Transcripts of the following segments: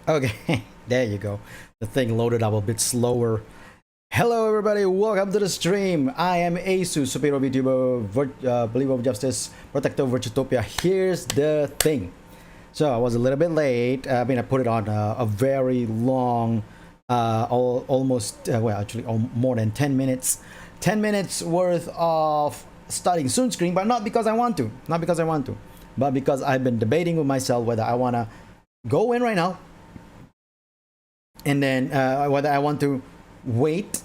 Okay, there you go. The thing loaded up a bit slower. Hello, everybody. Welcome to the stream. I am Asu, superior vtuber, believer of justice, protector of virtutopia. Here's the thing. So I was a little bit late. I put it on a very long, almost well, actually, more than 10 minutes. 10 minutes worth of starting soon screen, but not because I want to. Not because I want to, but because I've been debating with myself whether I want to go in right now and then whether I want to wait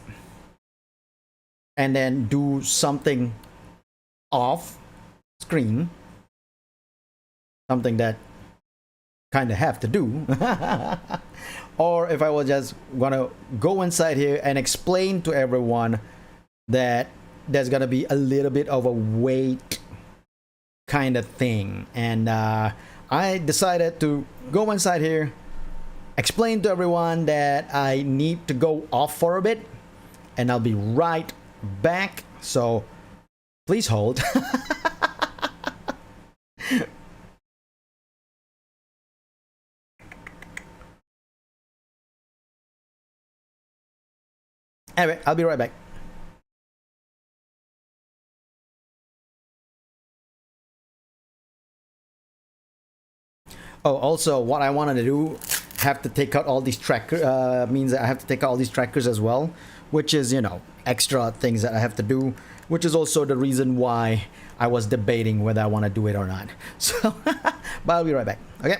and then do something off screen, something that kind of have to do, or if I was just gonna go inside here and explain to everyone that there's gonna be a little bit of a wait kind of thing. And I decided to go inside here, explain to everyone that I need to go off for a bit, and I'll be right back. So please hold. Anyway, I'll be right back. Oh, also, what I wanted to do, have to take out all these trackers, means that I have to take out all these trackers as well, which is, you know, extra things that I have to do, which is also the reason why I was debating whether I want to do it or not. So, but I'll be right back. Okay.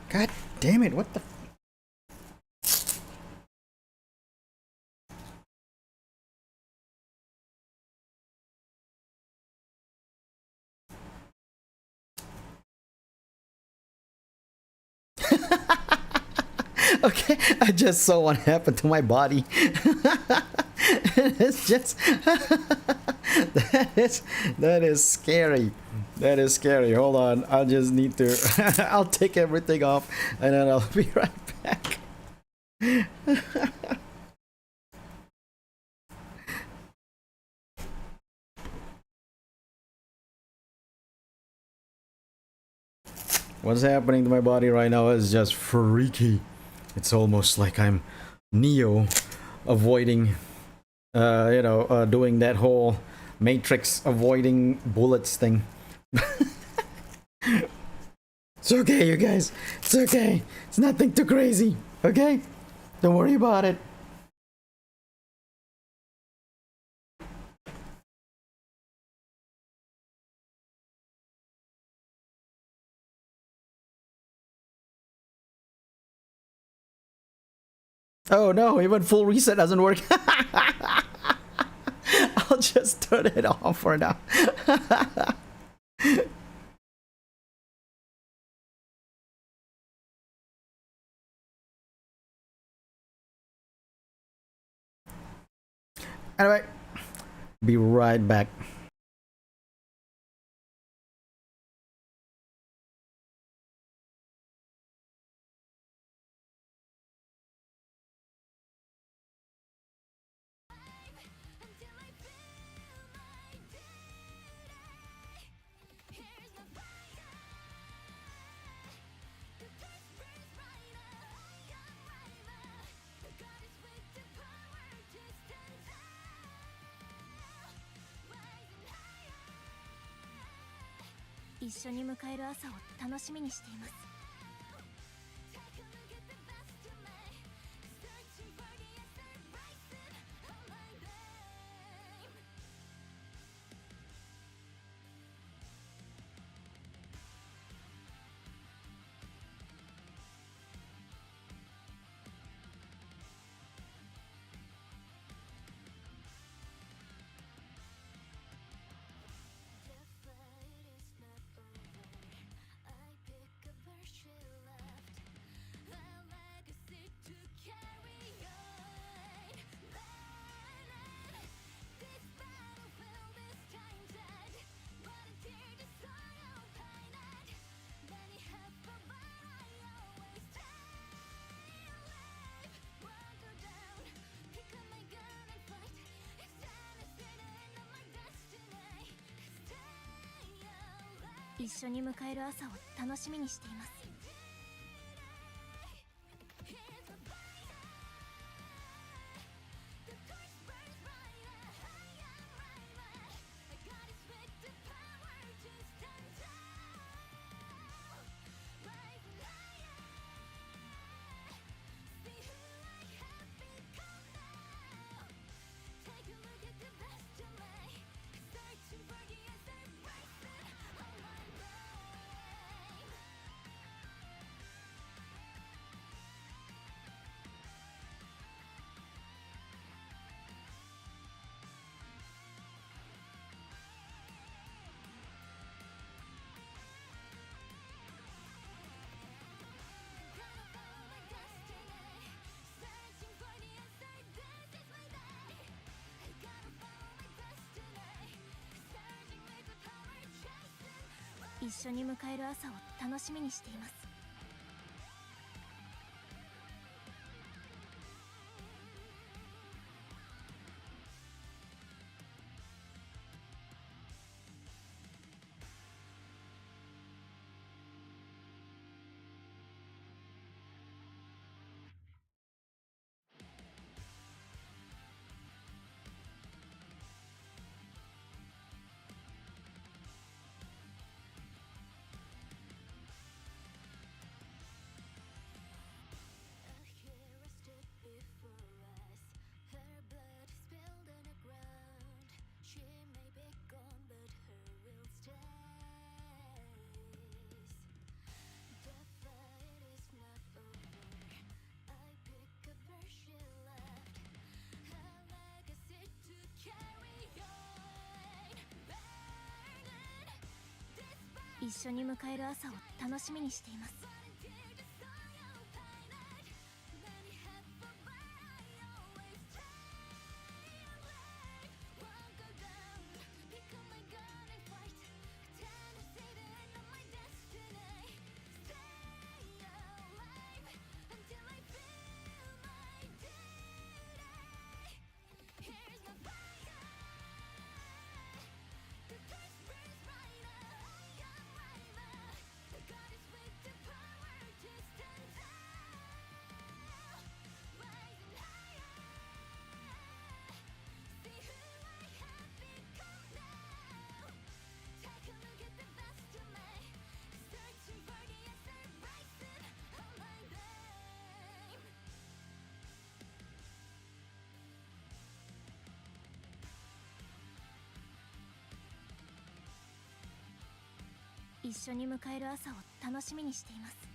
God damn it, what the... Okay, I just saw what happened to my body. It's just... that is scary. That is scary. Hold on, I'll just need to... I'll take everything off and then I'll be right back. What's happening to my body right now is just freaky. It's almost like I'm Neo avoiding, doing that whole Matrix avoiding bullets thing. It's okay, you guys. It's okay. It's nothing too crazy. Okay? Don't worry about it. Oh no, even full reset doesn't work. I'll just turn it off for now. Anyway, be right back. 一緒に迎える朝を楽しみにしています。一緒に迎える朝を楽しみにしています。一緒に迎える朝を楽しみにしています。一緒に迎える朝を楽しみにしています。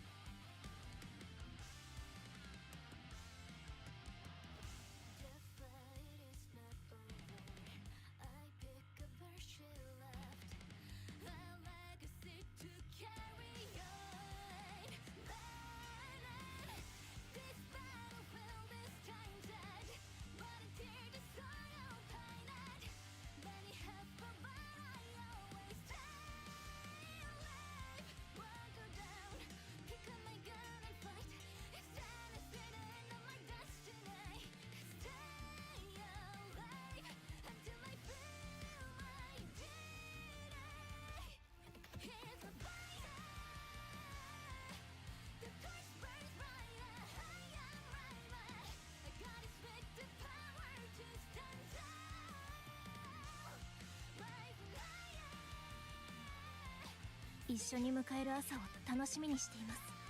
一緒に迎える朝を楽しみにしています。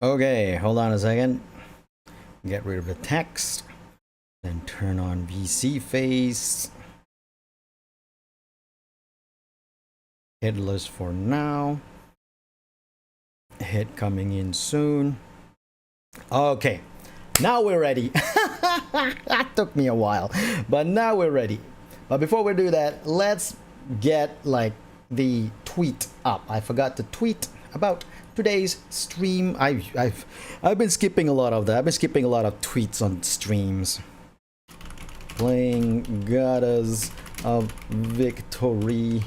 Okay, hold on a second. Get rid of the text. Then turn on VC face. Headless for now. Head coming in soon. Okay, now we're ready. That took me a while, but now we're ready. But before we do that, let's get like the tweet up. I forgot to tweet about today's stream. I've been skipping a lot of that. I've been skipping a lot of tweets on streams. Playing Goddess of Victory,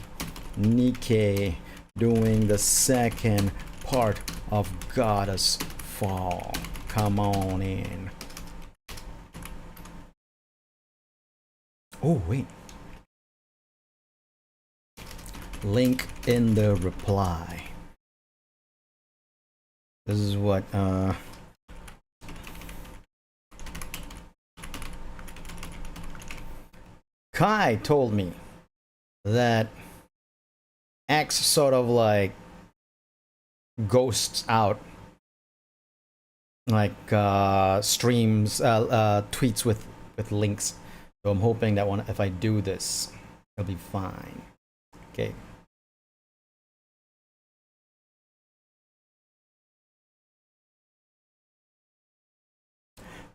Nikke doing the second part of Goddess Fall. Come on in. Oh wait. Link in the reply. This is what Kai told me that X sort of like ghosts out like streams tweets with links. So I'm hoping that one, if I do this, it'll be fine. Okay.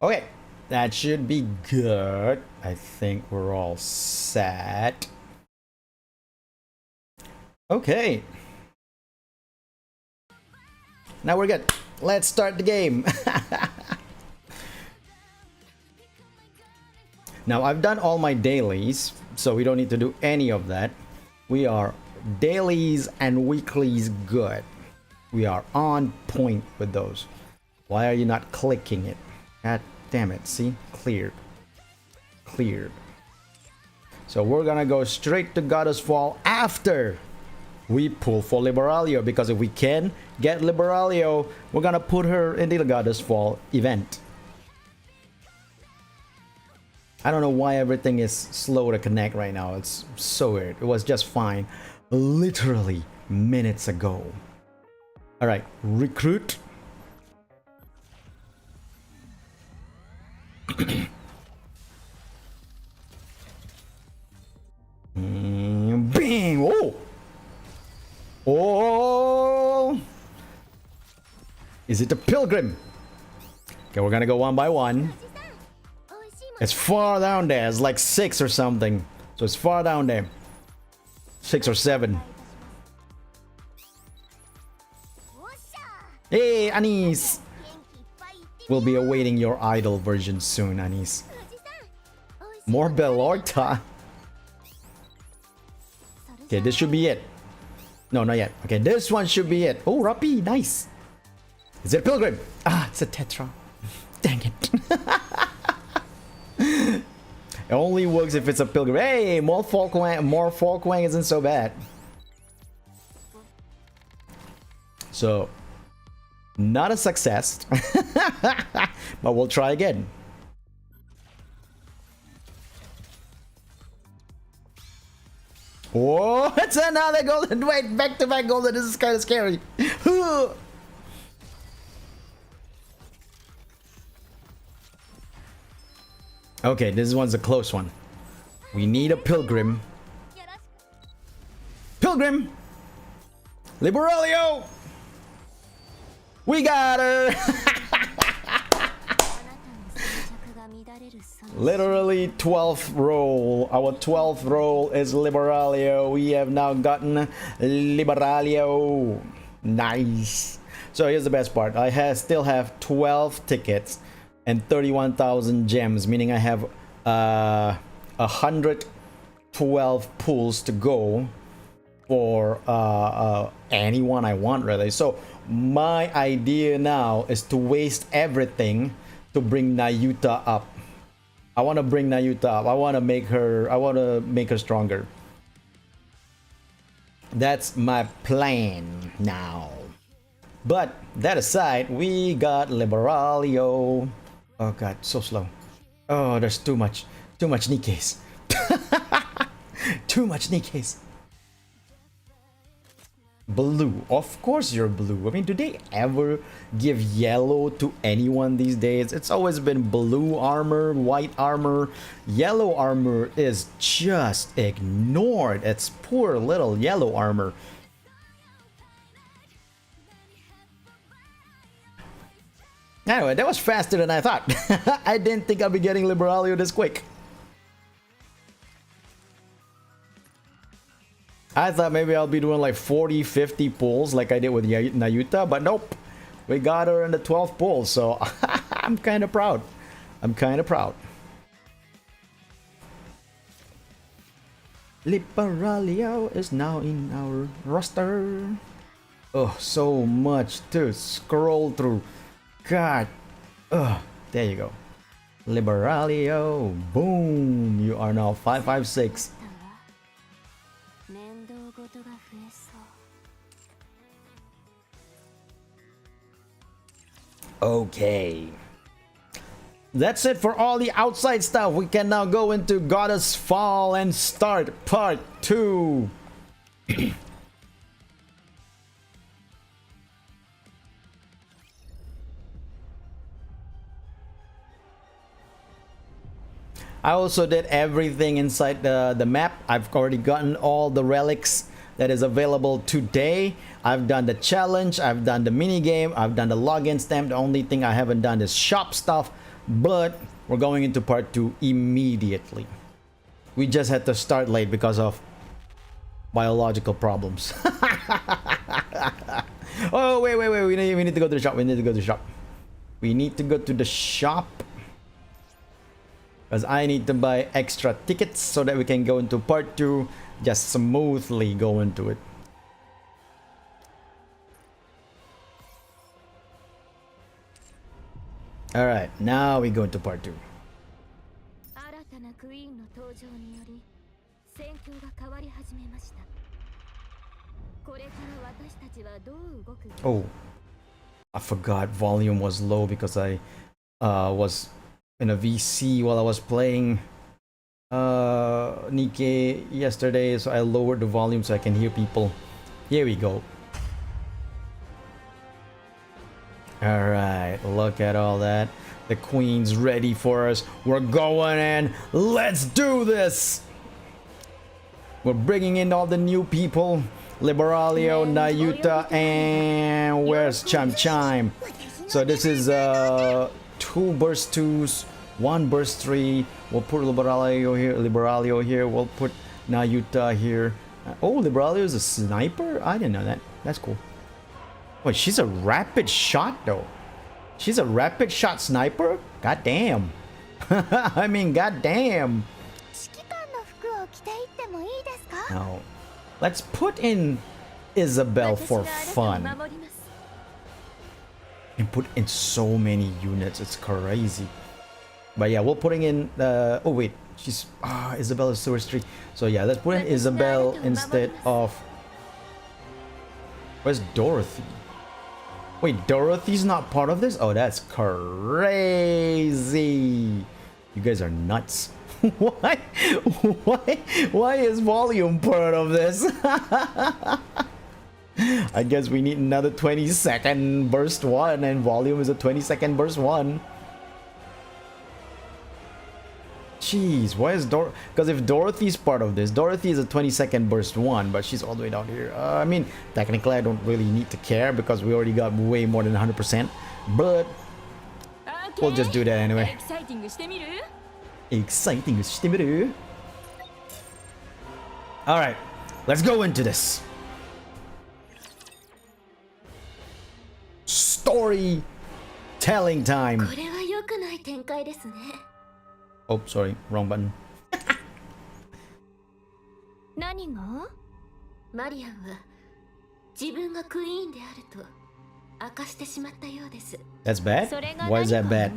Okay, that should be good. I think we're all set. Okay. Now we're good. Let's start the game. Now I've done all my dailies, so we don't need to do any of that. We are dailies and weeklies good. We are on point with those. Why are you not clicking it? God damn it, see? Cleared. Cleared. So we're gonna go straight to Goddess Fall after we pull for Liberalia, because if we can get Liberalia, we're gonna put her in the Goddess Fall event. I don't know why everything is slow to connect right now. It's so weird. It was just fine literally minutes ago. All right, recruit. Bing! Oh! Oh! Is it a pilgrim? Okay, we're gonna go one by one. It's far down there. It's like 6 or something. So it's far down there. 6 or 7. Hey, Anis! We'll be awaiting your idol version soon, Anis. More Bellorta. Okay, this should be it. No, not yet. Okay, this one should be it. Oh, Rappi, nice. Is it a pilgrim? Ah, it's a Tetra. Dang it. It only works if it's a pilgrim. Hey, more Folkwang isn't so bad. So, not a success. But we'll try again. Oh, it's another golden. Wait, back-to-back golden. This is kind of scary. Okay, this one's a close one. We need a pilgrim. Pilgrim! Liberalia! We got her! Literally 12th roll. Our 12th roll is Liberalia. We have now gotten Liberalia. Nice. So here's the best part. I still have 12 tickets and 31,000 gems, meaning I have 112 pulls to go for anyone I want, really. So my idea now is to waste everything to bring Nayuta up. I want to bring Nayuta up. I want to make her stronger. That's my plan now. But that aside, we got Liberalia. Oh god, so slow. Oh, there's too much Nikkes. Too much Nikkes. Blue. Of course you're blue. I mean, do they ever give yellow to anyone these days? It's always been blue armor, white armor. Yellow armor is just ignored. It's poor little yellow armor. Anyway, that was faster than I thought. I didn't think I'd be getting Liberalio this quick. I thought maybe I'll be doing like 40, 50 pulls like I did with Nayuta, but nope. We got her in the 12th pull, so I'm kind of proud. I'm kind of proud. Liberalio is now in our roster. Oh, so much to scroll through. God. Ugh. There you go. Liberalio. Boom. You are now 556. Okay. That's it for all the outside stuff. We can now go into Goddess Fall and start part 2. I also did everything inside the map. I've already gotten all the relics that is available today. I've done the challenge, I've done the mini game, I've done the login stamp. The only thing I haven't done is shop stuff, but we're going into part 2 immediately. We just had to start late because of biological problems. Oh, wait. We need to go to the shop. We need to go to the shop. We need to go to the shop. Because I need to buy extra tickets so that we can go into part 2. Just smoothly go into it. Alright, now we go into part 2. Oh, I forgot volume was low because I was in a VC while I was playing Nikke yesterday, so I lowered the volume so I can hear people. Here we go. Alright, look at all that. The queen's ready for us. We're going in. Let's do this! We're bringing in all the new people. Liberalio, Nayuta, and where's Chime? So this is 2 burst 2s, 1 burst 3. We'll put Liberalio here. We'll put Nayuta here. Oh, Liberalio is a sniper? I didn't know that. That's cool. Wait, she's a rapid shot though. She's a rapid shot sniper? God damn. I mean, god damn. No. Let's put in Isabel for fun. And put in so many units, it's crazy. But yeah, we're putting in oh wait, she's Isabel is Source 3. So yeah, let's put in Isabel instead of, where's Dorothy? Wait, Dorothy's not part of this? Oh, that's crazy. You guys are nuts. Why is volume part of this? I guess we need another 20-second burst 1, and volume is a 20-second burst 1. Jeez, why is because if Dorothy's part of this, Dorothy is a 20-second burst 1, but she's all the way down here. I mean, technically I don't really need to care because we already got way more than 100%, but we'll just do that anyway. Exciting. Alright, let's go into this. Storytelling time. Oh, sorry, wrong button. 何が？マリアンは自分がクイーンであると明かしてしまったようです。 That's bad? Why is that bad?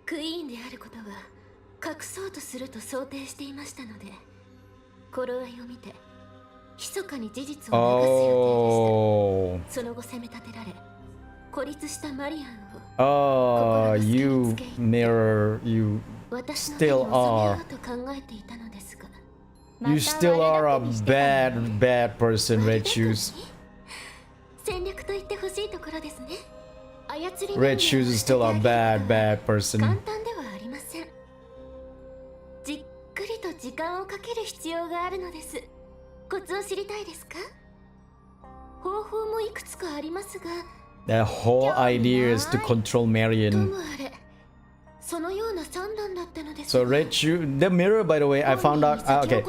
クイーンであることは隠そうとすると想定していましたので、頃合いを見て密かに事実を流す予定でした。その後責め立てられ、孤立したマリアンを you mirror, you still are. You still are a bad person, Red Shoes. 戦略と言ってほしいところですね。操り Red Shoes is still a bad 簡 person. 単ではありません。じっくりと時間をかける必要があるのです。コツを知りたいですか？方法もいくつかありますが、 The whole idea is to control と Marion. もあれそのような算段だったのです。 So Red Shoe, the mirror, by the way, I found out. Okay,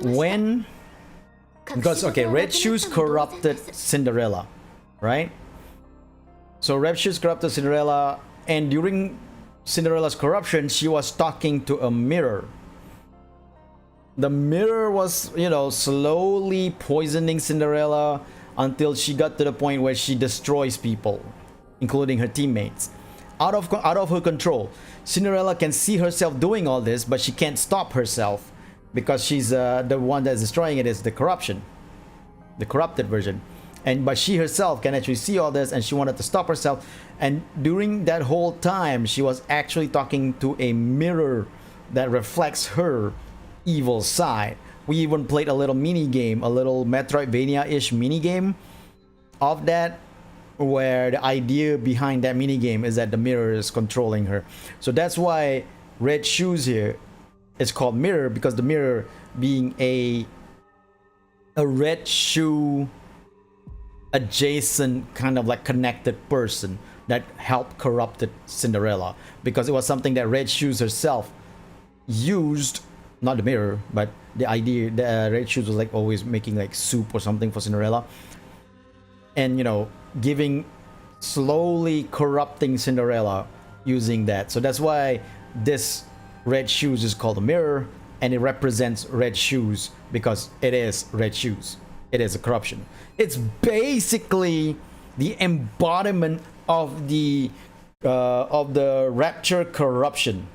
when because okay, Red Shoes corrupted Cinderella, right? So Red Shoes corrupted Cinderella, and during Cinderella's corruption, she was talking to a mirror. The mirror was, you know, slowly poisoning Cinderella until she got to the point where she destroys people, including her teammates. Out of her control. Cinderella can see herself doing all this, but she can't stop herself because she's the one that's destroying it is the corruption, the corrupted version. But she herself can actually see all this, and she wanted to stop herself. And during that whole time, she was actually talking to a mirror that reflects her evil side. We even played a little mini game, a little Metroidvania-ish mini game of that, where the idea behind that mini game is that the mirror is controlling her. So that's why Red Shoes here is called mirror, because the mirror being a red shoe adjacent kind of like connected person that helped corrupted Cinderella, because it was something that Red Shoes herself used, not the mirror, but the idea. The Red Shoes was like always making like soup or something for Cinderella, and you know, giving, slowly corrupting Cinderella using that. So that's why this Red Shoes is called a mirror, and it represents Red Shoes because it is Red Shoes. It is a corruption. It's basically the embodiment of the rapture corruption.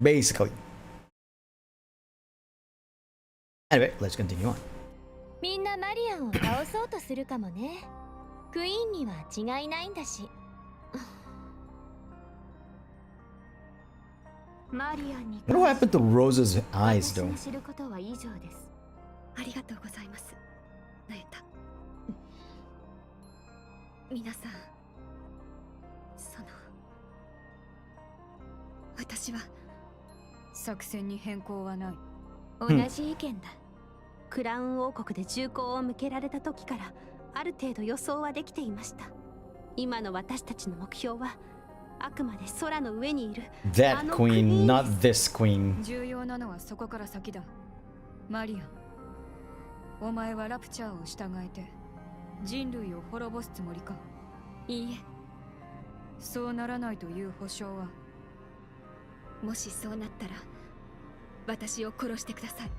Basically. Anyway, let's continue on. みんなマリアンを倒そうとするかもね。クイーンには違いないんだし。マリアンに What happened to Rose's eyes 私 though? の知ることは以上です。ありがとうございます。ナエタ。皆さん、私は作戦に変更はない。同じ意見だ。クラウン王国で銃口を向けられた時からある程度予想はできていました。今の私たちの目標はあくまで空の上にいる That queen, not this queen. 重要なのはそこから先だ。マリアン、お前はラプチャーを従えて人類を滅ぼすつもりか？いいえ。そうならないという保証は？もしそうなったら私を殺してください。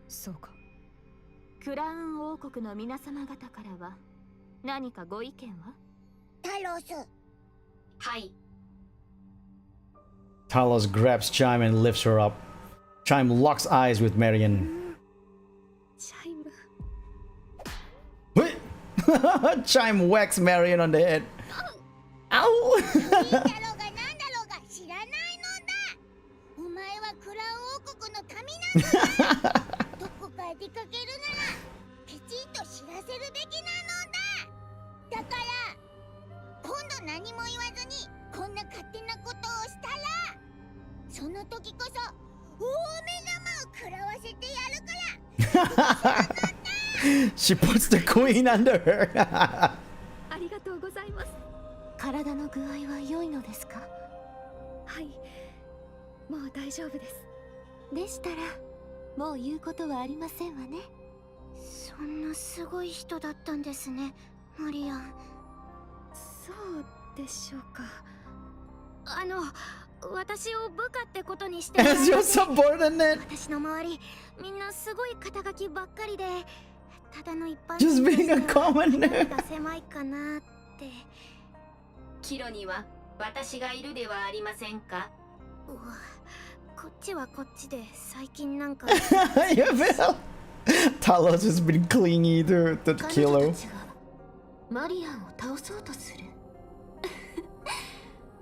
そうか。クラウン王国の皆様方からは何かご意見は？タロス。はい。 Talos grabs Chime and lifts her up. Chime locks eyes with Marion. チャイム。 What? Chime whacks Marion on the head. Ow! いいだろうがなんだろうが知らないのだ。お前はクラウン王国の民なんだ。どこかへ出かけるならきちんと知らせるべきなのだ。だから今度何も言わずにこんな勝手なことをしたら、その時こそ大目玉を食らわせてやるから。She puts the queen under her. ありがとうございます。体の具合は良いのですか？はい、もう大丈夫です。でしたらもう言うことはありませんわね。そんなすごい人だったんですね、マリアン。そうでしょうか。私を部下ってことにしてもら As your subordinate. 私の周りみんなすごい肩書きばっかりで、ただの一般 Just 人と being して a は commoner. が狭いかなって。キロには私がいるではありませんか。うわ、こっちはこっちで最近なんか You feel? Talos has been clingy to 彼 Kilo. 女たちがマリアンを倒そうとする。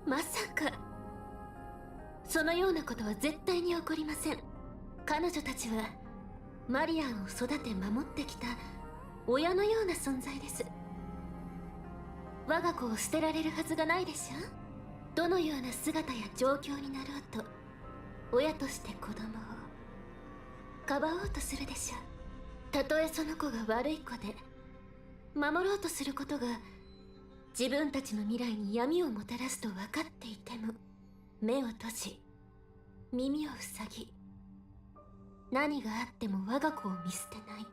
まさか。そのようなことは絶対に起こりません。彼女たちはマリアンを育て守ってきた親のような存在です。我が子を捨てられるはずがないでしょ。どのような姿や状況になろうと親として子供をかばおうとするでしょう。たとえその子が悪い子で守ろうとすることが自分たちの未来に闇をもたらすと分かっていても目を閉じ耳を塞ぎ何があっても我が子を見捨てない。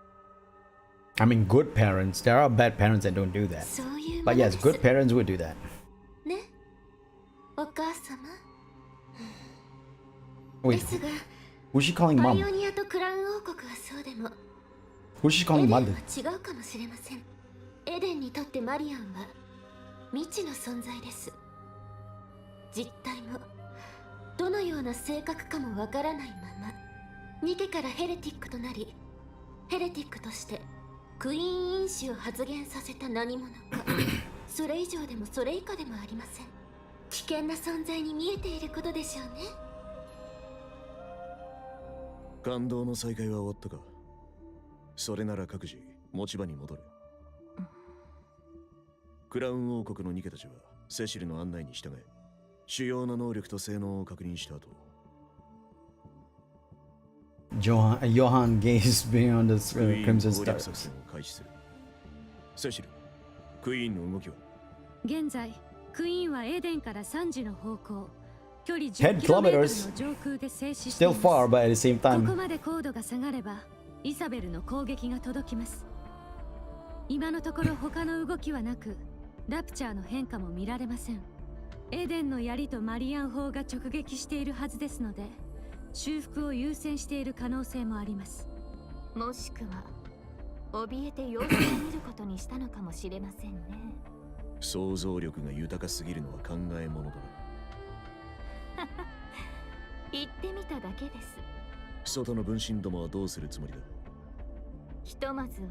I mean, good parents. There are bad parents that don't do that. そういう But もの yes, です good parents would do that. ね、お母様。 Wait, ですが who's she calling パイ mom? オニアとクラウン王国はそうでも Who's she エ calling デンは mother? 違うかもしれません。エデンにとってマリアンは未知の存在です。実態もどのような性格かもわからないままニケからヘレティックとなりヘレティックとしてクイーン因子を発現させた何者かそれ以上でもそれ以下でもありません。危険な存在に見えていることでしょうね。感動の再会は終わったか。それなら各自持ち場に戻れ。クラウン王国のニケたちはセシルの案内に従え主要な能力と性能を確認した後 Johan gazed beyond the クイーン crimson 攻略 stars. 作戦を開始する。セシル、クイーンの動きは？現在クイーンはエデンから3時の方向距離 10 10km kilometers の上空で静止してい Still ます。 far, but at the same ここ time. まで高度が下がればイザベルの攻撃が届きます。今のところ他の動きはなくラプチャーの変化も見られません。エデンの槍とマリアン砲が直撃しているはずですので修復を優先している可能性もあります。もしくは怯えて様子を見ることにしたのかもしれませんね。想像力が豊かすぎるのは考えものだな。言ってみただけです。外の分身どもはどうするつもりだ？ひとまずは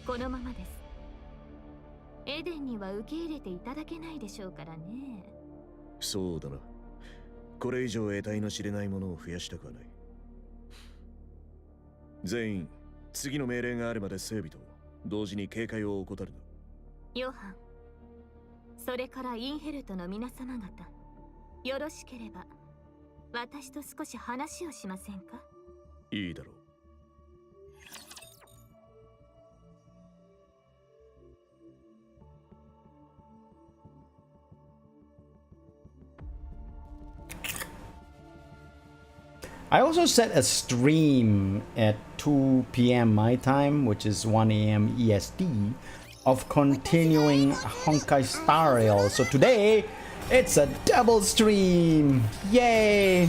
このままです。エデンには受け入れていただけないでしょうからね。そうだな。これ以上得体の知れないものを増やしたくはない。全員次の命令があるまで整備と同時に警戒を怠るな。ヨハン、それからインヘルトの皆様方、よろしければ私と少し話をしませんか？いいだろう。I also set a stream at 2 p.m. my time, which is 1 a.m. EST, of continuing Honkai Star Rail. So today, it's a double stream! Yay!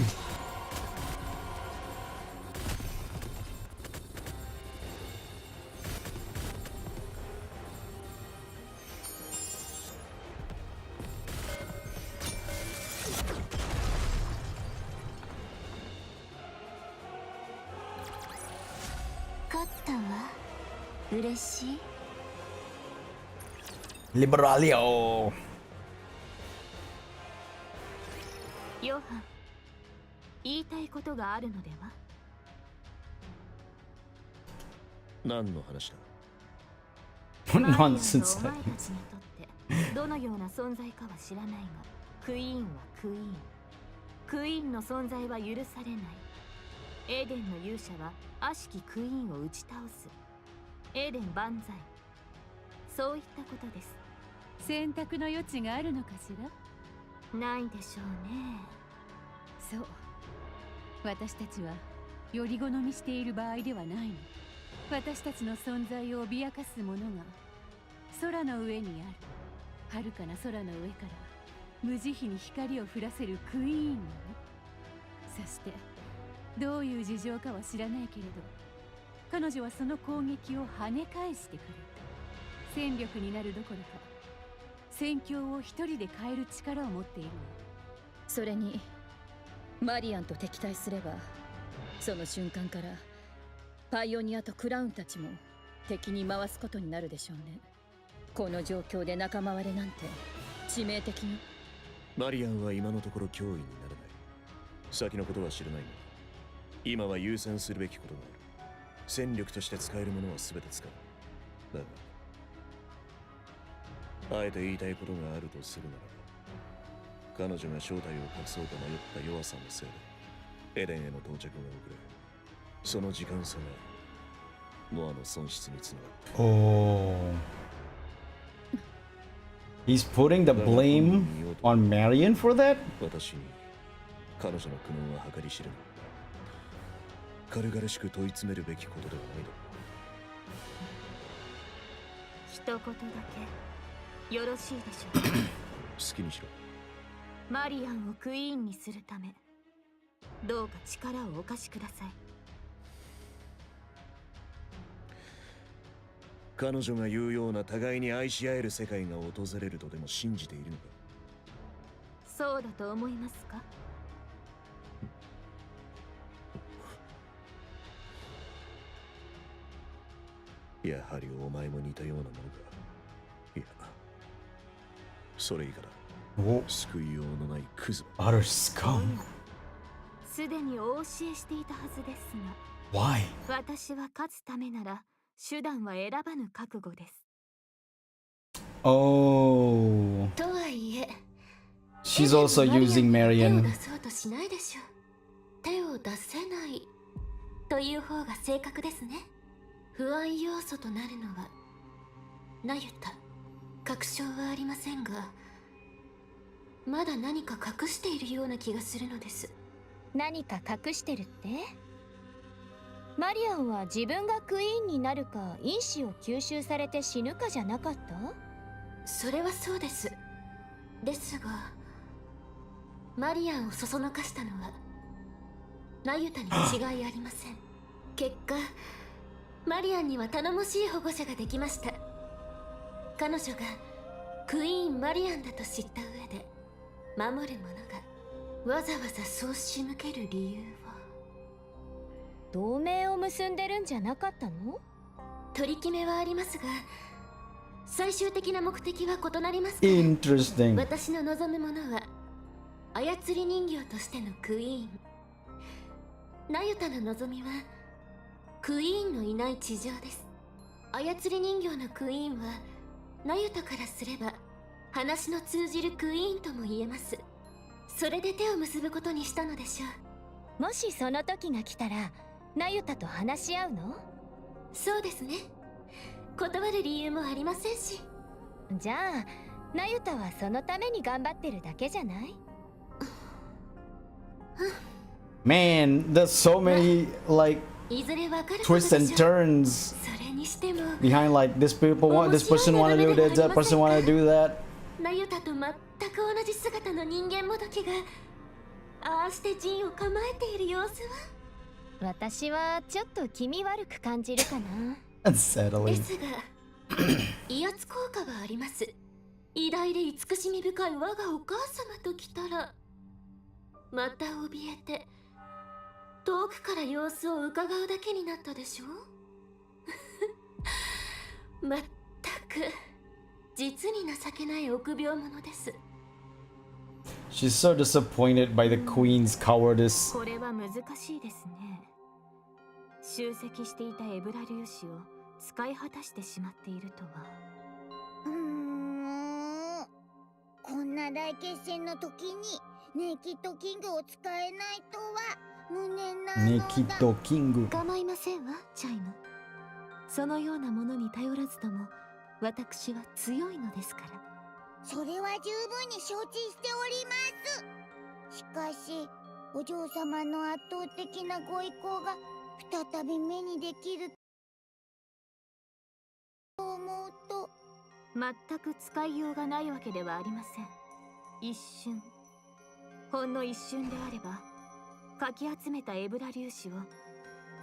Liberalio! ヨハン、言いたいことがあるのでは？何の話だ？ What マリアンと nonsense お that 前た is. ちにとってどのような存在かは知らないが、クイーンはクイーン。クイーンの存在は許されない。エデンの勇者は悪しきクイーンを打ち倒す。エデン万歳。そういったことです。選択の余地があるのかしら？ないでしょうね。そう、私たちはより好みしている場合ではないの。私たちの存在を脅かすものが空の上にある。遥かな空の上から無慈悲に光を降らせるクイーンのね。そしてどういう事情かは知らないけれど、彼女はその攻撃を跳ね返してくれた。戦力になるどころか戦況を一人で変える力を持っているわ。それにマリアンと敵対すれば、その瞬間からパイオニアとクラウンたちも敵に回すことになるでしょうね。この状況で仲間割れなんて致命的よ。マリアンは今のところ脅威にならない。先のことは知らないが、今は優先するべきことがある。戦力として使えるものは全て使う。だがあえて言いたいことがあるとするならば、彼女が正体を隠そうと迷った弱さのせいでエデンへの到着が遅れ、その時間差がノアの損失につながった。Oh. He's putting the blame on Marion for that? 私に彼女の苦悩は計り知れない。軽々しく問い詰めるべきことではないだろう。一言だけよろしいでしょうか。好きにしろ。マリアンをクイーンにするため、どうか力をお貸しください。彼女が言うような互いに愛し合える世界が訪れるとでも信じているのか。そうだと思いますか。やはりお前も似たようなものか。いや、それ以下だ。 Oh, 救いようのないクズ。 utter scum. すでにお教えしていたはずですが、 Why? 私は勝つためなら手段は選ばぬ覚悟です。 Oh. とはいえ、 She's also using 手を Marion. 出そうとしないでしょ。手を出せないという方が正確ですね。不安要素となるのはナユタ。確証はありませんが、まだ何か隠しているような気がするのです。何か隠してるって？マリアンは自分がクイーンになるか因子を吸収されて死ぬかじゃなかった？それはそうです。ですが、マリアンをそそのかしたのはナユタに違いありません。結果、マリアンには頼もしい保護者ができました。彼女がクイーンマリアンだと知った上で守る者がわざわざそう仕向ける理由は。同盟を結んでるんじゃなかったの？取り決めはありますが、最終的な目的は異なりますから。 Interesting. 私の望むものは操り人形としてのクイーン。ナユタの望みはクイーンのいない地上です。操り人形のクイーンはナユタからすれば話の通じるクイーンとも言えます。それで手を結ぶことにしたのでしょう。もしその時が来たらナユタと話し合うの？そうですね。断る理由もありませんし。じゃあナユタはそのために頑張ってるだけじゃない？ Man, there's so many like いずれわかることで twists and しょう。 turns それにしても behind like this person want to do this, that person want to do that. ナユタと全く同じ姿の人間もどきがああして陣を構えている様子は。私はちょっと気味悪く感じるかな。で Unsettling. すが威圧効果はあります。偉大で慈しみ深い我がお母様と来たらまた怯えて遠くから様子を伺うだけになったでしょう。まったく実に情けない臆病者です。 She's so disappointed by the queen's cowardice. これは難しいですね。集積していたエブラ粒子を使い果たしてしまっているとは。こんな大決戦の時にネイキッドキングを使えないとは無念なのだ。ネキッドキング。構いませんわ、チャイム。そのようなものに頼らずとも私は強いのですから。それは十分に承知しております。しかしお嬢様の圧倒的なご意向が再び目にできると思うと。全く使いようがないわけではありません。一瞬、ほんの一瞬であればかき集めたエブラ粒子を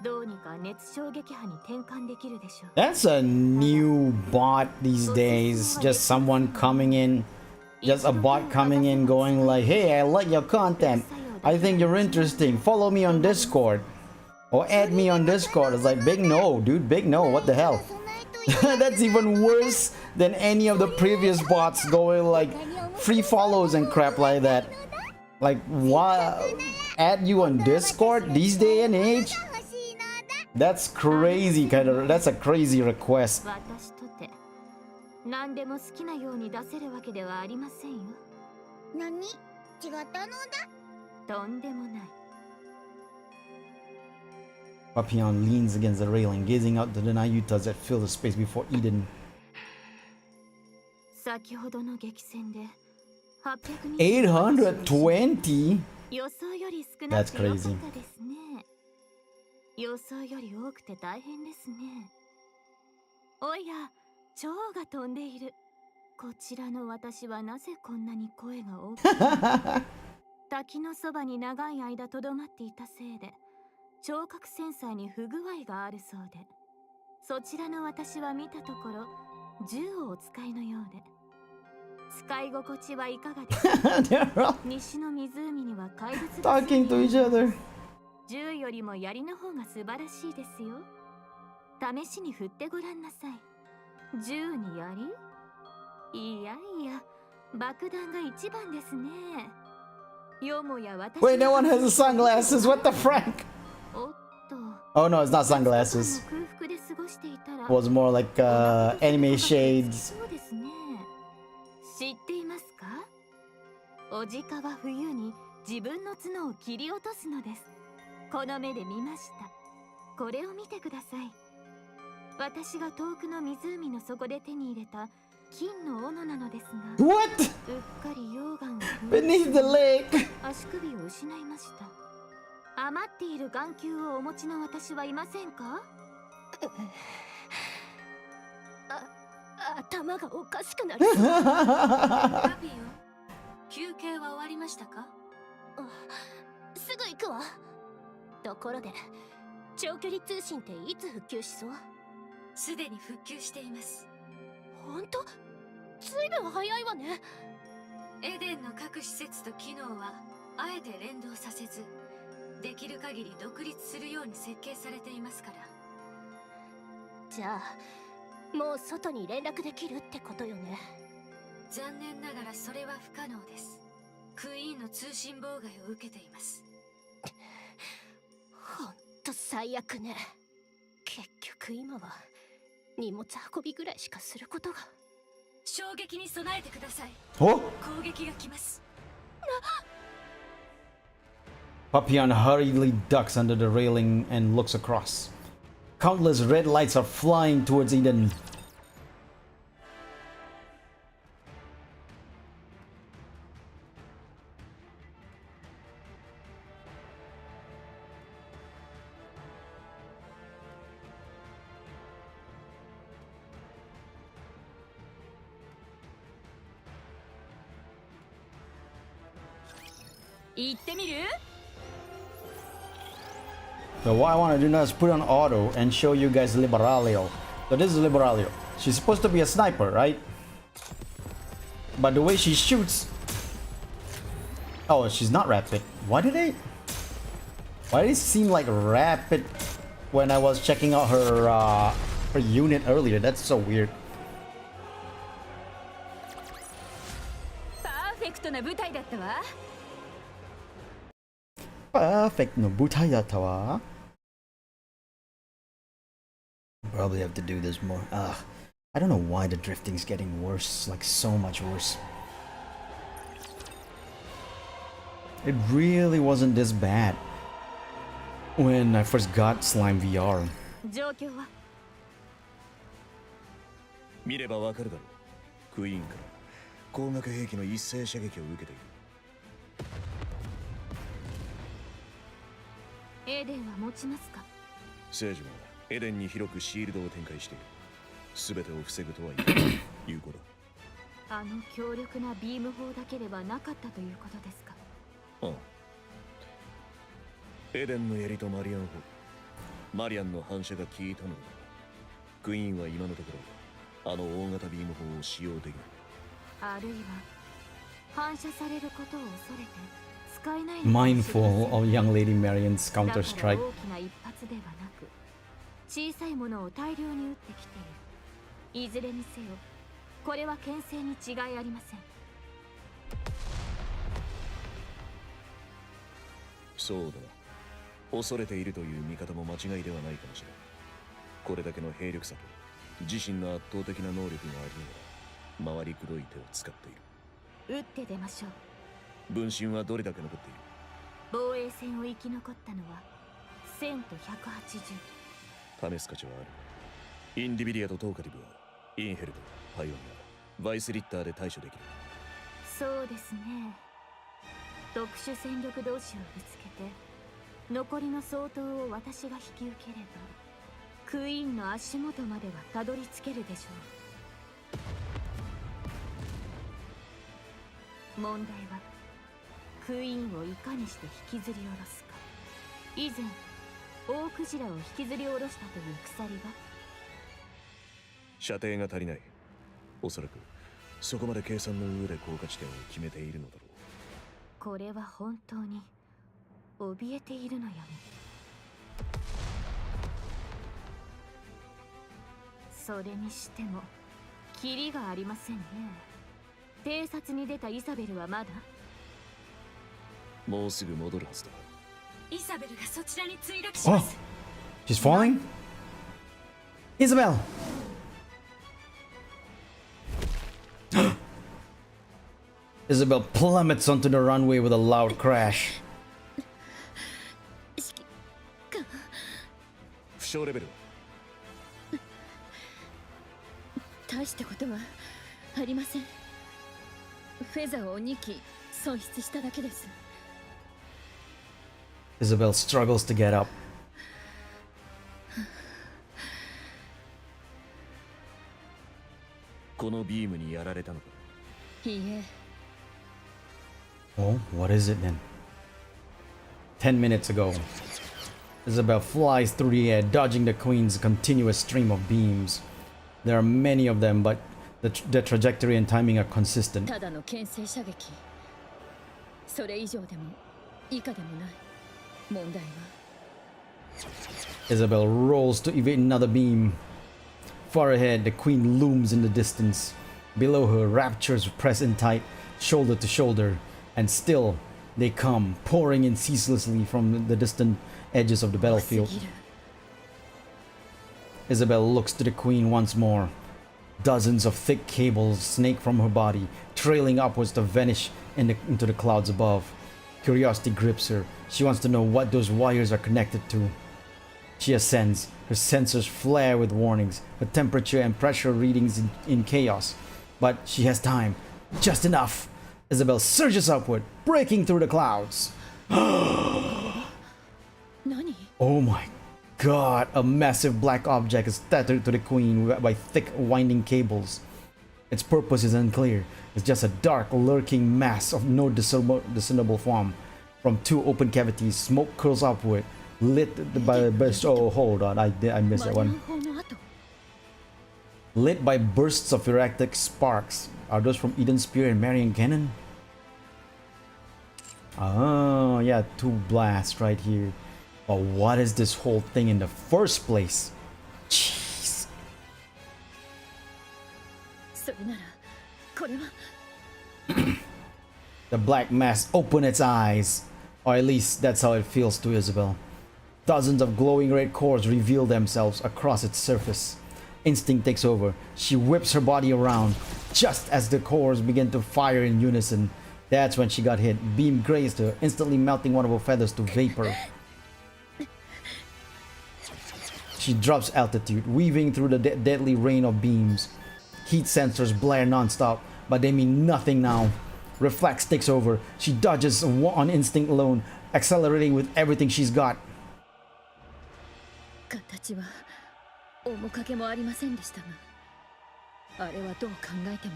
どうにか熱衝撃波に転換できるでしょう。 That's a new bot these days. Just someone coming in, just a bot coming in going like, hey, I like your content. I think you're interesting. Follow me on Discord. Or add me on Discord. It's like, big no, dude, big no. What the hell? That's even worse than any of the previous bots going like free follows and crap like that. Like, what? add you on Discord these day and age? That's crazy, that's a crazy request. 私とて何でも好きなように出せるわけではありませんよ。何？違ったのだ。とんでもない。Papillon leans against the railing, gazing out the Nayutas that fill the space before Eden. 先ほどの激戦で820 820? 予想より少なくてよか That's った crazy. ですね。予想より多くて大変ですね。おや、蝶が飛んでいる。こちらの私はなぜこんなに声が大きい滝のそばに長い間とどまっていたせいで聴覚センサーに不具合があるそうで、そちらの私は見たところ銃をお使いのようで、使い心地はいかがですか？ They're all 西の湖には怪物 talking to each other. 銃よりも槍の方が素晴らしいですよ。試しに振ってごらんなさい。銃に槍？いやいや、爆弾が一番ですね。よもや私 Wait, no one has the sunglasses. What the frick? おっと。 Oh no, it's not sunglasses. 空腹で過ごしていたら It was more like anime shades. そうですね。知っていますか？おじかは冬に自分の角を切り落とすのです。この目で見ました。これを見てください。私が遠くの湖の底で手に入れた金の斧なのですが、 What? うっかり溶岩を踏み Beneath the lake. 足首を失いました。余っている眼球をお持ちの私はいませんか？頭がおかしくなる。ラピオ、休憩は終わりましたか？すぐ行くわ。ところで、長距離通信っていつ復旧しそう？すでに復旧しています。ほんと？ずいぶん早いわね。エデンの各施設と機能はあえて連動させず、できる限り独立するように設計されていますから。じゃあ、もう外に連絡できるってことよね。残念ながらそれは不可能です。クイーンの通信妨害を受けています。ほんと最悪ね。結局今は荷物運びぐらいしかすることが。衝撃に備えてください。 Oh? 攻撃が来ます。Papillon hurriedly ducks under the railing and looks across. Countless red lights are flying towards Eden. So what I want to do now is put on auto and show you guys Liberalio. So this is Liberalio. She's supposed to be a sniper, right? But the way she shoots... Oh, she's not rapid. Why did it seem like rapid when I was checking out her unit earlier? That's so weird. パーフェクトな舞台だったわ。 Perfect no butai datta wa. Probably have to do this more. I don't know why the drifting's getting worse, like so much worse. It really wasn't this bad when I first got Slime VR. 状況は？見ればわかるだろう。クイーンから光学兵器の一斉射撃を受けている。エーデンは持ちますか？聖女はエデンに広くシールドを展開している。全てを防ぐとは言えない有効だ。あの強力なビーム砲だけではなかったということですか？ああ。エデンの槍とマリアン砲、マリアンの反射が効いたのだ。クイーンは今のところあの大型ビーム砲を使用できない。あるいは反射されることを恐れて使えないのかもしれません。 Mindful of young lady Marion's だから counter-strike. 大きな一発ではなく小さいものを大量に撃ってきている。いずれにせよこれは牽制に違いありません。そうだ。恐れているという見方も間違いではないかもしれん。これだけの兵力差と自身の圧倒的な能力がありながら回りくどい手を使っている。打って出ましょう。分身はどれだけ残っている？防衛戦を生き残ったのは1000と180。試す価値はある。インディビリアとトーカリブはインヘルト、パイオニア、バイスリッターで対処できる。そうですね。特殊戦力同士をぶつけて残りの相当を私が引き受ければクイーンの足元まではたどり着けるでしょう。問題はクイーンをいかにして引きずり下ろすか。以前大クジラを引きずり下ろしたという鎖が。射程が足りない。おそらくそこまで計算の上で降下地点を決めているのだろう。これは本当に怯えているのよね。それにしてもキリがありませんね。偵察に出たイサベルはまだ？もうすぐ戻るはずだ。イサベルがそちらに墜落し Oh, ます。 she's falling? Isabel! Isabel plummets onto the runway with a loud crash. 負傷レベルは？大したことはありません。フェザーを2機損失しただけです。 Isabel struggles to get up. このビームにやられたのか？いいえ。 Oh, what is it then? 10 minutes ago, Isabel flies through the air, dodging the Queen's continuous stream of beams. There are many of them, but the trajectory and timing are consistent. ただの牽制射撃。それ以上でも以下でもない。問題は Isabel rolls to evade another beam. Far ahead, the Queen looms in the distance. Below her, raptures press in tight, shoulder to shoulder, and still they come, pouring in ceaselessly from the distant edges of the battlefield. Isabel looks to the Queen once more. Dozens of thick cables snake from her body, trailing upwards to vanish into the clouds above. Curiosity grips her. She wants to know what those wires are connected to. She ascends. Her sensors flare with warnings, her temperature and pressure readings in chaos. But she has time. Just enough. Isabel surges upward, breaking through the clouds. Oh my god, a massive black object is tethered to the Queen by thick winding cables. Its purpose is unclear. It's just a dark, lurking mass of no discernible form. From two open cavities, smoke curls upward, lit by bursts. Oh, hold on, I missed that one. Lit by bursts of erratic sparks. Are those from Eden Spear and Marion Cannon? Oh, yeah, two blasts right here. But what is this whole thing in the first place? Jeez. The black mass opened its eyes. Or at least that's how it feels to Isabel. Dozens of glowing red cores reveal themselves across its surface. Instinct takes over. She whips her body around. Just as the cores begin to fire in unison, that's when she got hit. Beam grazed her, instantly melting one of her feathers to vapor. She drops altitude, weaving through the deadly rain of beams. Heat sensors blare non-stop, but they mean nothing now. Reflex takes over. She dodges on instinct alone, accelerating with everything she's got.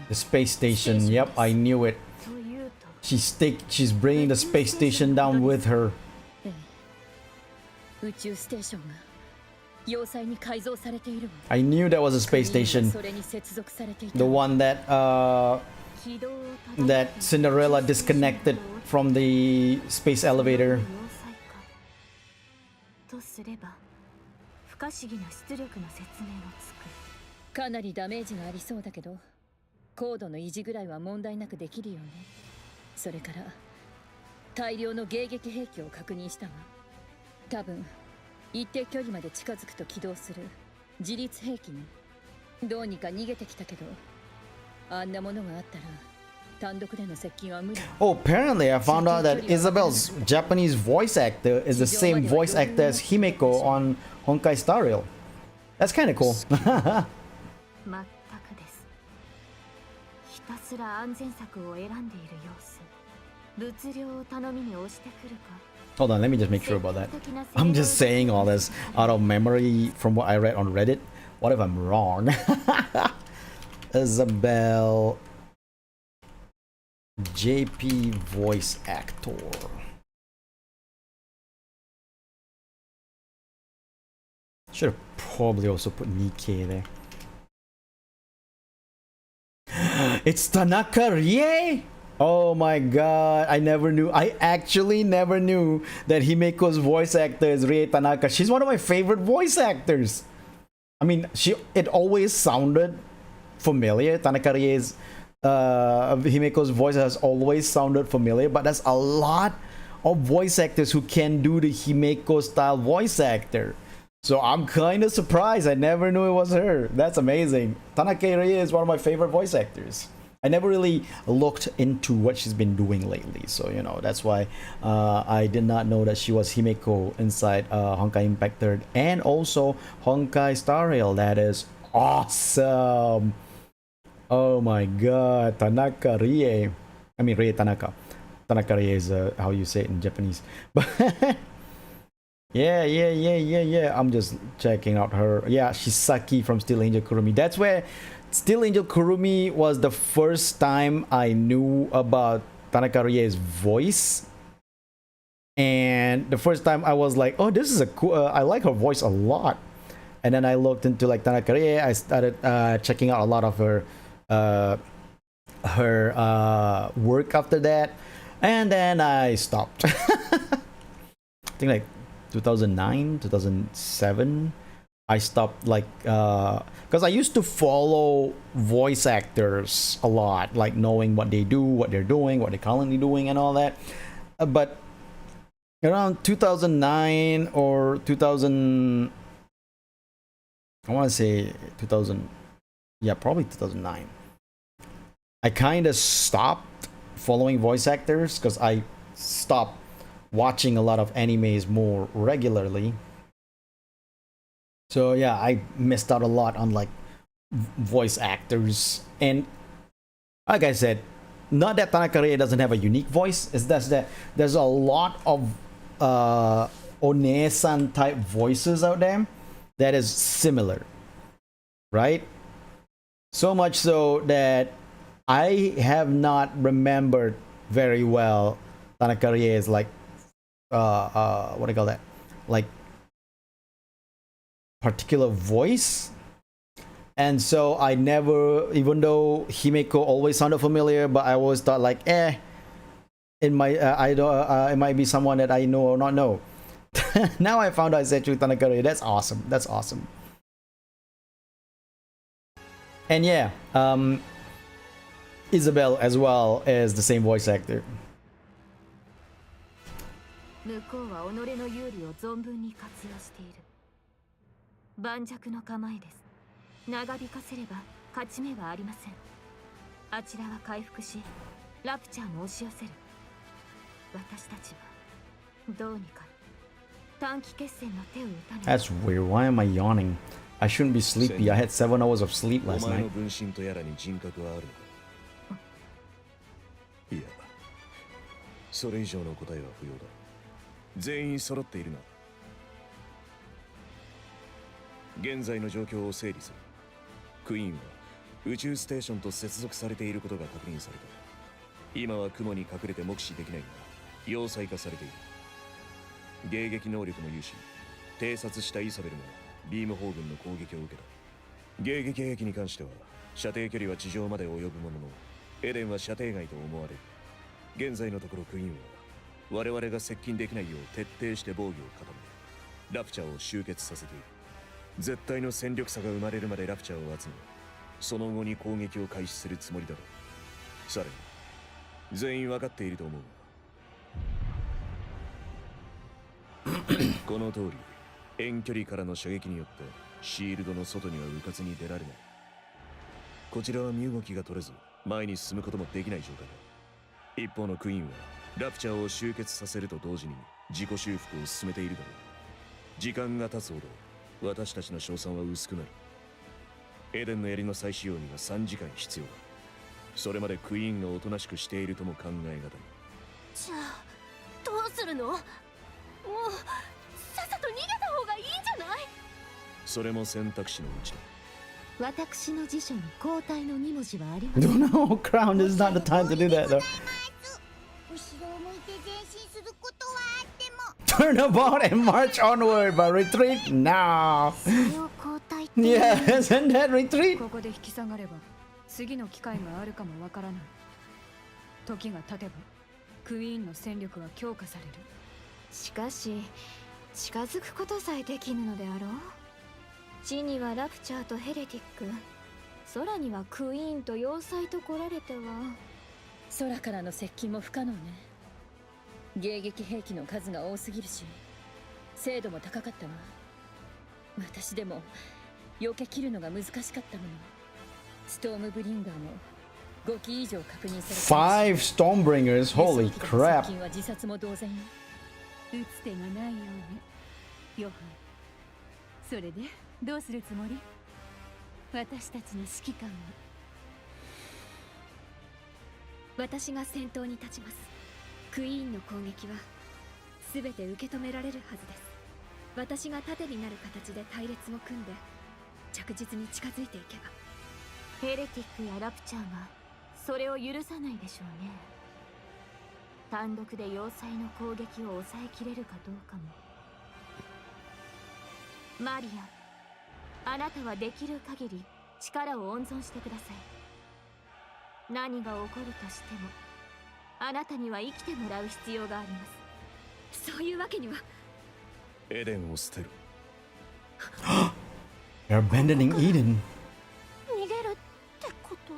The space station, yep, I knew it. She's bringing the space station down with her. I knew that was a space station. The one that Cinderella disconnected from the space elevator. 大量の迎撃兵器を確認したわ。多分一定距離まで近づくと起動する自律兵器ね。どうにか逃げてきたけど、あんなものがあったら単独での接近は無理。Oh, apparently I found out that Isabel's Japanese voice actor is the same voice actor as Himeko on Honkai Star Rail. That's kind of cool. 全くです。ひたすら安全策を選んでいる様子。物量を頼みに押してくるか。Hold on, let me just make sure about that. I'm just saying all this out of memory from what I read on Reddit. What if I'm wrong? Isabel JP voice actor. Should have probably also put Nikke there. It's Tanaka Rie! Oh my god, I never knew. I actually never knew that Himeko's voice actor is Rie Tanaka. She's one of my favorite voice actors. I mean, it always sounded familiar. Tanaka Rie's Himeko's voice has always sounded familiar, but there's a lot of voice actors who can do the Himeko style voice actor. So I'm kind of surprised. I never knew it was her. That's amazing. Tanaka Rie is one of my favorite voice actors. I never really looked into what she's been doing lately, so you know that's why I did not know that she was Himeko inside Honkai Impact 3rd and also Honkai Star Rail. That is awesome. Oh my god, Tanaka Rie. I mean Rie Tanaka. Tanaka Rie is how you say it in Japanese. But yeah. I'm just checking out her. Yeah, she's Saki from Steel Angel Kurumi. That's where Steel Angel Kurumi was the first time I knew about Tanaka Rie's voice. And the first time I was like, oh, this is a cool, I like her voice a lot. And then I looked into like Tanaka Rie. I started checking out a lot of her work after that. And then I stopped. I think like 2009, 2007. I stopped like because I used to follow voice actors a lot, like knowing what they do, what they're doing, what they're currently doing, and all that. But around 2009 or 2000, I want to say 2000, yeah, probably 2009. I kind of stopped following voice actors because I stopped watching a lot of animes more regularly. So yeah, I missed out a lot on like voice actors. And like I said, not that Tanaka Rie doesn't have a unique voice, it's just that there's a lot of One-san type voices out there that is similar, right? So much so that I have not remembered very well Tanaka Rie's like what do I call that? Like particular voice. And so I never, even though Himeko always sounded familiar, but I always thought like, it might it might be someone that I know or not know. Now I found out it's actually Tanaka Rie. That's awesome. That's awesome. And yeah, Isabel as well as the same voice actor. 向こうは己の有利を存分に活用している。盤石の構えです。長引かせれば勝ち目はありません。あちらは回復し、ラプチャーも押し寄せる。私たちはどうにか短期決戦の手を打たねば。 That's weird. Why am I yawning? I shouldn't be sleepy. I had 7 hours of sleep last お前 night. の分身とやらに人格はあるのか。いや、それ以上の答えは不要だ。全員揃っているな。現在の状況を整理する。クイーンは宇宙ステーションと接続されていることが確認された。今は雲に隠れて目視できないが要塞化されている。迎撃能力も有し、偵察したイソベルがビーム砲軍の攻撃を受けた。迎撃兵器に関しては射程距離は地上まで及ぶものの、エデンは射程外と思われる。現在のところクイーンは我々が接近できないよう徹底して防御を固め、ラプチャーを集結させている。絶対の戦力差が生まれるまでラプチャーを集め、その後に攻撃を開始するつもりだろう。さらに全員分かっていると思うが、この通り、遠距離からの射撃によってシールドの外には迂闊に出られない。こちらは身動きが取れず、前に進むこともできない状態だ。一方のクイーンはラプチャーを集結させると同時に自己修復を進めているだろう。時間が経つほど私たちの賞賛は薄くなる。エデンの槍の再使用には3時間必要だ。それまでクイーンがおとなしくしているとも考えがたい。じゃあどうするの？もうさっさと逃げた方がいいんじゃない？それも選択肢のうちだ。私の辞書に交代の2文字はありません。 No, Crown, this is not the time to do that though. 後ろを向いて前進することはあっても Turn about and march onward, but retreat now. それを交代って Yeah, isn't that retreat? ここで引き下がれば次の機会があるかもわからない。時が経てばクイーンの戦力は強化される。しかし近づくことさえできぬのであろう。地にはラプチャーとヘレティック、空にはクイーンと要塞と来られては。空からの接近も不可能ね。迎撃兵器の数が多すぎるし、精度も高かったわ。私でも避け切るのが難しかったもの。ストームブリンガーも5機以上確認されているし、 5 Stormbringers, holy 輸送機の crap. 接近は自殺も同然よ。打つ手がないようね、ヨハン。それでどうするつもり？私たちの指揮官は。私が先頭に立ちます。クイーンの攻撃は全て受け止められるはずです。私が盾になる形で隊列を組んで着実に近づいていけば、ヘレティックやラプチャーがそれを許さないでしょうね。単独で要塞の攻撃を抑えきれるかどうかも。マリア、あなたはできる限り力を温存してください。何が起こるとしてもあなたには生きてもらう必要があります。そういうわけには。エデンを捨てる。They're abandoning Eden. 逃げるってこと？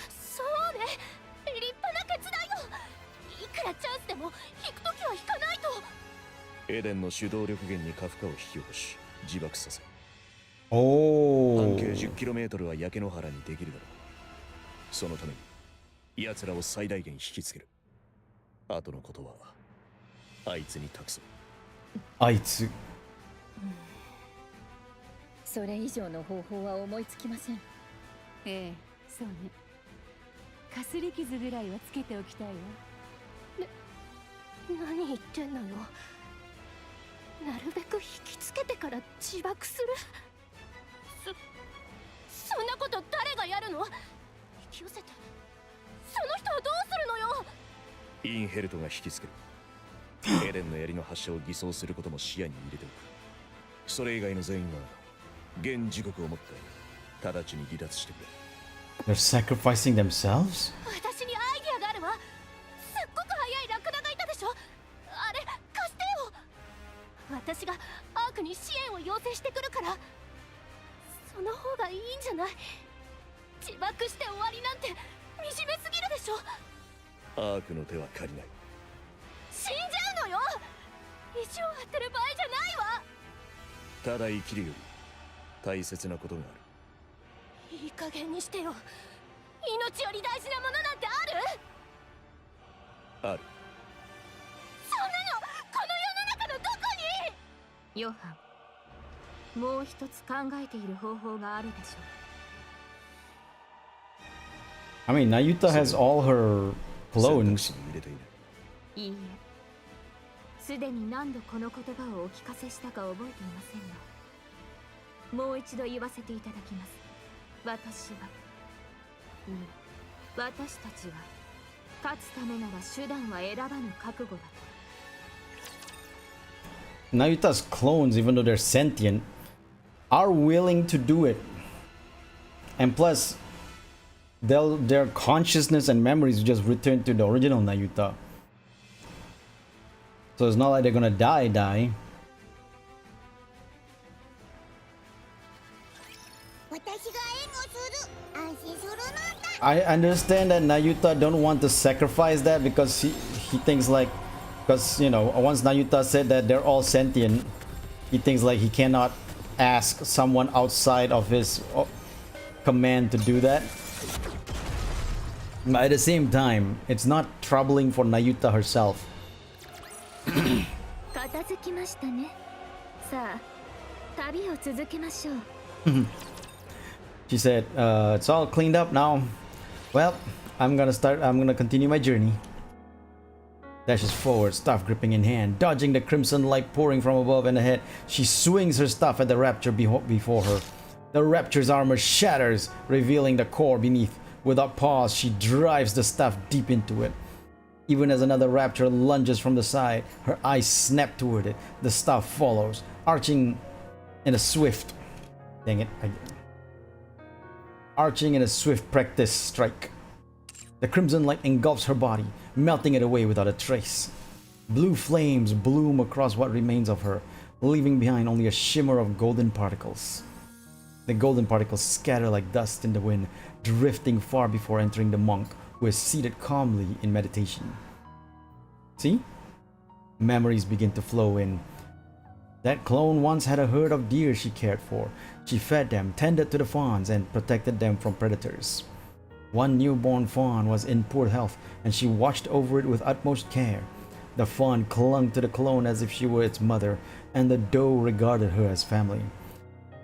そうね、立派な決断よ。いくらチャンスでも引くときは引かないと。エデンの主導力源にカフカを引き起こし自爆させ、 Oh. 半径 10km は焼け野原にできるだろう。そのために奴らを最大限引きつける。後のことはあいつに託そう。あいつ。それ以上の方法は思いつきません。ええ、そうね。かすり傷ぐらいはつけておきたいわ。何言ってんのよ。なるべく引きつけてから自爆する。そんなこと誰がやるの？引き寄せてその人はどうするのよ。インヘルトが引きつける。エデンの槍の発射を偽装することも視野に入れておく。それ以外の全員は現時刻をもって直ちに離脱してくれ。 They're sacrificing themselves? 私にアイディアがあるわ。すっごく速いラクダがいたでしょ。あれ貸してよ。私がアークに支援を要請してくるから。その方がいいんじゃない？自爆して終わりなんて惨めすぎるでしょ。アークの手は借りない。死んじゃうのよ。意地を張ってる場合じゃないわ。ただ生きるより大切なことがある。いい加減にしてよ。命より大事なものなんてある？ある。そんなのこの世の中のどこに？ヨハン、もう一つ考えている方法があるでしょう。 I mean, Nayuta has all her 選択 clones. 肢に入れていない。いいえ、すでに何度この言葉をお聞かせしたか覚えていませんが、もう一度言わせていただきます。私は、いえ、私たちは勝つためなら手段は選ばぬ覚悟だと。 Nayuta's clones, even though they're sentient, are willing to do it. And plus, their consciousness and memories just return to the original Nayuta. So it's not like they're gonna die. 私が援護する。安心するのだ。 I understand that Nayuta don't want to sacrifice that because he thinks like Because, you know, once Nayuta said that they're all sentient, he thinks like he cannot ask someone outside of his command to do that. But at the same time, it's not troubling for Nayuta herself. She said, it's all cleaned up now. Well, I'm gonna continue my journey. Dashes forward, staff gripping in hand, dodging the crimson light pouring from above and ahead. She swings her staff at the rapture before her. The rapture's armor shatters, revealing the core beneath. Without pause, she drives the staff deep into it. Even as another rapture lunges from the side, her eyes snap toward it. The staff follows, arching in a swift... Dang it. Arching in a swift practice strike. The crimson light engulfs her body, melting it away without a trace. Blue flames bloom across what remains of her, leaving behind only a shimmer of golden particles. The golden particles scatter like dust in the wind, drifting far before entering the monk, who is seated calmly in meditation. See? Memories begin to flow in. That clone once had a herd of deer she cared for. She fed them, tended to the fawns, and protected them from predators. One newborn fawn was in poor health, and she watched over it with utmost care. The fawn clung to the clone as if she were its mother, and the doe regarded her as family.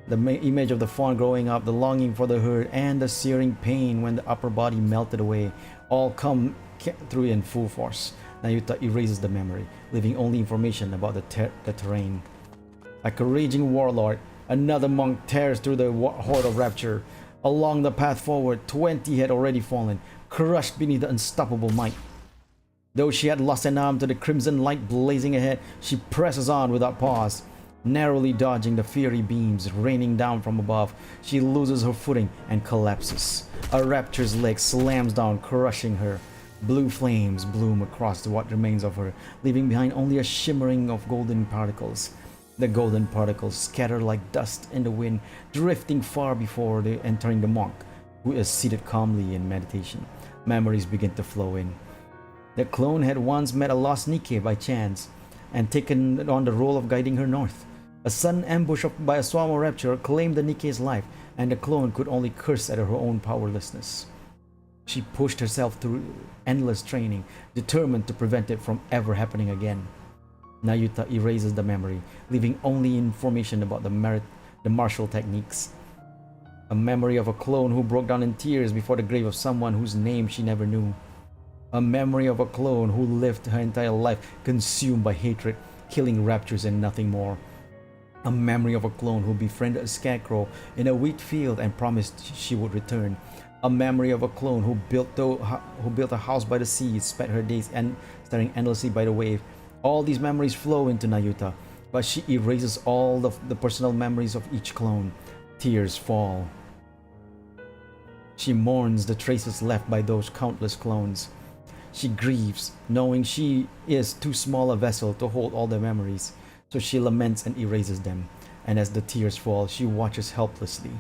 The image of the fawn growing up, the longing for the herd, and the searing pain when the upper body melted away, all come through in full force. Nayuta erases the memory, leaving only information about the terrain. Like a raging warlord, another monk tears through the horde of rapture. Along the path forward, 20 had already fallen, crushed beneath the unstoppable might. Though she had lost an arm to the crimson light blazing ahead, she presses on without pause. Narrowly dodging the fiery beams raining down from above, she loses her footing and collapses. A rapture's leg slams down, crushing her. Blue flames bloom across what remains of her, leaving behind only a shimmering of golden particles. The golden particles scatter like dust in the wind, drifting far before they entering the monk, who is seated calmly in meditation. Memories begin to flow in. The clone had once met a lost Nikke by chance, and taken on the role of guiding her north. A sudden ambush by a swarm of rapture claimed the Nikke's life, and the clone could only curse at her own powerlessness. She pushed herself through endless training, determined to prevent it from ever happening again. Nayuta erases the memory, leaving only information about the martial techniques. A memory of a clone who broke down in tears before the grave of someone whose name she never knew. A memory of a clone who lived her entire life consumed by hatred, killing raptures and nothing more. A memory of a clone who befriended a scarecrow in a wheat field and promised she would return. A memory of a clone who built a house by the sea, spent her days staring endlessly by the wave. All these memories flow into Nayuta, but she erases all the personal memories of each clone. Tears fall. She mourns the traces left by those countless clones. She grieves, knowing she is too small a vessel to hold all the memories, so she laments and erases them. And as the tears fall, she watches helplessly,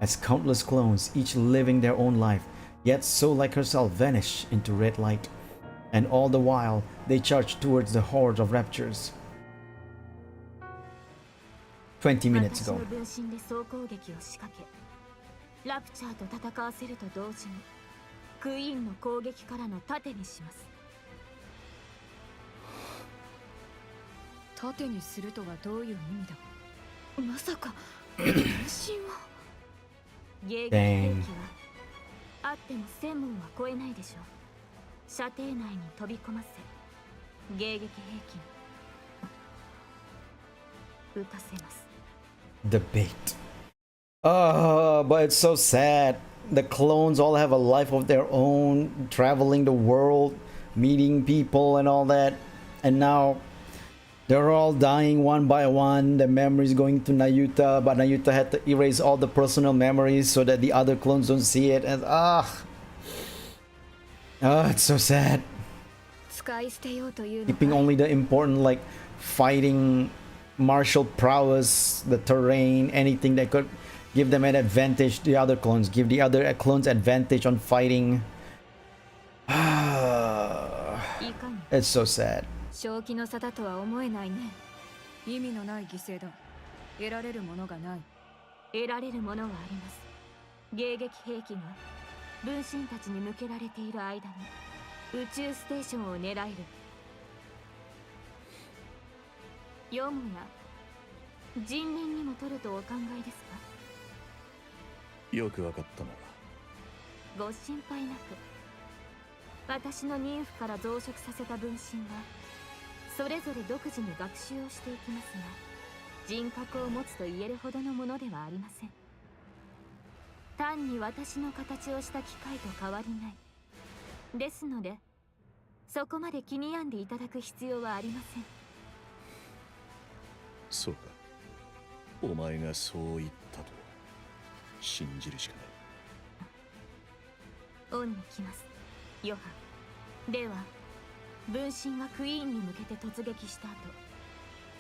as countless clones, each living their own life, yet so like herself, vanish into red light. And all the while, they charge towards the hordes of raptures. 20 minutes ago. ラプチャーと戦わせると同時にクイーンの攻撃からの盾にします。盾にするとはどういう意味だ。まさか分身を迎撃兵器はあっても1000門は超えないでしょう。射程内に飛び込ませ迎撃兵器に撃たせます。 Debate. But it's so sad. The clones all have a life of their own, traveling the world, meeting people and all that. And now they're all dying one by one. The memories going to Nayuta, but Nayuta had to erase all the personal memories so that the other clones don't see it. And it's so sad. Keeping only the important, like fighting, martial prowess, the terrain, anything that could give them an advantage. The other clones give the other clones advantage on fighting. It's so sad. 正気の沙汰とは思えないね。意味のない犠牲だ。得られるものがない。得られるものはあります。迎撃兵器が分身たちに向けられている間に宇宙ステーションを狙える。よもや人倫にも取るとお考えですか？よくわかったな。ご心配なく。私の妊婦から増殖させた分身はそれぞれ独自に学習をしていきますが、人格を持つと言えるほどのものではありません。単に私の形をした機械と変わりない。ですのでそこまで気に病んでいただく必要はありません。そうか。お前がそう言ったと信じるしかない。オンに来ます、ヨハン。では分身がクイーンに向けて突撃した後、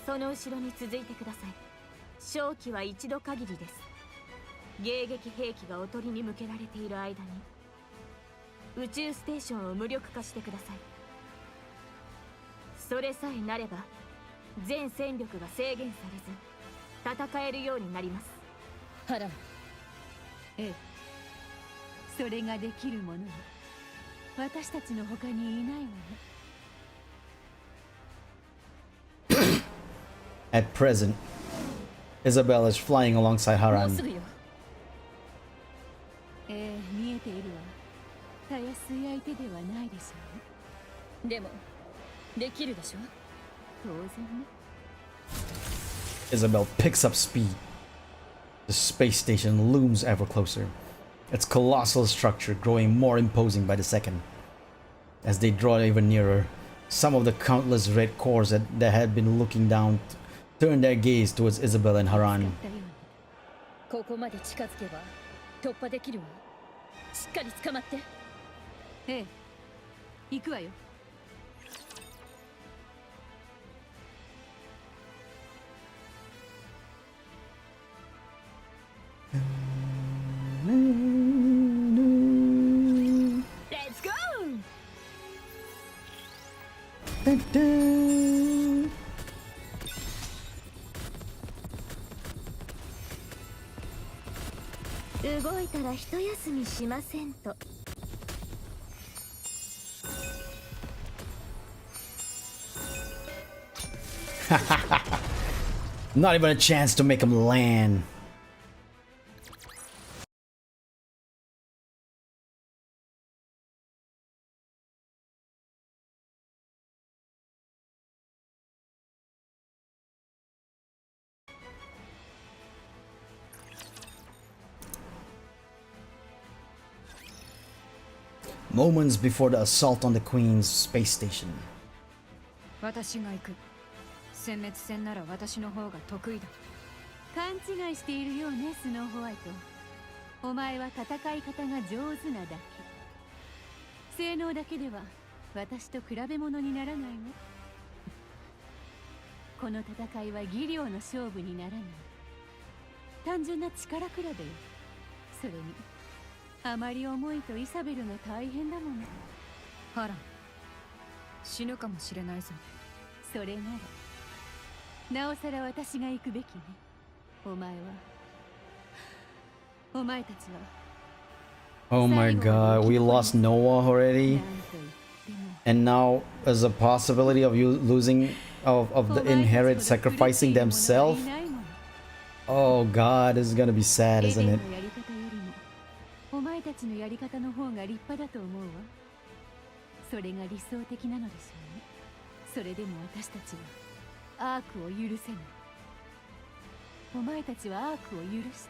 その後ろに続いてください。勝機は一度限りです。迎撃兵器がおとりに向けられている間に宇宙ステーションを無力化してください。それさえなれば全戦力が制限されず戦えるようになります。ハラン。ええ、それができる者は私たちの他にいないわね。At present, Isabel is flying alongside もう Haran. すぐよ。ええ、見えているわ。たやすい相手ではないでしょうね。でもできるでしょ。当然ね。Isabel picks up speed. The space station looms ever closer, its colossal structure growing more imposing by the second. As they draw even nearer, some of the countless red cores that had been looking down turn their gaze towards Isabel and Haran. ここまで近づけば突破できるわ。しっかり捕まって。ええ、行くわよ。Let's go! 動いたら一休みしませんと。Not even a chance to make him land. Moments before the assault on the Queen's space station. 私が行く。殲滅戦なら私の方が得意だ。勘違いしているようね、スノーホワイト。お前は戦い方が上手なだけ。性能だけでは私と比べ物にならないね。この戦いは技量の勝負にならない。単純な力比べよ。それにあまり重いとイサベルが大変だもの。ハラン、死ぬかもしれないぞ。それならなおさら私が行くべきね。お前たちは Oh my god, we lost Noah already? And now there's a possibility of you losing of the inherit sacrificing themselves? Oh god, this is gonna be sad, isn't it? お前たちのやり方の方が立派だと思うわ。それが理想的なのでしょうね。それでも私たちはアークを許せない。お前たちはアークを許し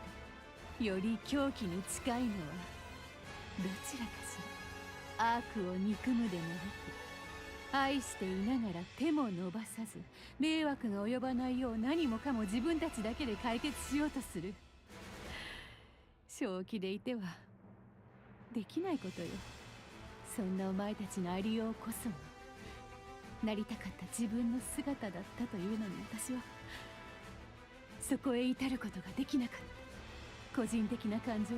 た。より狂気に近いのはどちらかしら。アークを憎むでもなく、愛していながら手も伸ばさず、迷惑が及ばないよう何もかも自分たちだけで解決しようとする。正気でいてはできないことよ。そんなお前たちのありようこそがなりたかった自分の姿だったというのに、私はそこへ至ることができなかった。個人的な感情を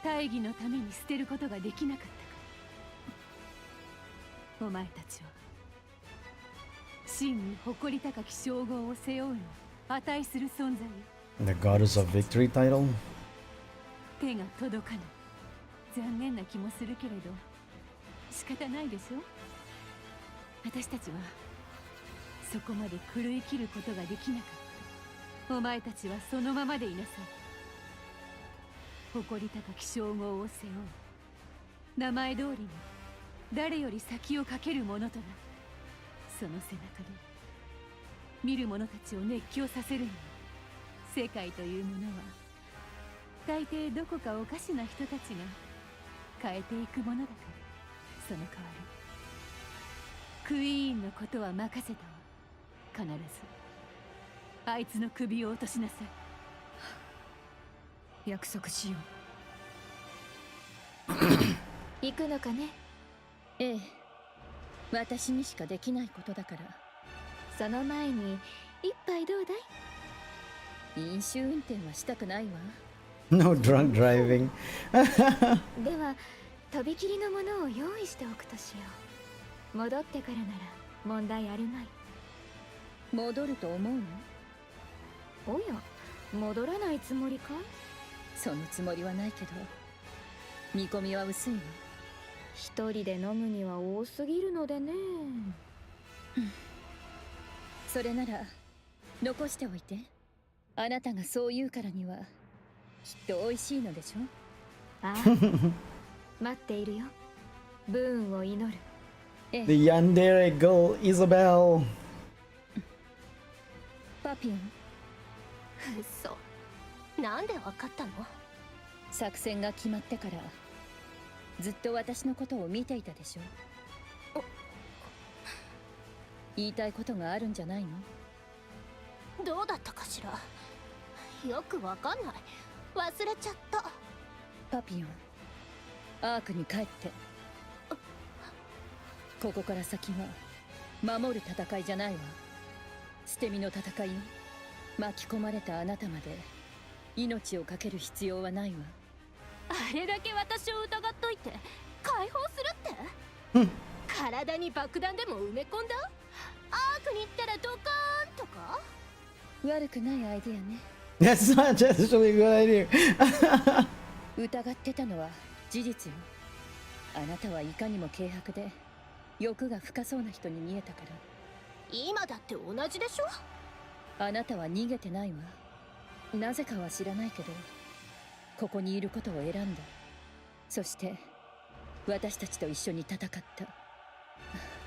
大義のために捨てることができなかったから。お前たちは真に誇り高き称号を背負うに値する存在。 The Goddess of Victory title? 手が届かない。残念な気もするけれど仕方ないでしょ。私たちはそこまで狂い切ることができなかった。お前たちはそのままでいなさい。誇り高き称号を背負う。名前通りに誰より先をかける者とな。その背中で見る者たちを熱狂させるには、世界というものは大抵どこかおかしな人たちが変えていくものだから。その代わりクイーンのことは任せたわ。必ずあいつの首を落としなさい。約束しよう。行くのかね。ええ、私にしかできないことだから。その前に一杯どうだい？飲酒運転はしたくないわ。No drunk driving. ではとびきりのものを用意しておくとしよう。戻ってからなら問題あるまい。戻ると思うの？おや、戻らないつもりかい？そのつもりはないけど、見込みは薄いわ。一人で飲むには多すぎるのでね。それなら残しておいて。あなたがそう言うからにはきっと美味しいのでしょ。ああ待っているよ。ブーンを祈る。The yandere girl Isabel. パピオン、嘘。なんでわかったの？作戦が決まってからずっと私のことを見ていたでしょ。言いたいことがあるんじゃないの？どうだったかしら。よくわかんない。忘れちゃった。パピオン、アークに帰って。ここから先は守る戦いじゃないわ。捨て身の戦いよ。巻き込まれたあなたまで命を懸ける必要はないわ。あれだけ私を疑っといて解放するって体に爆弾でも埋め込んだ？アークに行ったらドカーンとか？悪くないアイディアね。That's not actually a good idea. 疑ってたのは事実よ。あなたはいかにも軽薄で欲が深そうな人に見えたから。今だって同じでしょ。あなたは逃げてないわ。なぜかは知らないけどここにいることを選んだ。そして私たちと一緒に戦った。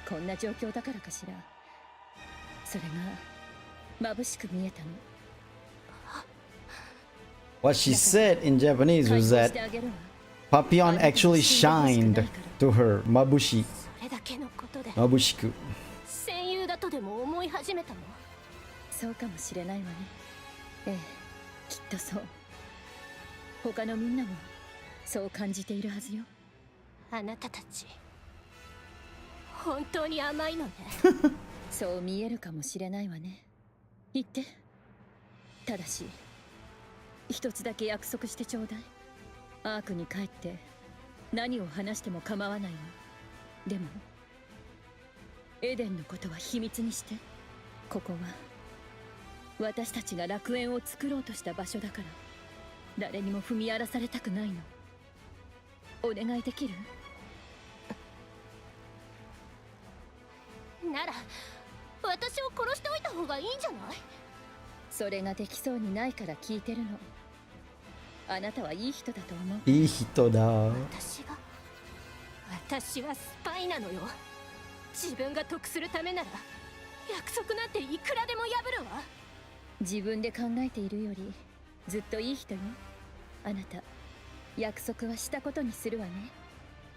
こんな状況だからかしら。それが眩しく見えたの。What she said in Japanese was that Papillon actually shined to her. Mabushi. それだけのことで Mabushiku. 戦友だとでも思い始めたの？そうかもしれないわね。ええ、きっとそう。他のみんなもそう感じているはずよ。あなたたち本当に甘いのね。そう見えるかもしれないわね。言って。ただし一つだけ約束してちょうだい。アークに帰って何を話しても構わないわ。でもエデンのことは秘密にして。ここは私たちが楽園を作ろうとした場所だから、誰にも踏み荒らされたくないの。お願いできる？なら私を殺しておいた方がいいんじゃない？それができそうにないから聞いてるの。あなたはいい人だと思う。いい人だ。私はスパイなのよ。自分が得するためなら約束なんていくらでも破るわ。自分で考えているよりずっといい人よ。あなた約束はしたことにするわね。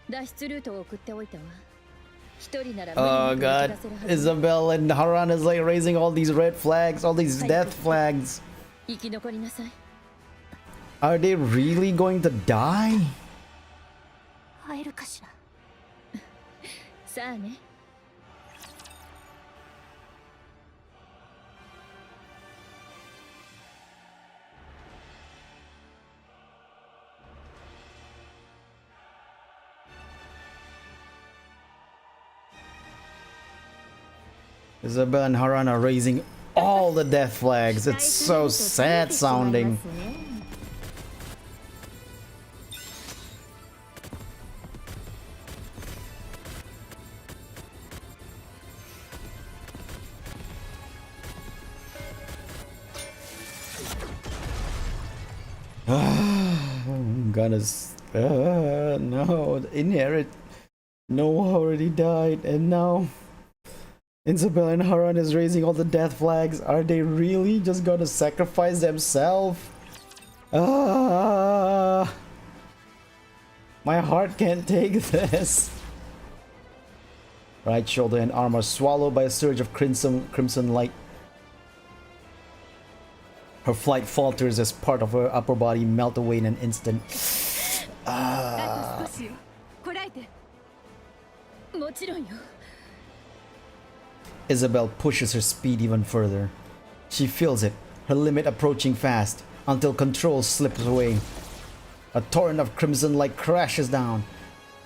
脱出ルートを送っておいたわ。一人なら Oh god, Isabel and Haran is like raising all these red flags, all these death flags. 生き残りなさい。 Are they really going to die? 会えるかしら。さあね。Isabel and Haran are raising all the death flags. It's so sad sounding. Goddess, no, the inherit. Noah already died, and now Isabel and Haran is raising all the death flags. Are they really just gonna sacrifice themselves? My heart can't take this. Right shoulder and arm are swallowed by a surge of crimson light. Her flight falters as part of her upper body melt away in an instant. Isabel pushes her speed even further. She feels it, her limit approaching fast, until control slips away. A torrent of crimson light crashes down.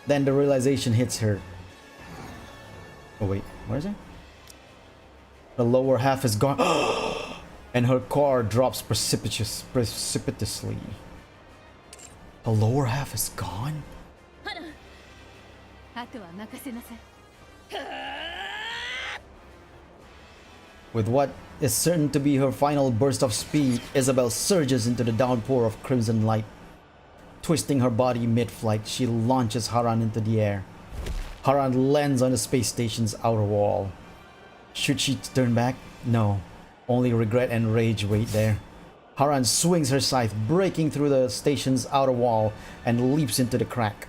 Then the realization hits her. Oh wait, where is it? The lower half is gone. And her car drops precipitously. The lower half is gone? With what is certain to be her final burst of speed, Isabel surges into the downpour of crimson light. Twisting her body mid-flight, she launches Haran into the air. Haran lands on the space station's outer wall. Should she turn back? No. Only regret and rage wait there. Haran swings her scythe, breaking through the station's outer wall, and leaps into the crack.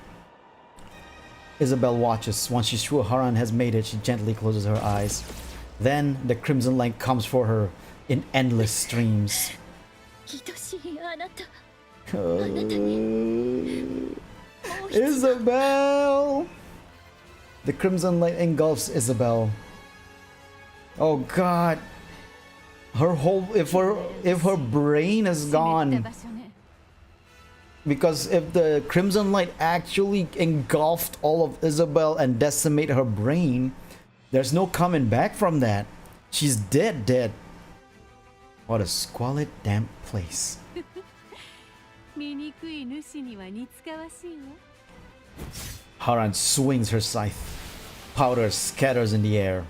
Isabel watches. Once she's sure Haran has made it, she gently closes her eyes. Then the crimson light comes for her in endless streams. Isabel! The crimson light engulfs Isabel. Oh God! Her whole if her brain is gone. Because if the crimson light actually engulfed all of Isabel and decimated her brain, there's no coming back from that. She's dead. What a squalid, damp place. Haran swings her scythe. Powder scatters in the air.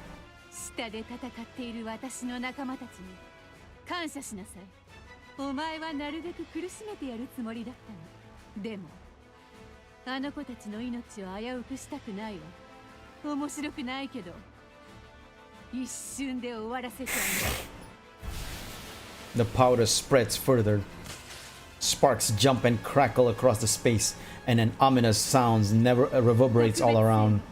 The powder spreads further. Sparks jump and crackle across the space, and an ominous sound reverberates all around.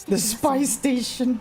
The spy station.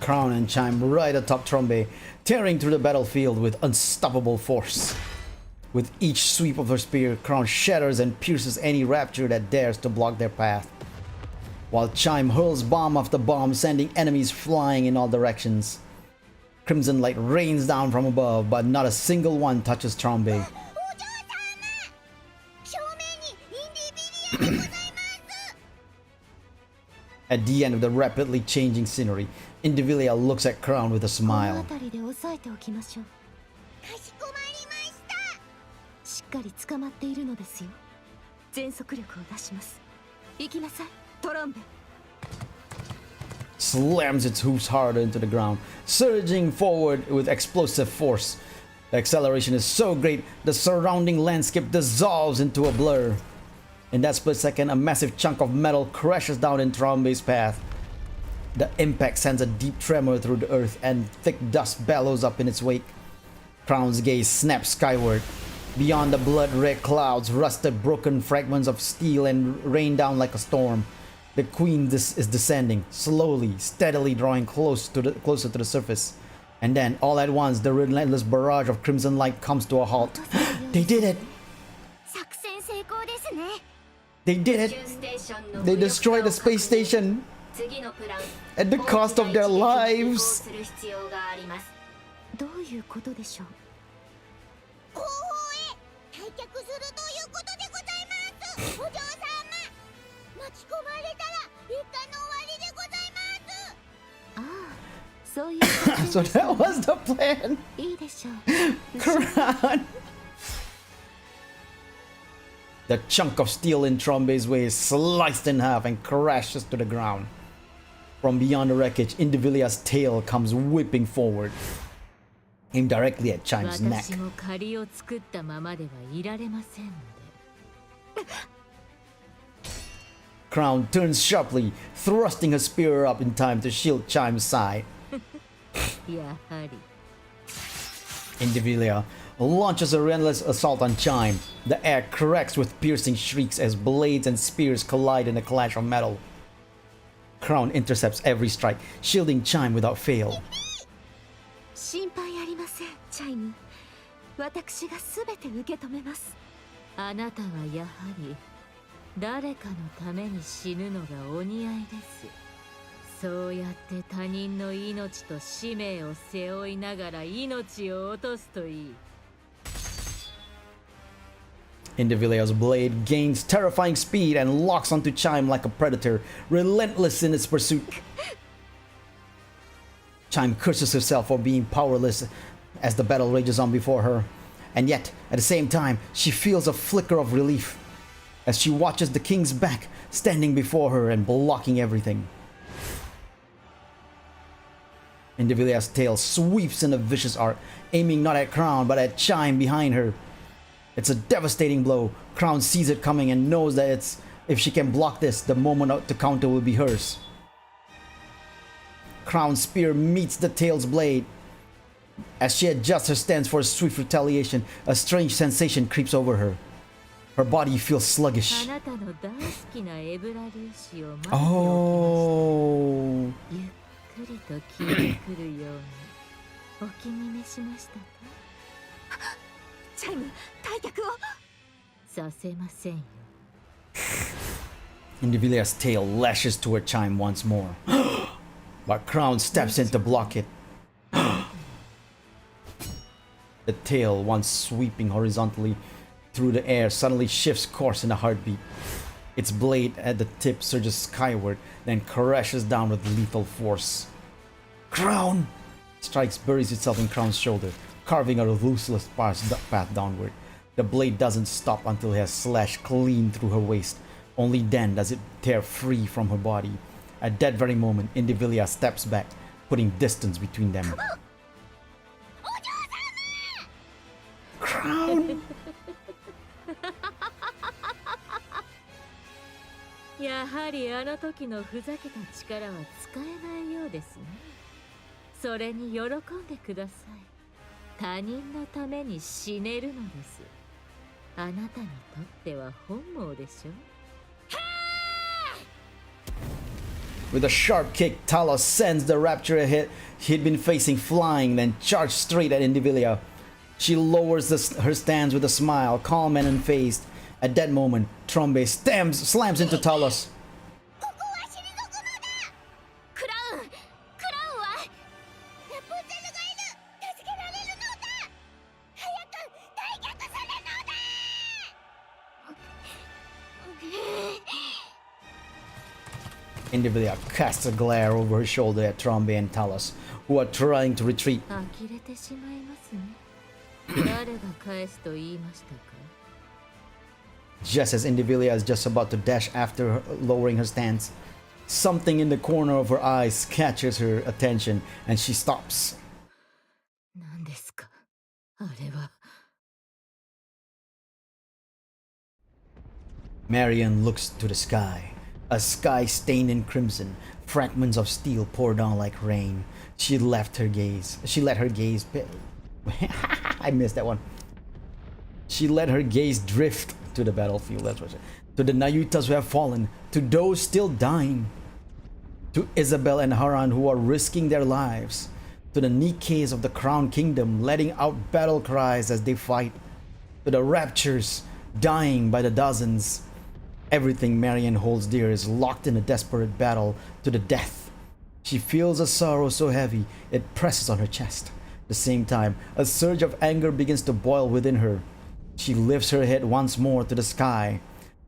Crown and Chime right atop Trombe, tearing through the battlefield with unstoppable force. With each sweep of her spear, Crown shatters and pierces any rapture that dares to block their path, while Chime hurls bomb after bomb, sending enemies flying in all directions. Crimson light rains down from above, but not a single one touches Trombe. At the end of the rapidly changing scenery, Indivilia looks at Crown with a smile. 行きなさいトロンベ。 Slams its hooves harder into the ground, surging forward with explosive force. The acceleration is so great, the surrounding landscape dissolves into a blur. In that split second, a massive chunk of metal crashes down in Trombe's path. The impact sends a deep tremor through the earth, and thick dust bellows up in its wake. Crown's gaze snaps skyward. Beyond the blood-red clouds, rusted broken fragments of steel and rain down like a storm. The queen is descending, slowly, steadily drawing closer to the surface. And then, all at once, the relentless barrage of crimson light comes to a halt. They did it! 作戦成功ですね。 They did it! They destroyed the space station! At the cost of their lives! どういうことでしょう。後方へ退却するということでございます。お嬢様、巻き込まれたら一家の終わりでございます。ああ、そういう So that was the plan! いいでしょう。 Crown! The chunk of steel in Trombe's way is sliced in half and crashes to the ground. From beyond the wreckage, Individua's tail comes whipping forward, aimed directly at Chime's neck. 私も借りを作ったままではいられませんので。 Crown turns sharply, thrusting her spear up in time to shield Chime's side. やはり。 Individual launches a relentless assault on Chime. The air cracks with piercing shrieks as blades and spears collide in a clash of metal. Crown intercepts every strike, shielding Chime without fail. 心配ありません、チャイム。私がすべて受け止めます。あなたはやはり誰かのために死ぬのがお似合いです。そうやって他人の命と使命を背負いながら命を落とすといい。 Individual's blade gains terrifying speed and locks onto Chime like a predator, relentless in its pursuit. Chime curses herself for being powerless as the battle rages on before her. And yet, at the same time, she feels a flicker of relief as she watches the king's back standing before her and blocking everything. Individual's tail sweeps in a vicious arc, aiming not at Crown but at Chime behind her. It's a devastating blow. Crown sees it coming and knows that if she can block this, the moment to counter will be hers. Crown's spear meets the tail's blade. As she adjusts her stance for a swift retaliation, a strange sensation creeps over her. Her body feels sluggish. あなたの大好きなエブラ粒子を待っておきました。 Oh. ゆっくりと消えてくるようにお気に召しましたか？チャイム、退却を。させませんよ。 Individual's tail lashes toward Chime once more. But Crown steps in to block it. The tail, once sweeping horizontally through the air, suddenly shifts course in a heartbeat. Its blade at the tip surges skyward, then crashes down with lethal force. Crown! Strikes buries itself in Crown's shoulder, carving a ruthless path downward. The blade doesn't stop until it has slashed clean through her waist. Only then does it tear free from her body. At that very moment, Individual steps back, putting distance between them. Crown! やはりあの時のふざけた力は使えないようですね。それに喜んでください。他人のために死ねるのです。あなたにとっては本望でしょ。 With a sharp kick, Talos sends the rapture hit he'd been facing flying, then charged straight at Indivilia. She lowers her stance with a smile, calm and unfazed. At that moment, Trombe slams into Talos. ここは退くのだ。クラウンはラプンツェルがいる。助けられるのだ。早く退却するのだ。 Indivilia casts a glare over her shoulder at Trombe and Talos, who are trying to retreat. 呆れてしまいますね。誰が返すと言いましたか？ Just as Indivilia is just about to dash after her, lowering her stance, something in the corner of her eyes catches her attention and she stops. 何ですかあれは。 Marion looks to the sky. A sky stained in crimson. Fragments of steel pour down like rain. She let her gaze. I missed that one. She let her gaze drift to the battlefield. That's what to the Nayutas who have fallen, to those still dying, to Isabel and Haran who are risking their lives, to the Nikkes of the Crown Kingdom letting out battle cries as they fight, to the Raptures dying by the dozens. Everything Marion holds dear is locked in a desperate battle to the death. She feels a sorrow so heavy it presses on her chest. At the same time, a surge of anger begins to boil within her. She lifts her head once more to the sky.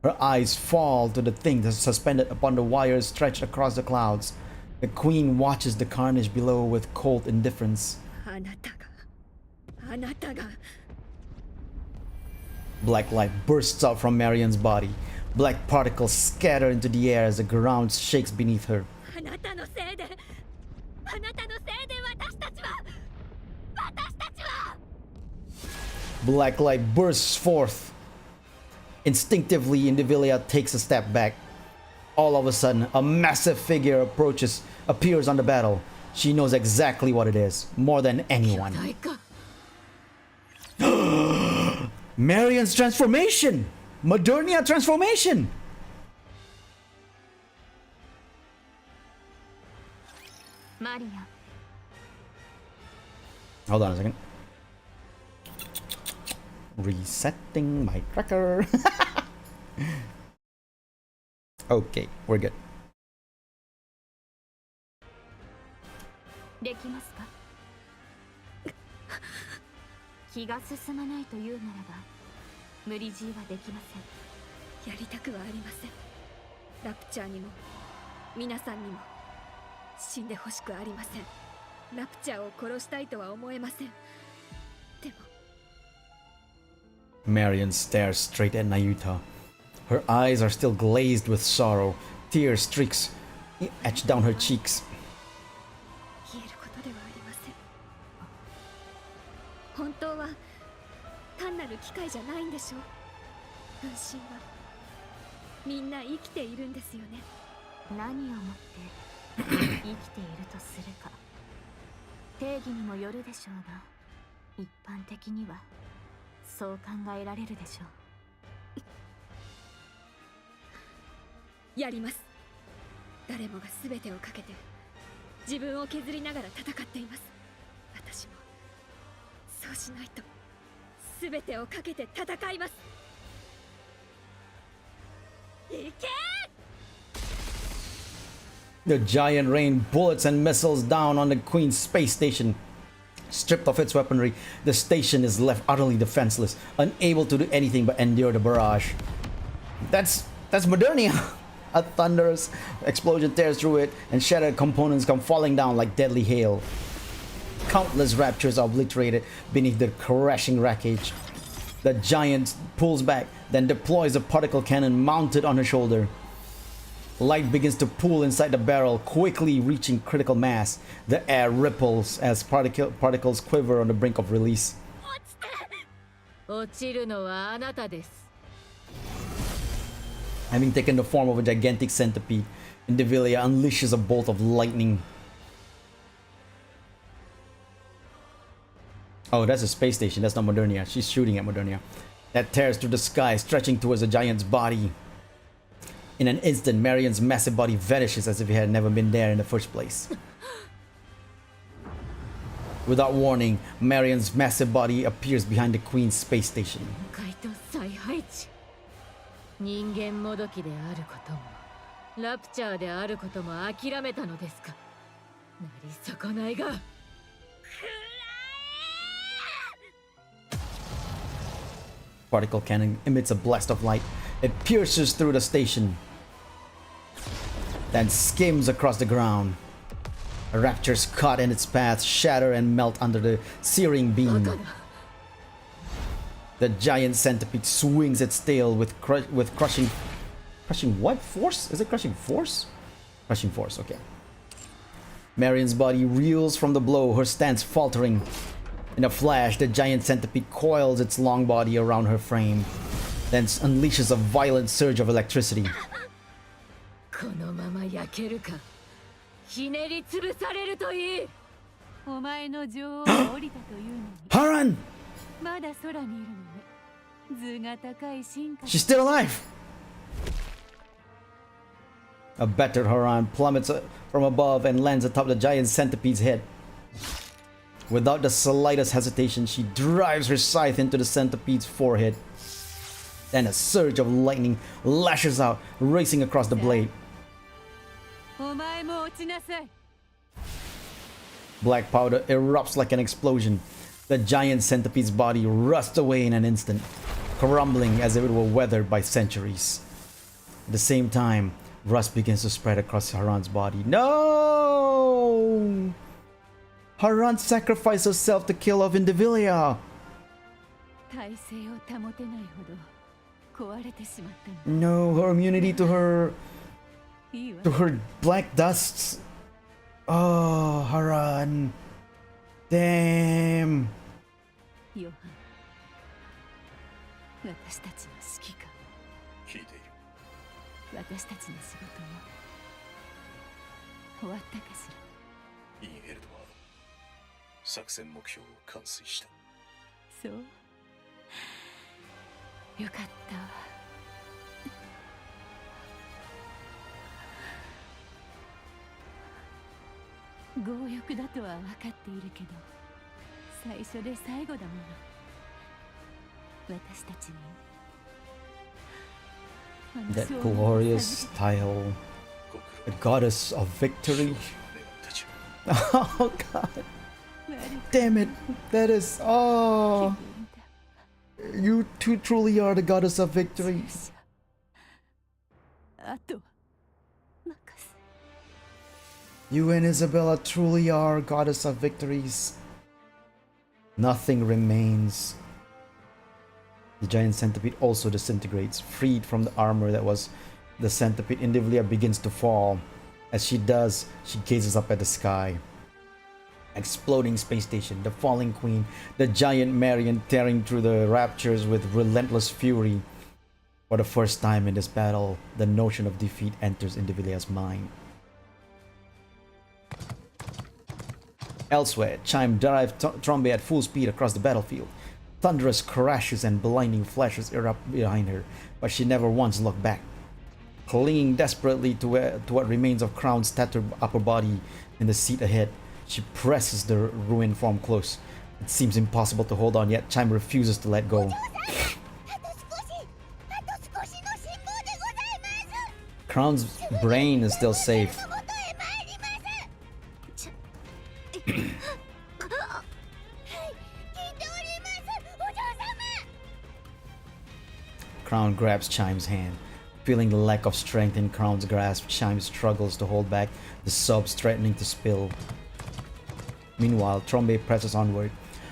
Her eyes fall to the thing that's suspended upon the wires stretched across the clouds. The queen watches the carnage below with cold indifference. Black light bursts out from Marion's body. Black particles scatter into the air as the ground shakes beneath her. Black light bursts forth. Instinctively, Indivilia takes a step back. All of a sudden, a massive figure appears on the battle. She knows exactly what it is, more than anyone. Marion's transformation! Modernia transformation! Maria. Hold on a second. Resetting my tracker. Okay, we're good. できますか気が進まないというならば無理強いはできません。やりたくはありません。ラプチャーにも皆さんにも死んでほしくありません。ラプチャーを殺したいとは思えません。でも Marion stares straight at Nayuta. Her eyes are still glazed with sorrow. Tear streaks etch down her cheeks. 言えることではありません。本当は単なる機械じゃないんでしょう。分身はみんな生きているんですよね。何をもって生きているとするか定義にもよるでしょうが一般的にはそう考えられるでしょう。やります。誰もが全てをかけて自分を削りながら戦っています。私もそうしないと全てをかけて戦います。行け！ The giant rained bullets and missiles down on the Queen's space station. Stripped of its weaponry, the station is left utterly defenseless, unable to do anything but endure the barrage. That's Modernia! A thunderous explosion tears through it, and shattered components come falling down like deadly hail. Countless raptures are obliterated beneath the crashing wreckage. The giant pulls back, then deploys a particle cannon mounted on her shoulder. Light begins to pool inside the barrel, quickly reaching critical mass. The air ripples as particles quiver on the brink of release. 落ちるのはあなたです。 Having taken the form of a gigantic centipede, Indivilia unleashes a bolt of lightning. Oh, that's a space station. That's not Modernia. She's shooting at Modernia. That tears through the sky, stretching towards the giant's body. In an instant, Marion's massive body vanishes as if it had never been there in the first place. Without warning, Marion's massive body appears behind the Queen's space station. 人間もどきであることもラプチャーであることも諦めたのですか。なり損ないが。 Particle cannon emits a blast of light. It pierces through the station, then skims across the ground. Raptures caught in its path shatter and melt under the searing beam. The giant centipede swings its tail with crushing what force? Is it crushing force? Crushing force, okay. Marion's body reels from the blow, her stance faltering. In a flash, the giant centipede coils its long body around her frame, then unleashes a violent surge of electricity. Haran! She's still alive! A battered Haran plummets from above and lands atop the giant centipede's head. Without the slightest hesitation, she drives her scythe into the centipede's forehead. Then a surge of lightning lashes out, racing across the blade. Black powder erupts like an explosion. The giant centipede's body rusts away in an instant, crumbling as if it were weathered by centuries. At the same time, rust begins to spread across Haran's body. No! Haran sacrificed herself to kill off Indivilia. No, her immunity to her black dusts. Oh, Haran. Damn. 聞いている。私たちの仕事も終わったかしら。インヘルドは作戦目標を完遂した。そう。よかったわ。強欲だとは分かっているけど、最初で最後だもの。私たちに。That glorious title, the goddess of victory. Oh god. Damn it. That is, oh. You two truly are the goddess of victory. You and Isabella truly are goddess of victories. Nothing remains. The giant centipede also disintegrates, freed from the armor that was the centipede. Indivilia begins to fall. As she does, she gazes up at the sky. Exploding space station, the falling queen, the giant Marion tearing through the raptures with relentless fury. For the first time in this battle, the notion of defeat enters Indivilia's mind. Elsewhere, Chime drives Trombe at full speed across the battlefield. Thunderous crashes and blinding flashes erupt behind her, but she never once looked back. Clinging desperately to what remains of Crown's tattered upper body in the seat ahead, she presses the ruined form close. It seems impossible to hold on, yet Chime refuses to let go. Crown's brain is still safe. Crown grabs Chime's hand. Feeling the lack of strength in Crown's grasp, Chime struggles to hold back the sobs threatening to spill. Meanwhile, Trombe presses onward.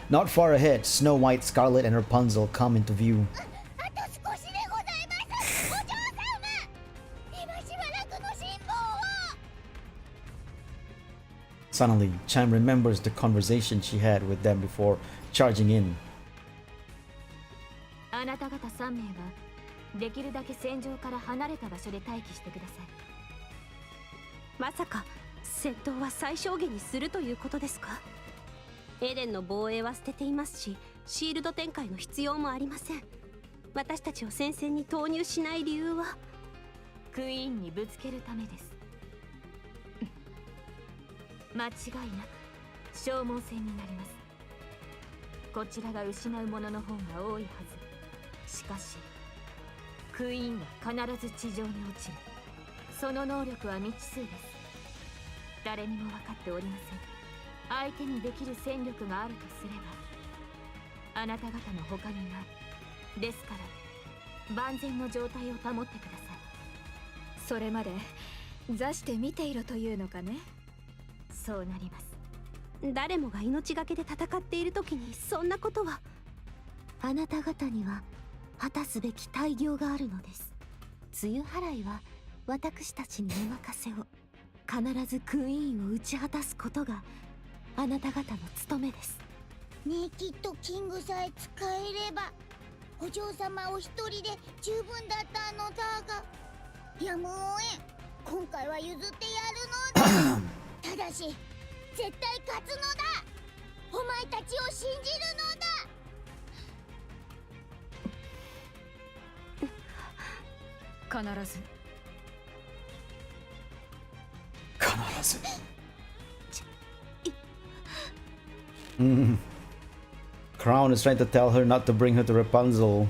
Not far ahead, Snow White, Scarlet, and Rapunzel come into view. Suddenly, Chime remembers the conversation she had with them before charging in. あなた方3名はできるだけ戦場から離れた場所で待機してください。まさか戦闘は最小限にするということですか？エデンの防衛は捨てていますし、シールド展開の必要もありません。私たちを戦線に投入しない理由はクイーンにぶつけるためです。間違いなく消耗戦になります。こちらが失うものの方が多いはず。しかしクイーンは必ず地上に落ちる。その能力は未知数です。誰にも分かっておりません。相手にできる戦力があるとすればあなた方の他にない。ですから万全の状態を保ってください。それまで座して見ていろというのかね。そうなります。誰もが命がけで戦っている時にそんなことは。あなた方には果たすべき大業があるのです。梅雨払いは私たちにお任せを。必ずクイーンを打ち果たすことがあなた方の務めです。ネキッドキングさえ使えればお嬢様お一人で十分だったのだが、やむをえん今回は譲ってやるのだただし絶対勝つのだ。お前たちを信じるのだ。必ず。必ず。Crown is trying to tell her not to bring her to Rapunzel.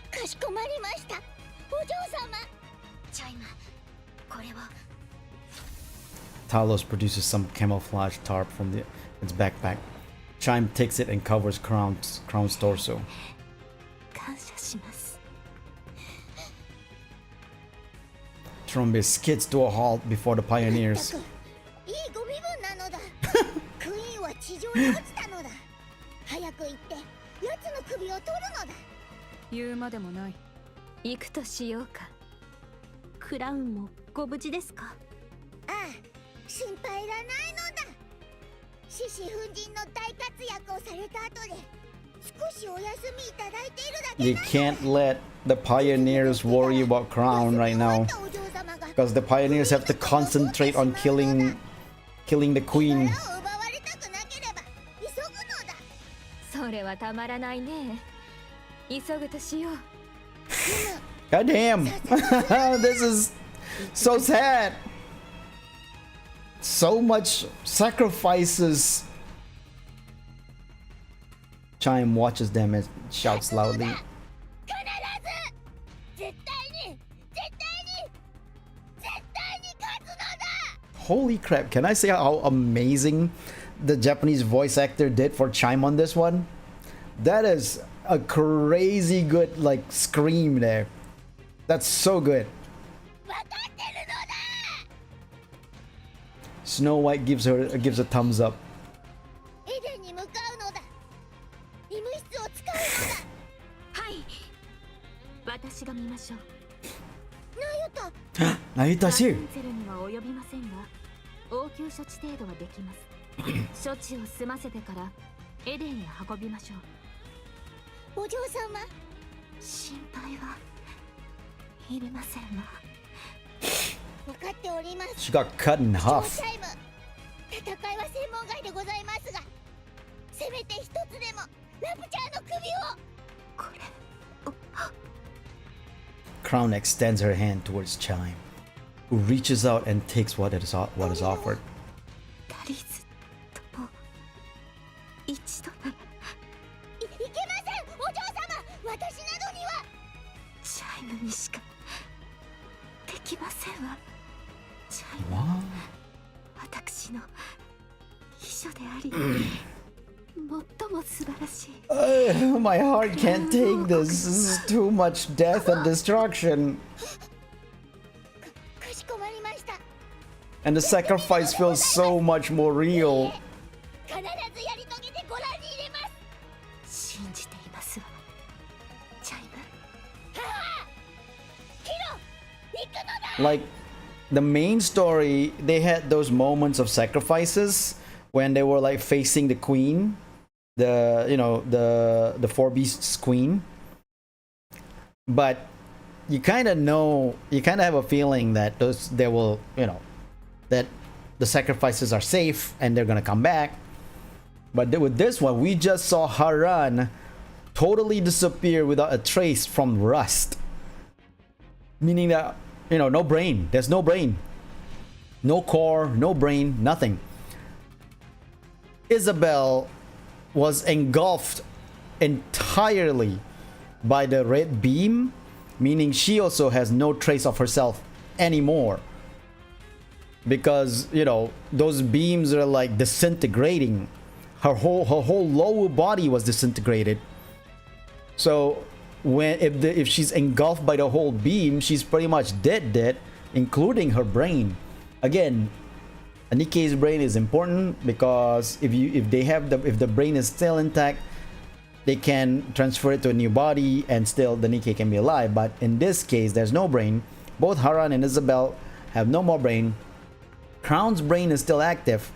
かしこまりました、お嬢様。チャイム、これを。Talos produces some camouflage tarp from its backpack. Chime takes it and covers Crown's torso. 感謝します。 Trumpet skids to a halt before the pioneers. いいご身分なのだクイーンは地上に落ちたのだ。早く行って奴の首を取るのだ。言うまでもない。行くとしようか。クラウンもご無事ですか？ああ、心配いらないのだ。獅子奮陣の大活躍をされた後で少しお休みいただいているだけ。 You can't let the pioneers worry about Crown right now, because the pioneers have to concentrate on killing the queen. それはたまらないね。急ぐとしよう。God damn. This is so sad. So much sacrifices. Chime watches them and shouts loudly. Holy crap, can I say how amazing the Japanese voice actor did for Chime on this one? That is a crazy good like scream there. That's so good. Snow White gives a thumbs up. エデンに向かうのだ。医務室を使うのだ。はい、私が見ましょう。ナユタ。Nayuta here. ゼルには及びませんが応急処置程度はできます。処置を済ませてからエデンへ運びましょう。お嬢様、心配はいりませんわ。分かっております。 She got cut in half. チャイム、戦いは専門外でございますが、せめて一つでもラプチャーの首を。これ Crown extends her hand towards Chime, who reaches out and takes what is offered. タリズとも一度なら。いけません、お嬢様。私などには。チャイムにしかできませんわ。チャイム、 What? 私の秘書であり最も素晴らしい。 My heart can't take this. This is too much death and destruction. かしこまりました。 And the sacrifice feels so much more real. 必ずやり遂げてご覧に入れます。信じていますわ。チャイム。キロ、行くのだ。 Like the main story, they had those moments of sacrifices when they were like facing the queen, the four beasts queen. But you kind of know, you kind of have a feeling that they will, that the sacrifices are safe and they're gonna come back. But with this one, we just saw Haran totally disappear without a trace from rust, meaning that, no brain. There's no brain, no core, no brain, nothing. Isabel was engulfed entirely by the red beam, meaning she also has no trace of herself anymore, because those beams are like disintegrating. Her whole lower body was disintegrated. So if she's engulfed by the whole beam, she's pretty much dead, including her brain. Again, Nikke's brain is important because if the brain is still intact, they can transfer it to a new body and still the Nikke can be alive. But in this case, there's no brain. Both Haran and Isabel have no more brain. Crown's brain is still active,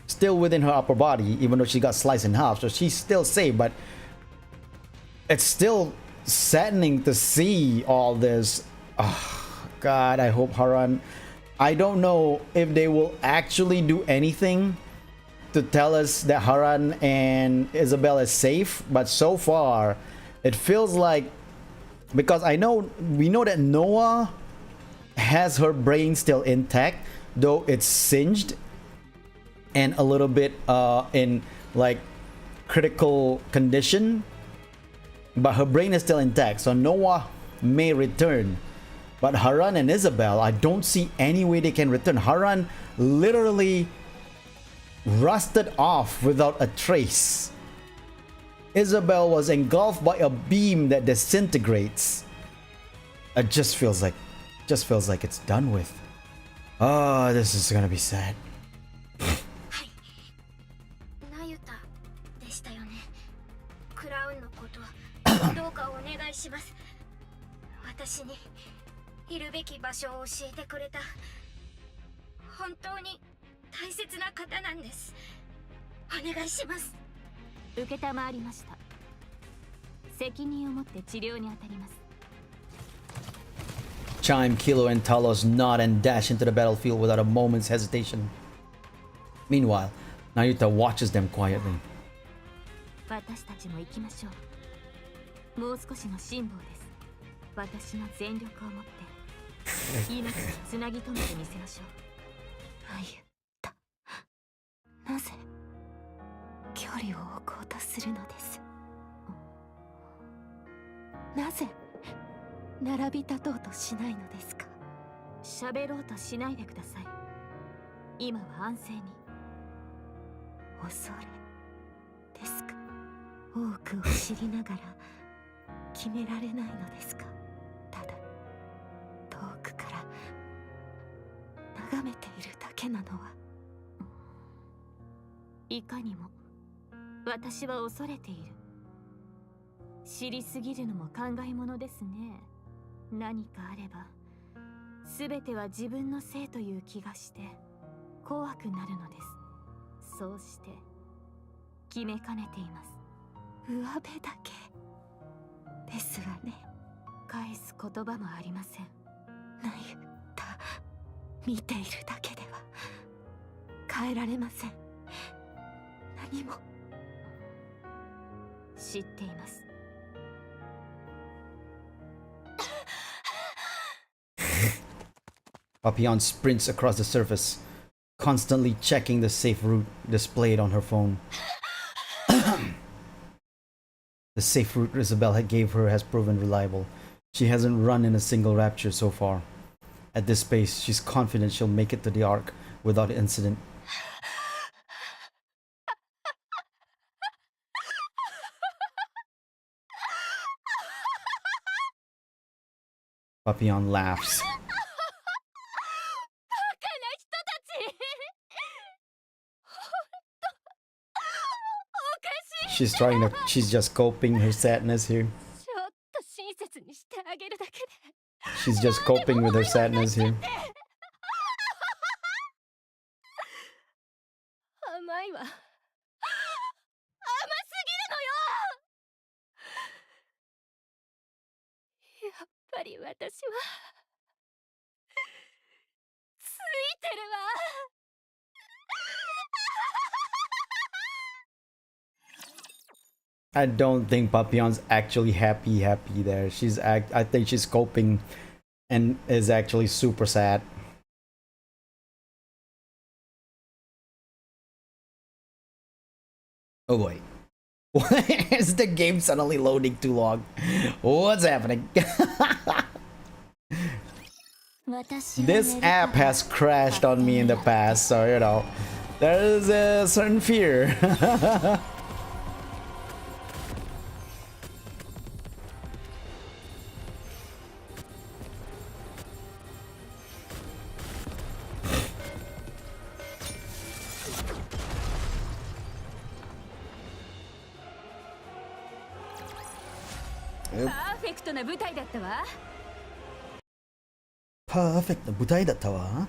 still within her upper body, even though she got sliced in half, so she's still safe. But it's still saddening to see all this. Oh, God, I hope Haran... I don't know if they will actually do anything to tell us that Haran and Isabel is safe, but so far it feels like, because we know that Noah has her brain still intact, though it's singed and a little bit in like critical condition, but her brain is still intact, so Noah may return. But Haran and Isabel, I don't see any way they can return. Haran literally rusted off without a trace. Isabel was engulfed by a beam that disintegrates. It just feels like it's done with. Oh, this is gonna be sad. ナユタでしたよね。クラウンのことどうかお願いします。私にいるべき場所を教えてくれた本当に大切な方なんです。お願いします。承りました。責任を持って治療に当たります。 Chime, Kilo, and Talos nod and dash into the battlefield without a moment's hesitation. Meanwhile, Nayuta watches them quietly. 私たちも行きましょう。もう少しの辛抱です。私の全力を持って命につなぎ止めてみせましょう。ナユタ、なぜ距離を置こうとするのです。なぜ並び立とうとしないのですか。喋ろうとしないでください。今は安静に。恐れですか。多くを知りながら決められないのですか。ただ遠くから眺めているだけなのは。いかにも私は恐れている。知りすぎるのも考えものですね。何かあれば全ては自分のせいという気がして怖くなるのです。そうして決めかねています。上辺だけですわね。返す言葉もありません。ナユタ、見ているだけでは変えられません。何も。知っています。Papillon sprints across the surface, constantly checking the safe route displayed on her phone. The safe route Isabel gave her has proven reliable. She hasn't run in a single rapture so far. At this pace, she's confident she'll make it to the Ark without incident. Papillon laughs. She's just coping her sadness here. She's just coping with her sadness here. 甘いわ。甘すぎるのよ。やっぱり私はついてるわ。I don't think Papillon's actually happy there. I think she's coping and is actually super sad. Oh boy. Why is the game suddenly loading too long? What's happening? This app has crashed on me in the past, so you know, there is a certain fear. クトな舞台だったわ。パーフェクトな舞台だったわ。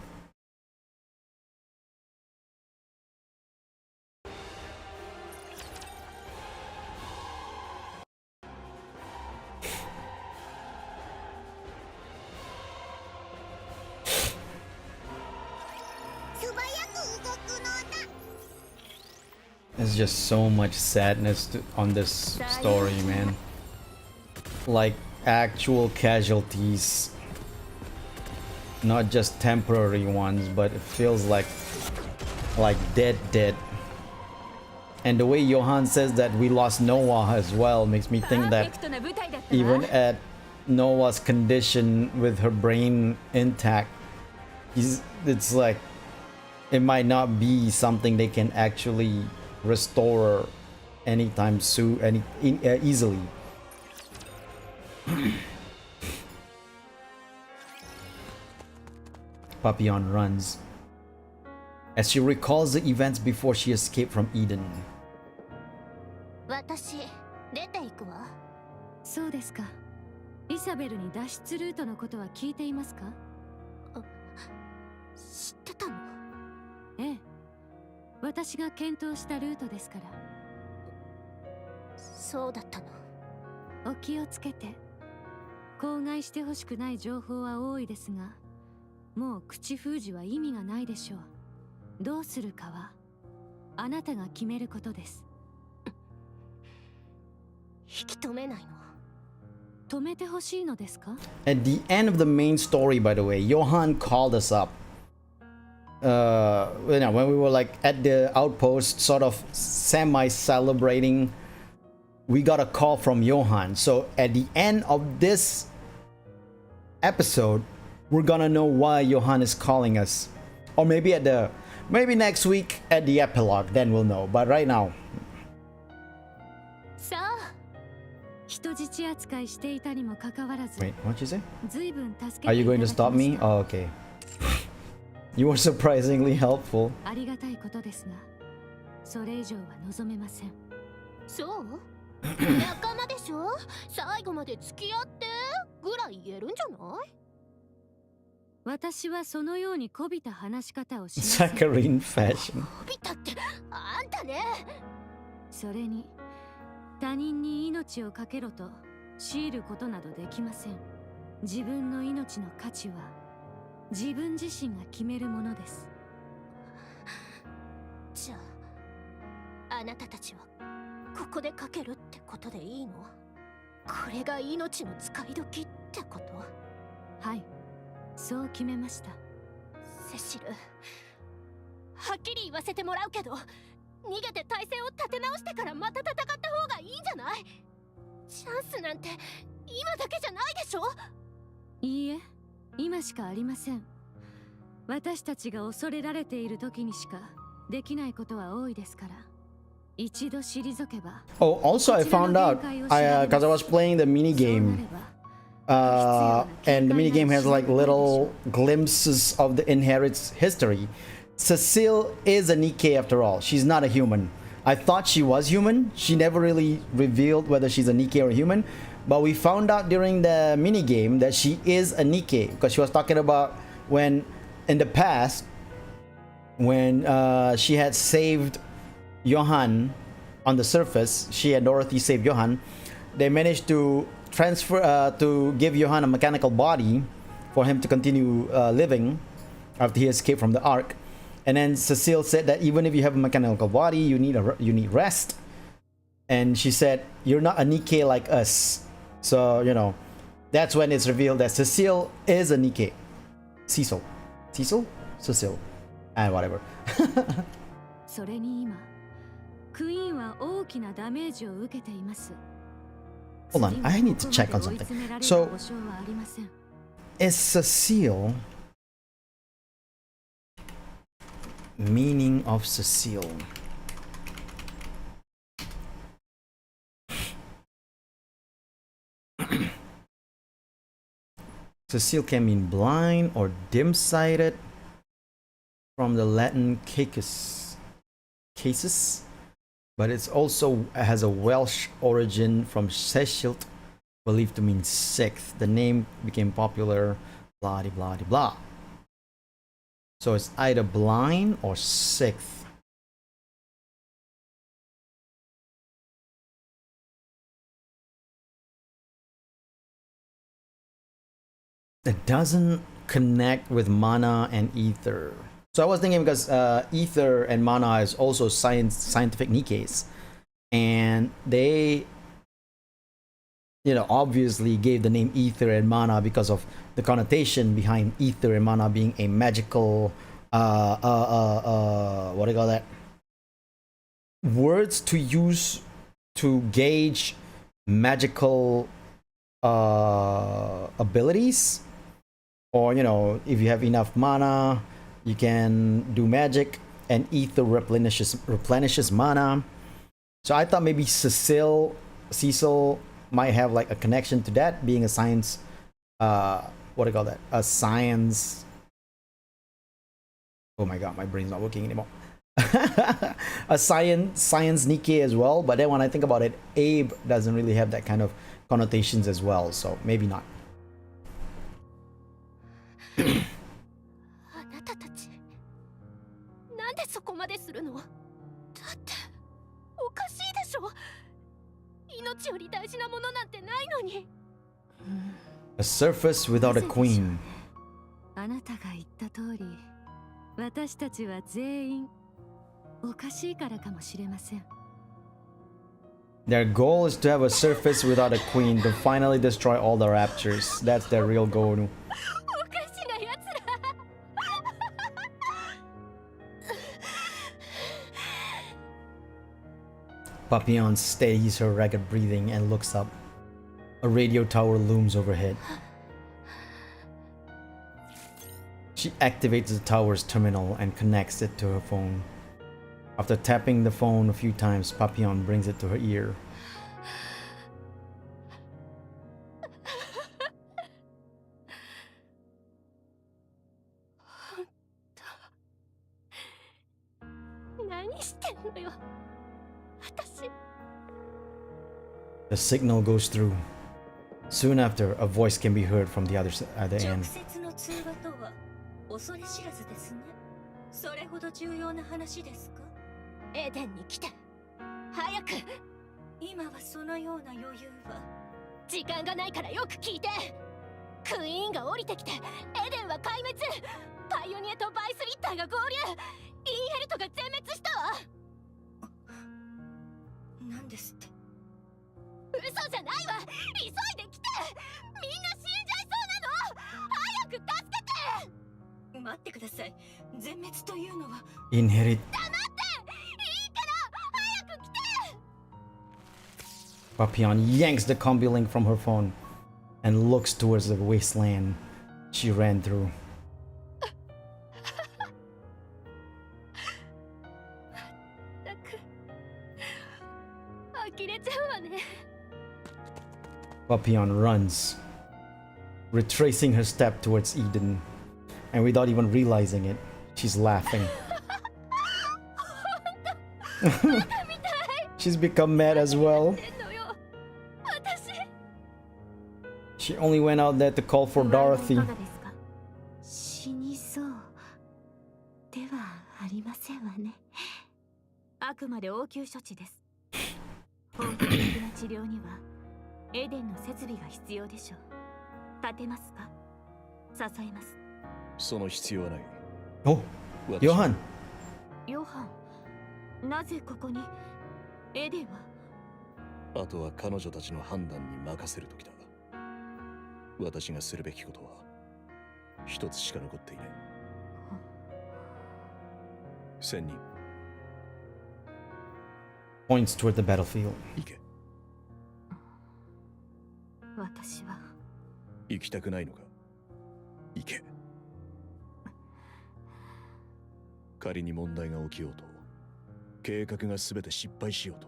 There's just so much sadness on this story, man. Like actual casualties, not just temporary ones, but it feels like dead. And the way Johan says that we lost Noah as well makes me think that even at Noah's condition with her brain intact, it's like it might not be something they can actually restore anytime soon, easily. Papillon runs as she recalls the events before she escaped from Eden. 私出て行くわ。そうですか。イサベルに脱出ルートのことは聞いていますか？知ってたの？ええ。私が検討したルートですから。そうだったの。お気をつけて。口外してほしくない情報は多いですが、もう口封じは意味がないでしょう。どうするかはあなたが決めることです。引き止めないの？止めてほしいのですか？ At the end of the main story, by the way, Johan called us up. When we were like at the outpost, sort of semi-celebrating, we got a call from Johan. So at the end of this episode, we're gonna know why Johan is calling us. Or maybe maybe next week at the epilogue, then we'll know. But right now. さあ、人質扱いしていたにもかかわらず。Wait, what'd you say? 随分助けて Are you going to stop me? Oh, okay. You were surprisingly helpful. ありがたいことですが、それ以上は望めません。そう？仲間でしょ？最後まで付き合ってぐらい言えるんじゃない？私はそのようにこびた話し方をしません。Saccharine fashion. こびたってあんたね。それに他人に命をかけろと強いることなどできません。自分の命の価値は自分自身が決めるものです。じゃああなたたちはここでかけるってことでいいの？これが命の使い時ってこと？はい、そう決めました。セシル、はっきり言わせてもらうけど、逃げて体勢を立て直してからまた戦った方がいいんじゃない？チャンスなんて今だけじゃないでしょ？いいえ、今しかありません。私たちが恐れられている時にしかできないことは多いですから。一度退けば。Oh, also I found out, because I was playing the mini game, and the mini game has like little glimpses of the Inherit's history. Cecile is a Nikke after all. She's not a human. I thought she was human. She never really revealed whether she's a Nikke or a human. But we found out during the mini game that she is a Nikke, because she was talking about when in the past, when she had saved Johan on the surface, she and Dorothy saved Johan. They managed to transfer to give Johan a mechanical body for him to continue living after he escaped from the Ark. And then Cecile said that even if you have a mechanical body, you need rest. And she said, you're not a Nikke like us. So, you know, that's when it's revealed that Cecile is a Nikke. Cecile? Cecile? And whatever. それに今、クイーンは大きなダメージを受けています。Hold on, I need to check on something. So, is Cecile... Meaning of Cecile. Cecile can mean blind or dim-sighted, from the Latin casus, but it's also has a Welsh origin from Cecilt, believed to mean sixth. The name became popular, blah de blah de blah. So it's either blind or sixth. It doesn't connect with mana and ether. So I was thinking because ether and mana is also scientific Nikke's, and they, you know, obviously gave the name ether and mana because of the connotation behind ether and mana being a magical what do you call that, words to use to gauge magical abilities, or you know, if you have enough mana you can do magic, and ether replenishes mana. So I thought maybe Cecil might have like a connection to that, being a science what do you call that, a science, oh my god, my brain's not working anymore. A science Nikke as well. But then when I think about it, Abe doesn't really have that kind of connotations as well, so maybe not. あなたたちなんでそこまでするの？だっておかしいでしょ。命より大事なものなんてないのに。A surface without a queen. あなたが言った通り、私たちは全員おかしいからかもしれません。Their goal is to have a surface without a queen, to finally destroy all the raptures. That's their real goal. おかしなやつら。Papillon steadies her ragged breathing and looks up. A radio tower looms overhead. She activates the tower's terminal and connects it to her phone. After tapping the phone a few times, Papillon brings it to her ear. The signal goes through. Soon after, a voice can be heard from the other end. 恐れ知らずですね。それほど重要な話ですか？エデンに来て。早く。今はそのような余裕は。時間がないからよく聞いて。クイーンが降りてきて、エデンは壊滅。パイオニアとバイスリッターが合流。インヘルトが全滅したわ。なんですって。嘘じゃないわ。急いで来て。みんな死んじゃいそうなの。早く助けて。待ってください。全滅というのは。Inherit. 黙って。いいから早く来て。Papillon yanks the combi link from her phone and looks towards the wasteland she ran through. Papillon runs, retracing her step towards Eden, and without even realizing it, she's laughing. She's become mad as well. She only went out there to call for Dorothy. 死にそうではありませんわね。あくまで応急処置です。本格的な治療にはエデンの設備が必要でしょう。立てますか？支えます。その必要はない。お、ヨハン。ヨハン、なぜここに？エデンは？あとは彼女たちの判断に任せる時だ。私がするべきことは一つしか残っていない。1000人。Points toward the battlefield. 行け。私は行きたくないのか？行け。仮に問題が起きようと、計画が全て失敗しようと、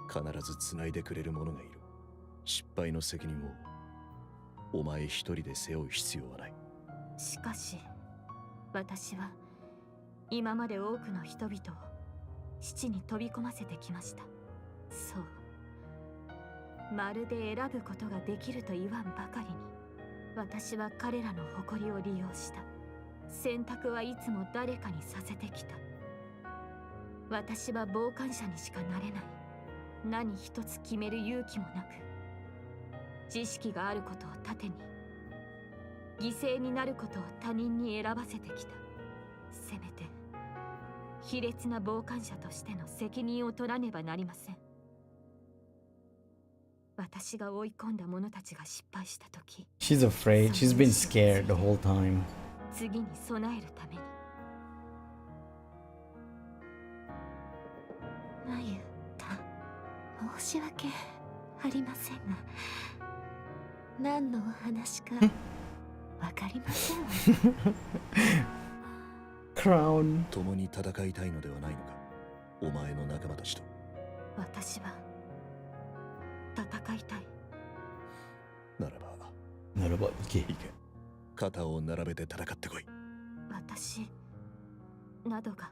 必ず繋いでくれる者がいる。失敗の責任をお前一人で背負う必要はない。しかし私は今まで多くの人々を父に飛び込ませてきました。そうまるで選ぶことができると言わんばかりに、私は彼らの誇りを利用した。選択はいつも誰かにさせてきた。私は傍観者にしかなれない。何一つ決める勇気もなく、知識があることを盾に犠牲になることを他人に選ばせてきた。せめて卑劣な傍観者としての責任を取らねばなりません。私が追い込んだ者たちが失敗したとき、 She's afraid. She's been scared the whole time. 次に備えるために。まゆた、申し訳ありませんが、何のお話かわかりませんわ。Crown. 共に戦いたいのではないのか、お前の仲間たちと。私は戦いたい。ならばならば行け。行け。肩を並べて戦ってこい。私などが、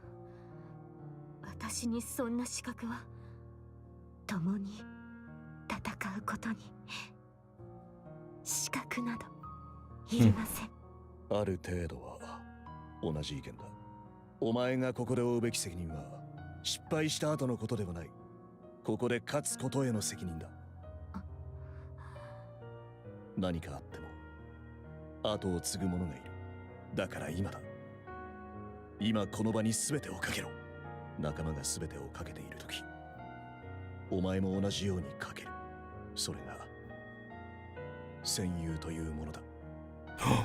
私にそんな資格は。共に戦うことに資格などいりません。ある程度は同じ意見だ。お前がここで負うべき責任は失敗した後のことではない。ここで勝つことへの責任だ。何かあっても後を継ぐ者がいる。だから今だ。今この場に全てをかけろ。仲間が全てをかけているとき、お前も同じようにかける。それが戦友というものだ。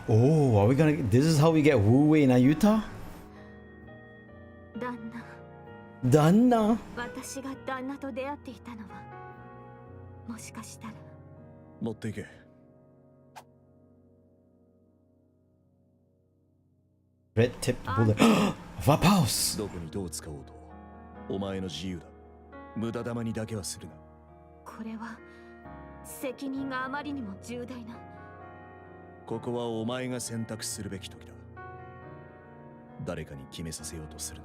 Oh, are we gonna? This is how we get Wu Wei and Ayuta? 旦那、旦那? 私が旦那と出会っていたのは、もしかしたら。持っていけ。Red tipped bullet. Vapaus! どこにどう使おうとお前の自由だ。無駄玉にだけはするな。これは責任があまりにも重大な。ここはお前が選択するべき時だ。誰かに決めさせようとする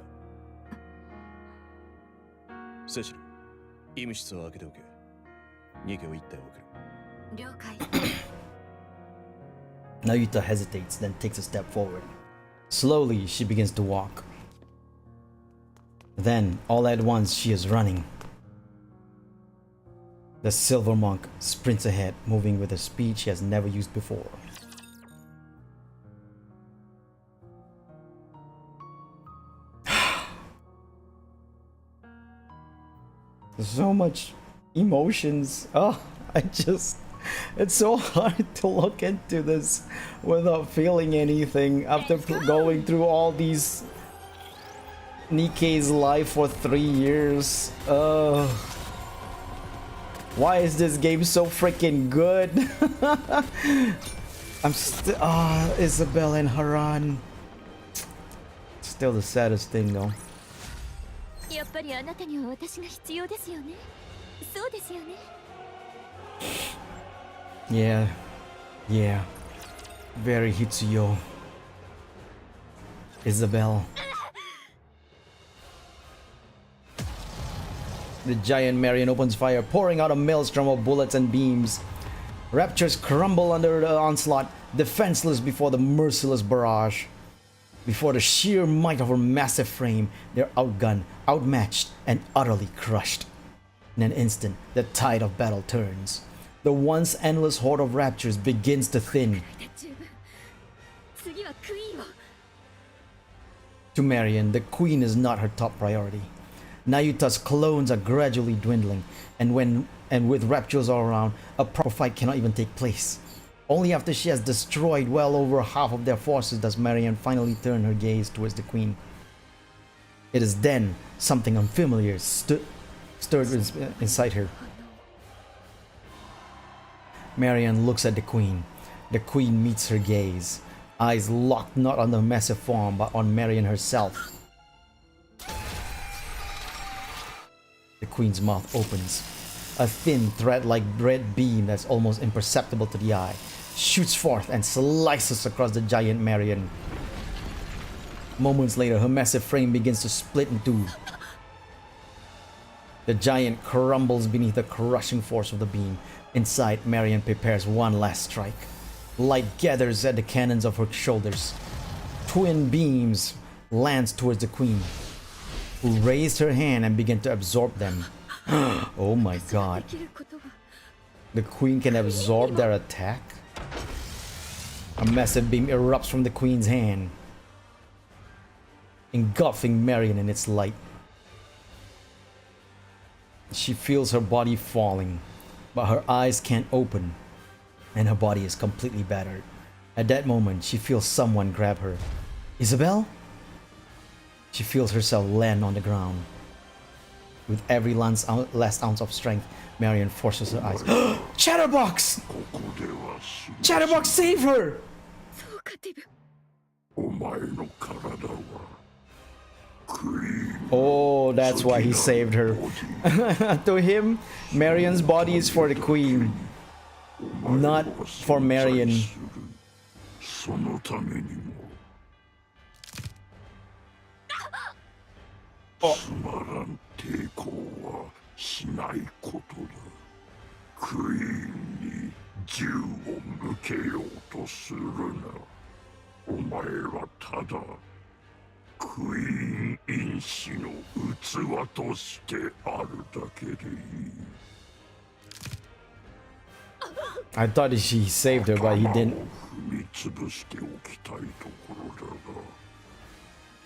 な。セシル、医務室を開けておけ。ニケを一体送る。了解。 Nayuta hesitates, then takes a step forward. Slowly, she begins to walk. Then, all at once, she is running. The silver monk sprints ahead, moving with a speed she has never used before. So much emotions. Oh, it's so hard to look into this without feeling anything after going through all these Nikke's life for 3 years. Why is this game so freaking good? I'm still Isabel and Haran. Still the saddest thing though. やっぱりあなたには私が必要ですよね。そうですよね。Yeah. Very Hitsuyo. Isabel. The giant Marion opens fire, pouring out a maelstrom of bullets and beams. Raptures crumble under the onslaught, defenseless before the merciless barrage. Before the sheer might of her massive frame, they're outgunned, outmatched, and utterly crushed. In an instant, the tide of battle turns. The once endless horde of raptures begins to thin. To Marion, the queen is not her top priority. Nayuta's clones are gradually dwindling, and with raptures all around, a proper fight cannot even take place. Only after she has destroyed well over half of their forces does Marion finally turn her gaze towards the queen. It is then something unfamiliar stirred inside her. Marion looks at the queen. The queen meets her gaze, eyes locked not on the massive form but on Marion herself. The queen's mouth opens. A thin thread-like red beam that's almost imperceptible to the eye shoots forth and slices across the giant Marion. Moments later, her massive frame begins to split in two. The giant crumbles beneath the crushing force of the beam. Inside, Marion prepares one last strike. Light gathers at the cannons of her shoulders. Twin beams lands towards the queen, who raised her hand and began to absorb them. Oh my god. The queen can absorb their attack? A massive beam erupts from the queen's hand, engulfing Marion in its light. She feels her body falling, but her eyes can't open, and her body is completely battered. At that moment, she feels someone grab her. Isabel? She feels herself land on the ground. With every last ounce of strength, Marion forces her eyes. Chatterbox! Chatterbox, save her! Oh, that's why he saved her. To him, Marion's body is for the queen, not for Marion. Oh. 抵抗はしないことだ。クイーンに銃を向けようとするな。お前はただクイーン因子の器としてあるだけでいい。I thought he saved her, but he didn't. 踏み潰しておきたいところだが。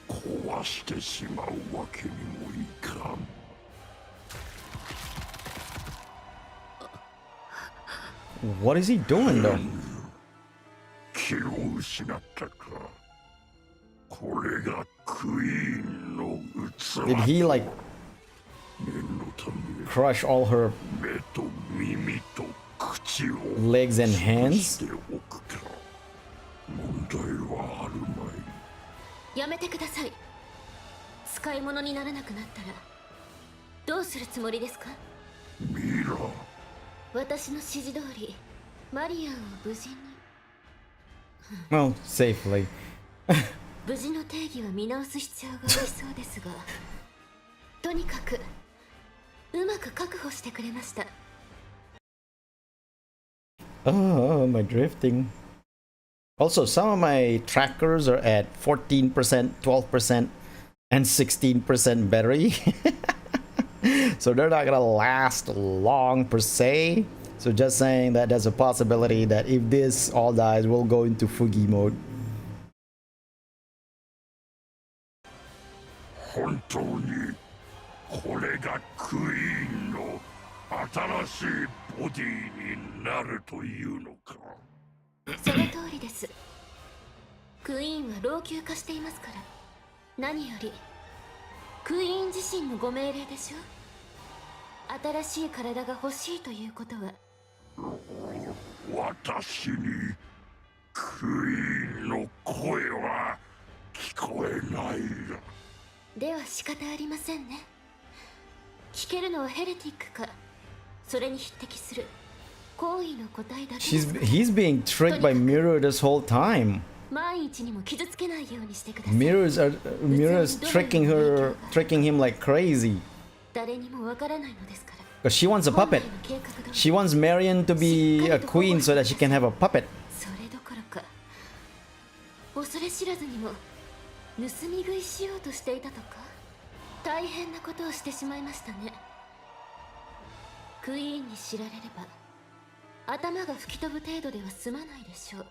壊してしまうわけにもいかん。What is he doing though? 気を失ったか。これがクイーンの器。 Did he like crush all her 目と耳と口を legs and hands? 問題はあるまい。 やめてください。使い物にならなくなったらどうするつもりですか？ミラ。私の指示通りマリアンを無事に。Well, safely. 無事の定義は見直す必要がありそうですが、とにかくうまく確保してくれました。Oh, my drifting. Also, some of my trackers are at 14%, 12%, and 16% battery. So they're not gonna last long per se. So just saying that there's a possibility that if this all dies, we'll go into Fugi mode. 本当にこれがクイーンの新しいボディになるというのか。 その通りです。クイーンは老朽化していますから。何よりクイーン自身のご命令でしょ。新しい体が欲しいということは。私にクイーンの声は聞こえないが。では仕方ありませんね。聞けるのはヘレティックか、それに匹敵する。 He's being tricked by Mirror this whole time. Mirror's tricking him like crazy. Because she wants a puppet. She wants Marion to be a queen so that she can have a puppet. 恐れ知らずにも盗み食いしようとしていたとか。大変なことをしてしまいましたね。クイーンに知られれば 頭が吹き飛ぶ程度では済まないでしょう。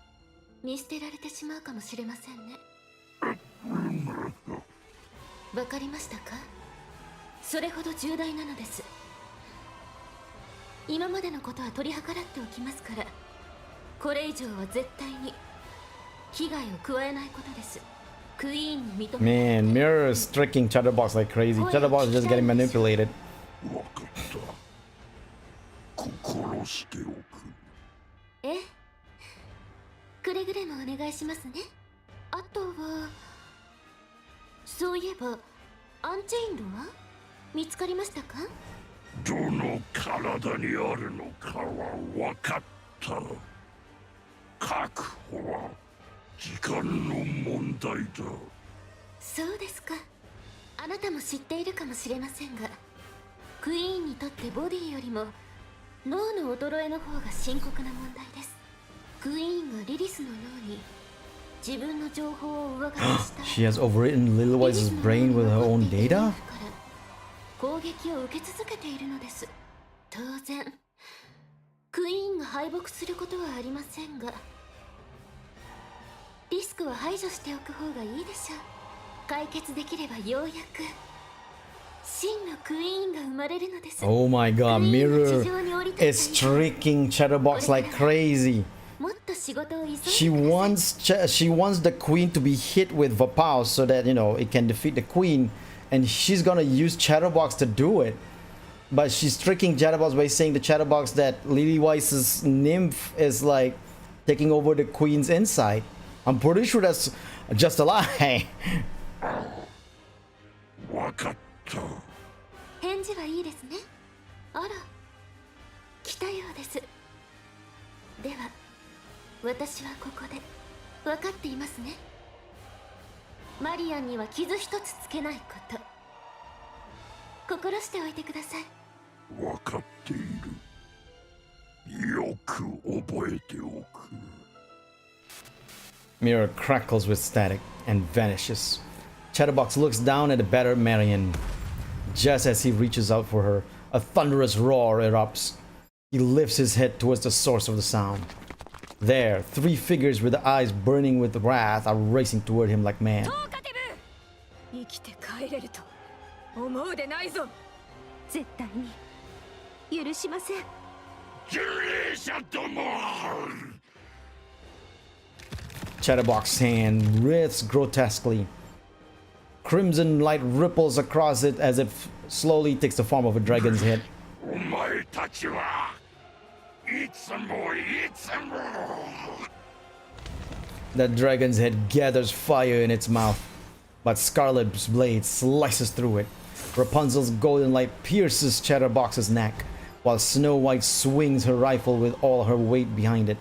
見捨てられてしまうかもしれませんね。わかりましたか？それほど重大なのです。今までのことは取り計らっておきますから、これ以上は絶対に危害を加えないことです。クイーンに認め Man, Mirror is tricking Chatterbox like crazy. Chatterbox is just getting manipulated. わかった。心しておく。ええ、くれぐれもお願いしますね。あとはそういえばアンチェインドは見つかりましたか？どの体にあるのかは分かった。確保は時間の問題だ。そうですか。あなたも知っているかもしれませんが、クイーンにとってボディよりも脳の衰えの方が深刻な問題です。クイーンがリリスの脳に自分の情報を上書きした She has overwritten Lil Wise's brain with her own data? 攻撃を受け続けているのです。当然クイーンが敗北することはありませんが、リスクは排除しておく方がいいでしょう。解決できればようやく真のクイーンが生まれるのです。 Oh my god, Mirror is tricking Chatterbox like crazy. もっと仕事を急いで She wants the queen to be hit with Vapow so that, you know, it can defeat the queen, and she's gonna use Chatterbox to do it. But she's tricking Chatterbox by saying to Chatterbox that Lily Wise's nymph is like taking over the queen's inside. I'm pretty sure that's just a lie. わかった。返事はいいですね。あら、来たようです。では私はここで分かっていますね。マリアンには傷一つつけないこと、心しておいてください。わかっている。よく覚えておく。Mirror crackles with static and vanishes. Chatterbox looks down at the battered Marion. Just as he reaches out for her, a thunderous roar erupts. He lifts his head towards the source of the sound. There, three figures with the eyes burning with wrath are racing toward him like mad. 生きて帰れると思うでないぞ。絶対に許しません。ギリシャども。Chatterbox's hand writhes grotesquely. Crimson light ripples across it as it slowly takes the form of a dragon's head. お前たちはいつもいつも。The dragon's head gathers fire in its mouth, but Scarlet's blade slices through it. Rapunzel's golden light pierces Chatterbox's neck, while Snow White swings her rifle with all her weight behind it.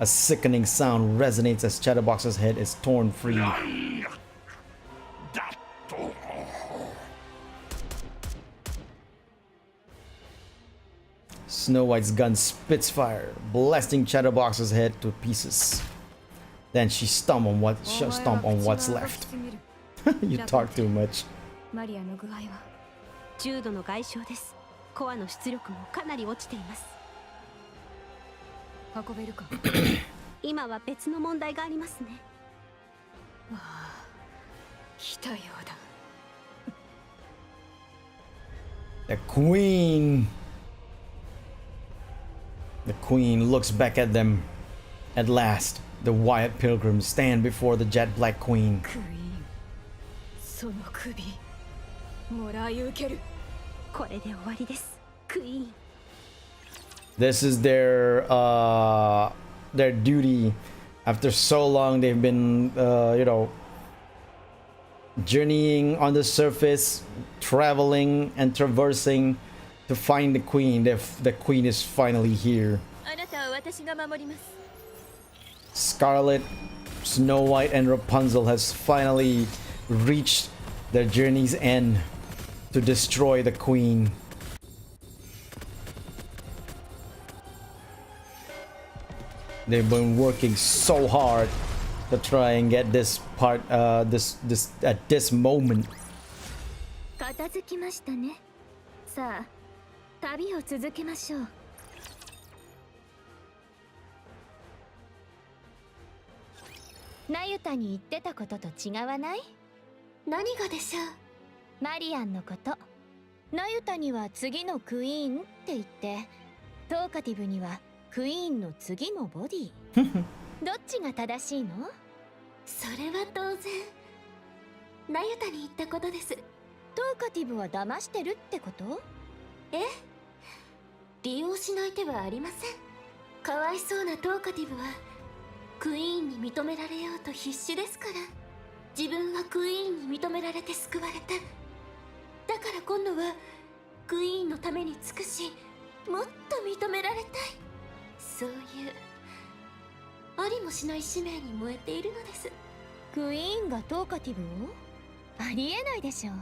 A sickening sound resonates as Chatterbox's head is torn free. Snow White's gun spits fire, blasting Chatterbox's head to pieces. Then she stomp on what's left. You talk too much. マリアの具合は重度の外傷です。コアの出力もかなり落ちています。運べるか。今は別の問題がありますね。わあ、来たようだ。The queen looks back at them. At last, the Wyatt pilgrims stand before the jet black queen. クイーン、その首もらい受ける。これで終わりです。クイーン。This is their duty. After so long, they've been journeying on the surface, traveling and traversing to find the queen. The queen is finally here. あなたは私が守ります。 Scarlet, Snow White, and Rapunzel has finally reached their journey's end to destroy the queen. They've been working so hard to try and get this part, this at this moment. 片付きましたね。さあ、旅を続けましょう。ナユタに言ってたことと違わない？何がでしょう？マリアンのこと。ナユタには次のクイーンって言って、トーカティブにはクイーンの次のボディ。どっちが正しいの？それは当然ナユタに言ったことです。トーカティブは騙してるってこと？ええ、利用しない手はありません。かわいそうなトーカティブはクイーンに認められようと必死ですから。自分はクイーンに認められて救われた。だから今度はクイーンのために尽くし、もっと認められたい。そういうありもしない使命に燃えているのです。クイーンがトーカティブを？ありえないでしょう。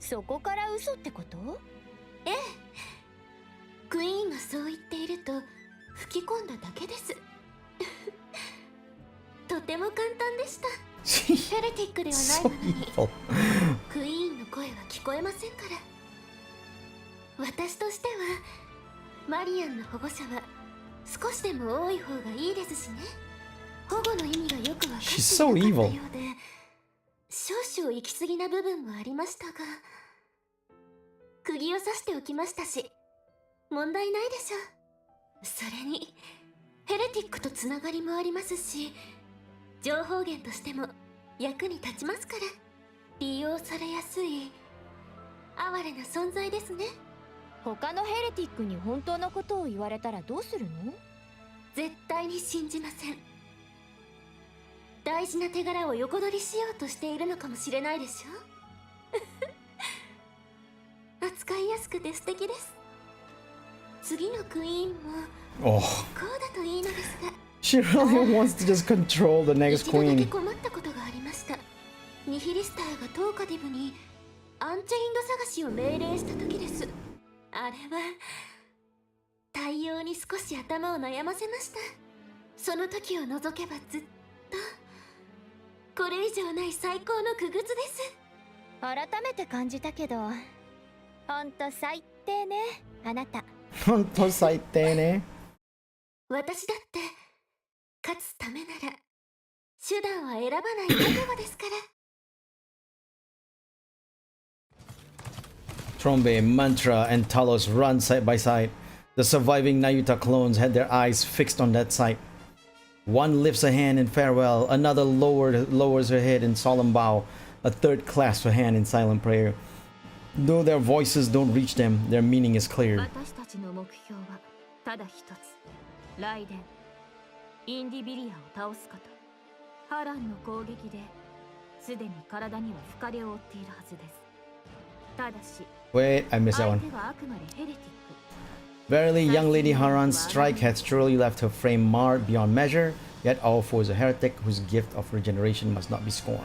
そこから嘘ってこと？ええ、クイーンがそう言っていると吹き込んだだけです。とても簡単でした。ヘレティックではないのにクイーンの声は聞こえませんから。私としてはマリアンの保護者は少しでも多い方がいいですしね。保護の意味がよく分かっていなかったようで、少々行き過ぎな部分もありましたが、釘を刺しておきましたし問題ないでしょう。それにヘレティックとつながりもありますし、情報源としても役に立ちますから、利用されやすい哀れな存在ですね。他のヘレティックに本当のことを言われたらどうするの？絶対に信じません。大事な手柄を横取りしようとしているのかもしれないでしょ。扱いやすくて素敵です。次のクイーンもこうだといいのですが。She really wants to just control the next 一度だけ queen. 困ったことがありました。ニヒリスターがトーカティブにアンチェインド探しを命令した時です。あれは対応に少し頭を悩ませました。その時を除けばずっとこれ以上ない最高の傀儡です。改めて感じたけど、ほんと最低ね、あなた。ほんと最低ね。私だって勝つためなら手段は選ばない覚悟ですから。Trombe, Mantra, and Talos run side by side. The surviving Nayuta clones had their eyes fixed on that sight. One lifts a hand in farewell, another lowers her head in solemn bow, a third clasps her hand in silent prayer. Though their voices don't reach them, their meaning is clear. 私たちの目標はただ一つ、ライデン、インディビリアを倒すこと。ハランの攻撃ですでに体には深手を負っているはずです。ただし、 Wait, I missed that 相 one. 手はあくまでヘレティック。 Verily, young Lady Haran's strike had surely left her frame marred beyond measure, yet all foe is a heretic whose gift of regeneration must not be scorned.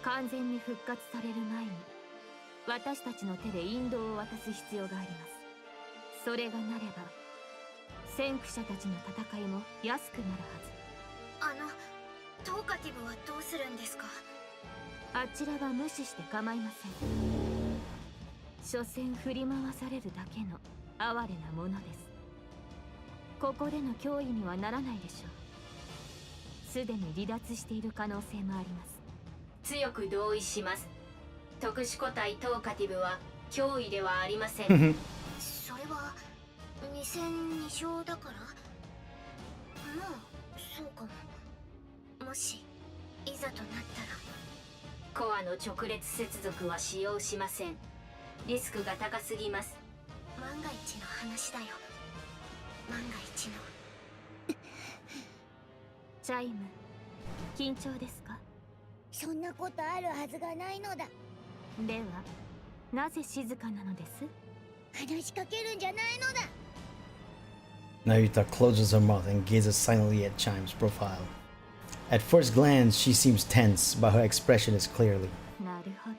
完全に復活される前に、私たちの手で引導を渡す必要があります。それがなれば、先駆者たちの戦いも安くなるはず。トーカティブはどうするんですか？あちらは無視して構いません。所詮振り回されるだけの哀れなものです。ここでの脅威にはならないでしょう。すでに離脱している可能性もあります。強く同意します。特殊個体トーカティブは脅威ではありません。それは2戦2勝だから。まあそうかも。もしいざとなったら。コアの直列接続は使用しません。リスクが高すぎます。万が一の話だよ。万が一の。チャイム、緊張ですか？そんなことあるはずがないのだ。では、なぜ静かなのです？話しかけるんじゃないのだ。 Nayuta closes her mouth and gazes silently at Chime's profile. At first glance, she seems tense, but her expression is clearly. なるほど。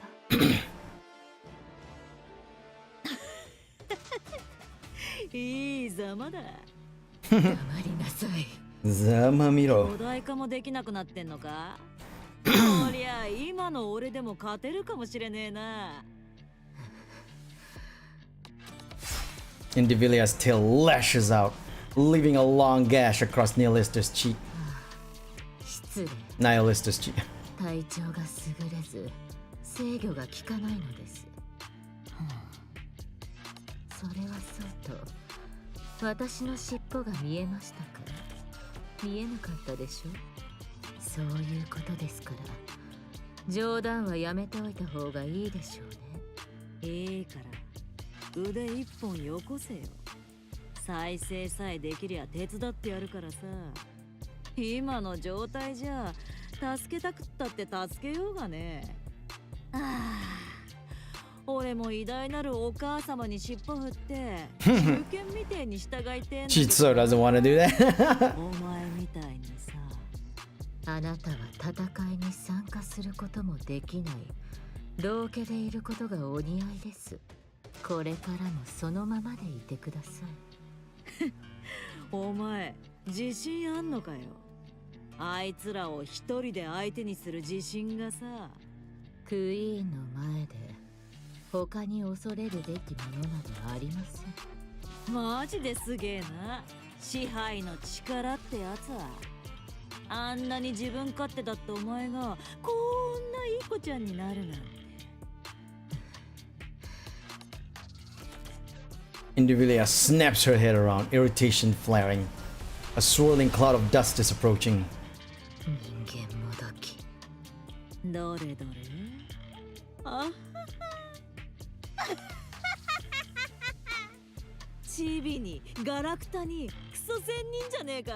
いいざまだ。黙りなさい。ざまみろ。お題化もできなくなってんのか？こりゃ今の俺でも勝てるかもしれねえな。Indivilia's tail lashes out, leaving a long gash across Nihilista's cheek. 失礼。Nihilista's cheek. 体調が優れず制御が効かないのです。それはそうと私の尻尾が見えましたか？見えなかったでしょ？そういうことですから冗談はやめておいた方がいいでしょうね。いいから腕一本よこせよ。再生さえできりゃ手伝ってやるからさ。今の状態じゃ助けたくったって助けようがね。ああ、俺も偉大なるお母様に尻尾振って中堅みてえに従いてんだ。Chitsu doesn't want to do that. お前みたいにさ、あなたは戦いに参加することもできない道家でいることがお似合いです。これからもそのままでいてください。お前自信あんのかよ。あいつらを一人で相手にする自信がさ。クイーンの前で他に恐れるべきものなどありません。マジですげえな、支配の力ってやつは。あんなに自分勝手だったお前がこんないい子ちゃんになるなんて。Indivilia snaps her head around, irritation flaring. A swirling cloud of dust is approaching. 人間もどき。どれどれ。あチビにガラクタにクソ仙人じゃねえか。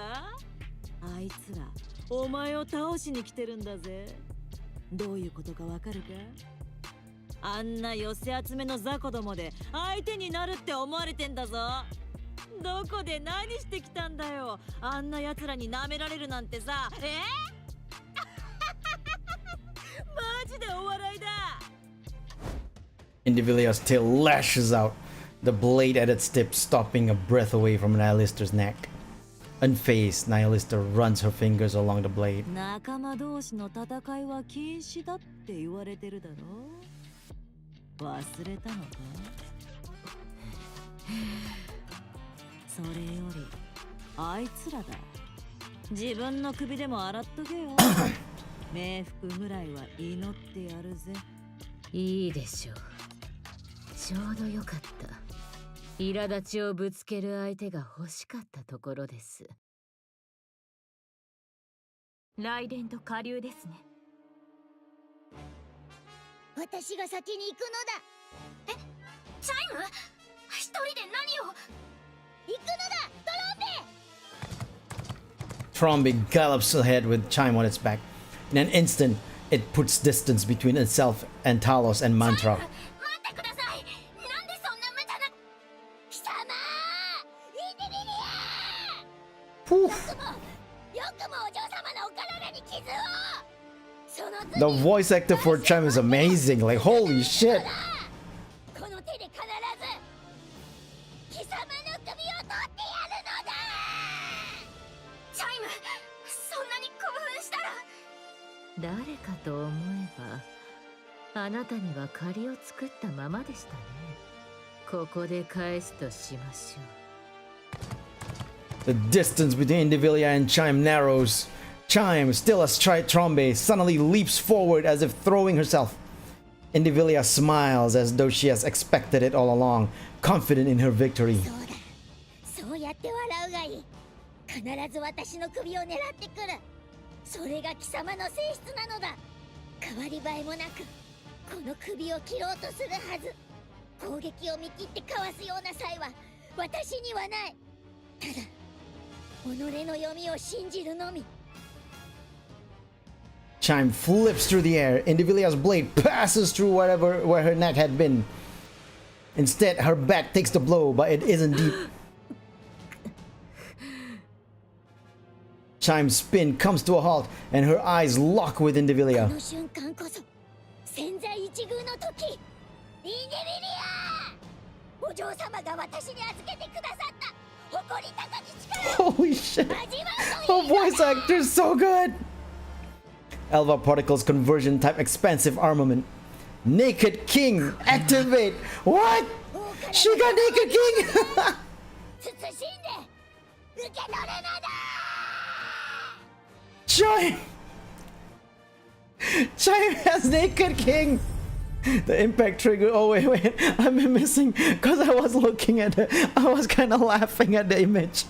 あいつらお前を倒しに来てるんだぜ。どういうことかわかるか。あんな寄せ集めの雑魚どもで相手になるって思われてんだぞ。どこで何してきたんだよ。あんな奴らに舐められるなんてさ。マジでお笑いだ。Indivilia's tail lashes out, the blade at its tip stopping a breath away from Nihilister's neck. Unfazed, Nihilister runs her fingers along the blade. 仲間同士の戦いは禁止だって言われてるだろ。忘れたのか。それよりあいつらだ。自分の首でも洗っとけよ。冥福ぐらいは祈ってやるぜ。いいでしょう。ちょうどよかった。苛立ちをぶつける相手が欲しかったところです。雷電と下流ですね。私が先に行くのだ。え、チャイム？一人で何を？行くのだ、トロンベ！ Trombe gallops ahead with Chime on its back. In an instant, it puts distance between itself and Talos and Mantra. 待ってください。なんでそんな無茶な。貴様！インディビリア！よくもお嬢様のお体に傷を。The voice actor for Chime is amazing. Like, holy shit. この手で必ず貴様の首を取ってやるのだ。チャイム、そんなに興奮したら。誰かと思えば、あなたには借りを作ったままでしたね。ここで返すとしましょう。 The distance between Indivilia and Chime narrows. Chime, still astride Trombe, suddenly leaps forward as if throwing herself. Indivilia smiles as though she has expected it all along, confident in her victory. そうやって笑うがいい。必ず私の首を狙ってくる。それが貴様の性質なのだ。変わり映えもなく、この首を切ろうとするはず。攻撃を見切ってかわすような才は私にはない。ただ、己の読みを信じるのみ。Chime flips through the air. Indivilia's blade passes through where her neck had been. Instead, her back takes the blow, but it isn't deep. Chime's spin comes to a halt, and her eyes lock with Indivilia. この瞬間こそ千載一遇の時。インディビリア！お嬢様が私に預けてくださった誇り高き力。 Holy shit! The voice actor is so good! Elva Particles Conversion Type Expansive Armament. Naked King! Activate! What? She got Naked King! 慎んで受け取るのだ。Chime! Chime has Naked King! The impact trigger. Oh, wait. I'm missing because I was looking at it. I was kind of laughing at the image.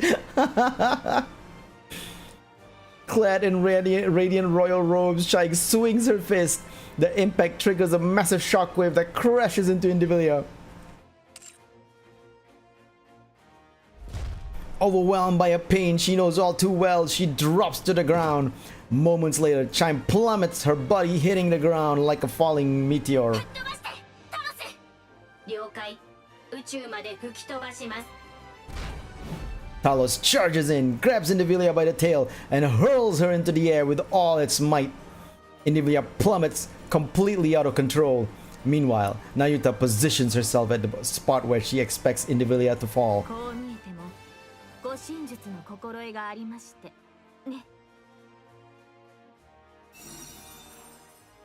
Clad in radiant royal robes, Shaik swings her fist. The impact triggers a massive shockwave that crashes into Indivilia. Overwhelmed by a pain she knows all too well, she drops to the ground. Moments later, Chime plummets, her body hitting the ground like a falling meteor. 了解。宇宙まで吹き飛ばします。 Talos charges in, grabs Indivilia by the tail, and hurls her into the air with all its might. Indivilia plummets, completely out of control. Meanwhile, Nayuta positions herself at the spot where she expects Indivilia to fall. こう見えても護身術の心得がありましてね。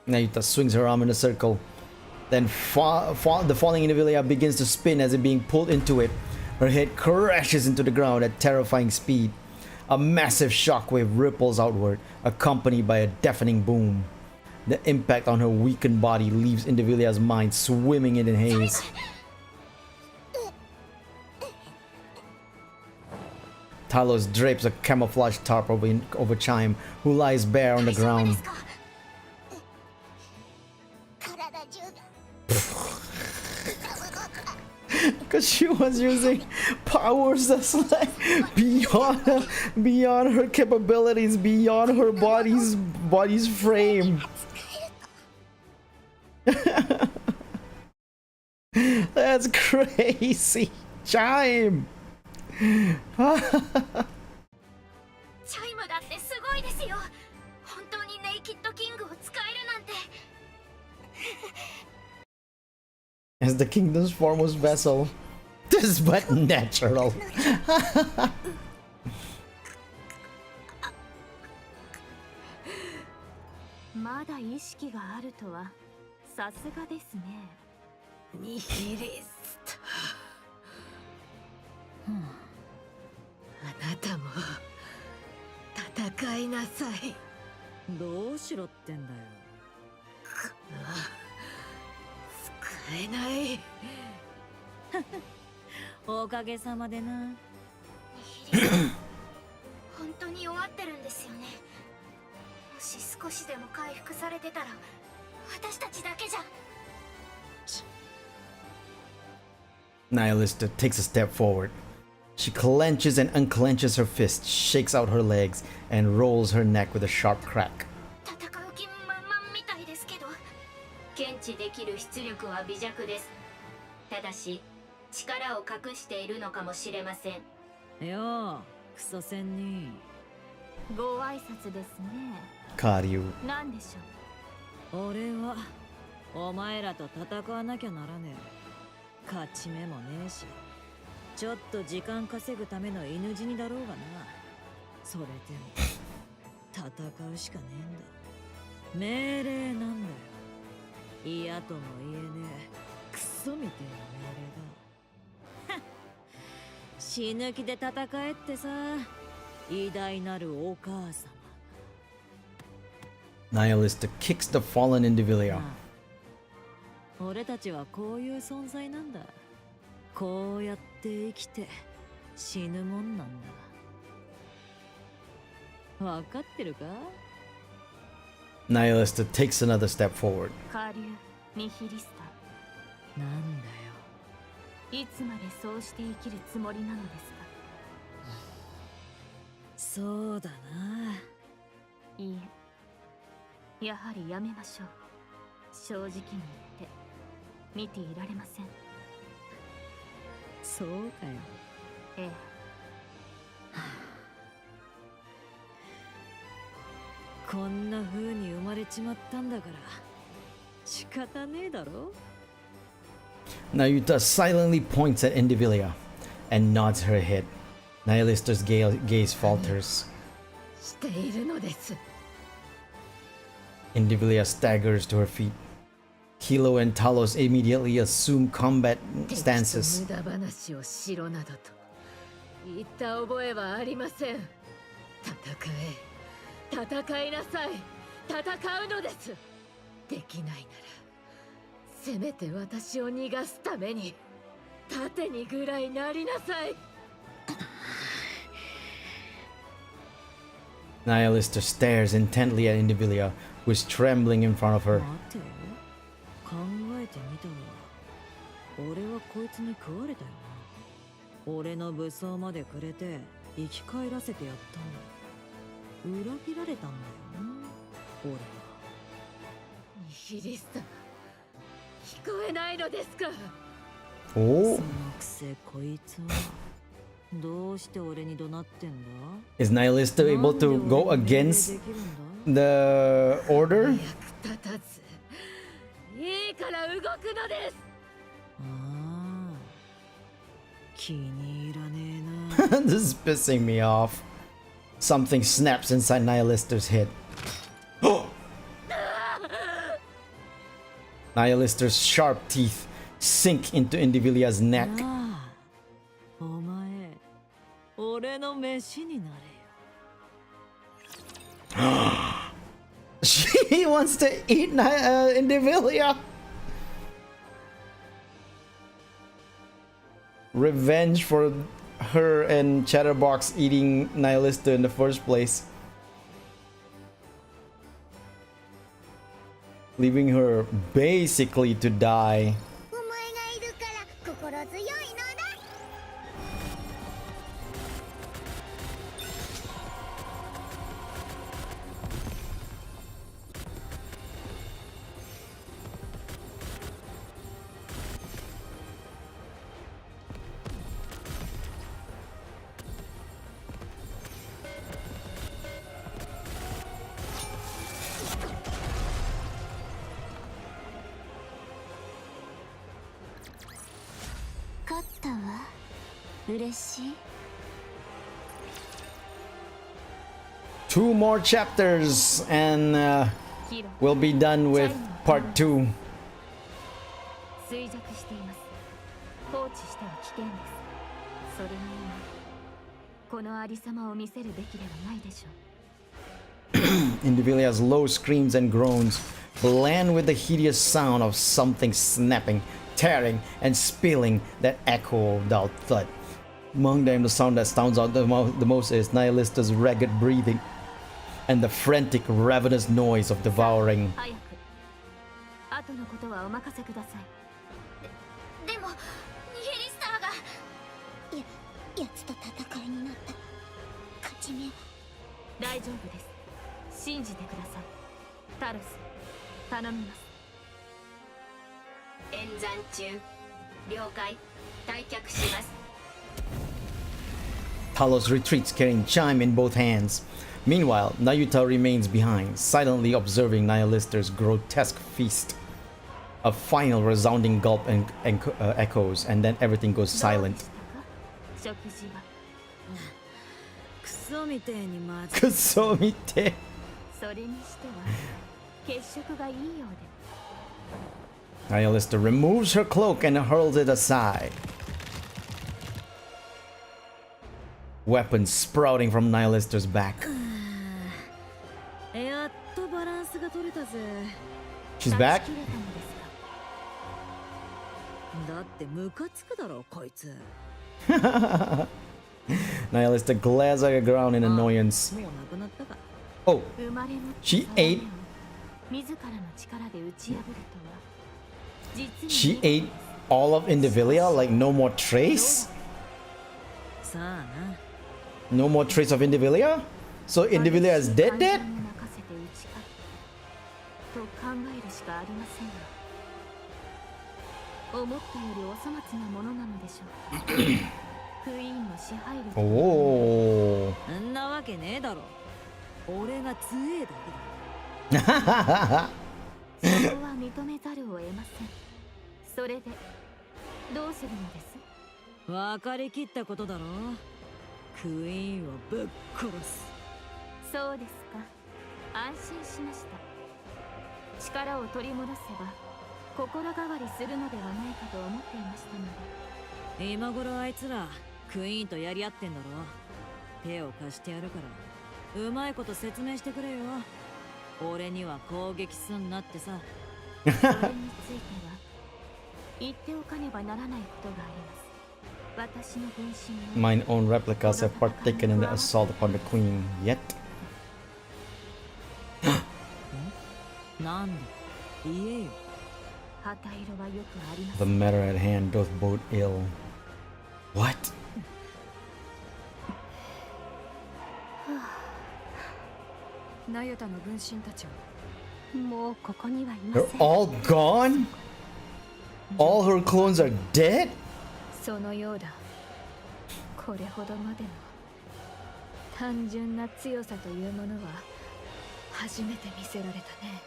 Nayuta swings her arm in a circle. Then the falling Indivilia begins to spin as if being pulled into it. Her head crashes into the ground at terrifying speed. A massive shockwave ripples outward, accompanied by a deafening boom. The impact on her weakened body leaves Indivilia's mind swimming in a haze. Talos drapes a camouflage tarp over Chime, who lies bare on the ground. Because she was using powers that's like beyond her capabilities, beyond her body's frame. That's crazy. Chime. チャイムだってすごいですよ。本当にネイキッドキングを使えるなんて。As the kingdom's foremost vessel, this but natural. まだ意識があるとはさすがですね。ニヒリスト。あなたも戦いなさい。どうしろってんだよ。使えない。おかげさまでな。本当に弱ってるんですよね。もし少しでも回復されてたら私たちだけじゃ。Nihilista takes a step forward. She clenches and unclenches her fist, shakes out her legs, and rolls her neck with a sharp crack. 戦う気満々みたいですけど、検知できる出力は微弱です。ただし力を隠しているのかもしれません。よう、クソ仙人。ご挨拶ですね。Karyu. なんでしょう。俺はお前らと戦わなきゃならねえ。勝ち目もねえし、ちょっと時間稼ぐための犬死にだろうがな。それでも戦うしかねえんだ。命令なんだよ。嫌とも言えねえクソみてえな命令だ。死ぬ気で戦えってさ、偉大なるお母様。Nihilista kicks the fallen Indivilia. 俺たちはこういう存在なんだ。こうやって生きて死ぬもんなんだ。わかってるか？ Nihilista takes another step forward. 下流ニヒリスタ。なんだよ。いつまでそうして生きるつもりなのですか？そうだな。いいえ、やはりやめましょう。正直に言って見ていられません。そうかよ。ええ。こんな風に生まれちまったんだから仕方ねえだろ。Nayuta silently points at Indivilia and nods her head. Nihilista's gaze falters. しているのです。Indivilia staggers to her feet. Kilo and Talos immediately assume combat stances. 無駄話をしろなどと言った覚えはありません。戦いなさい。戦うのです。できないならせめて私を逃がすために盾にぐらいなりなさい。Nihilista stares intently at Indivilia, who is trembling in front of her. 待てよ、考えてみたら俺はこいつに食われたよな。俺の武装までくれて生き返らせてやったんだ。裏切られたんだよな、俺は。ニヒリスタ、聞こえないのですか？ Oh. そのくせこいつはどうして俺に怒鳴ってんだ？ Is Nihilista able to go against the order? 役立たずいいから動くのです。ああ、気に入らねえな。This is pissing me off. Something snaps inside Nihilister's head. Nihilister's sharp teeth sink into Indivilia's neck. お前、俺の飯になれよ。She wants to eat Indivilia. Revenge for her and Chatterbox eating Nihilista in the first place. Leaving her basically to die. お前がいるから心強いのだ。勝ったわ。嬉しい。Two more chapters and we'll be done with part 2. 衰弱しています。放置しては危険です。それに今このありさまを見せるべきではないでしょう。Indivilia's low screams and groans blend with the hideous sound of something snapping, tearing, and spilling that echo without thud. Among them, the sound that stands out the most is Nihilista's ragged breathing and the frantic, ravenous noise of devouring. 早く後のことはお任せください。でもニヒリスターがやつと戦いになった。勝ち目。大丈夫です。信じてください。タロス、頼みます。演算中。了解。退却します。Talos retreats carrying Chime in both hands. Meanwhile, Nayuta remains behind, silently observing Nihilister's grotesque feast. A final resounding gulp and echoes, and then everything goes silent. 食事はクソみてえにまずい。 Kusomite. それにしては血色がいいようで。 Nihilister removes her cloak and hurls it aside. Weapons sprouting from Nihilister's back. やっとバランスが取れたぜ。 She's back? だってムカつくだろこいつ。Nihilister glares at the ground in annoyance. もうなくなったか。 Oh, she ate. 自らの力で打ち破るとは実に She ate all of Indivilia? Like no more trace? さあな。 No more trace of Indivilia? So Indivilia is dead? 任せて打ち勝つと考えるしかありませんが、思ったよりお粗末なものなのでしょう。クイーンの支配力。Oh. んなわけねえだろ。俺が強えだけだ。そこは認めざるを得ません。それでどうするのです？分かりきったことだろ。クイーンをぶっ殺す。そうですか。安心しました。力を取り戻せば心変わりするのではないかと思っていましたので。今頃あいつらクイーンとやり合ってんだろ。手を貸してやるからうまいこと説明してくれよ。俺には攻撃すんなってさ。それについては言っておかねばならないことがあります。私の分身は Mine own replicas have partaken in the assault upon the queen. Yet? なんで言えよ。旗色はよくありま The せん。 matter at hand doth bode ill. What? ナユタの分身たちはもうここにはいませ They're ん。 all gone? All her clones are dead? そのようだ。これほどまでの単純な強さというものは初めて見せられたね。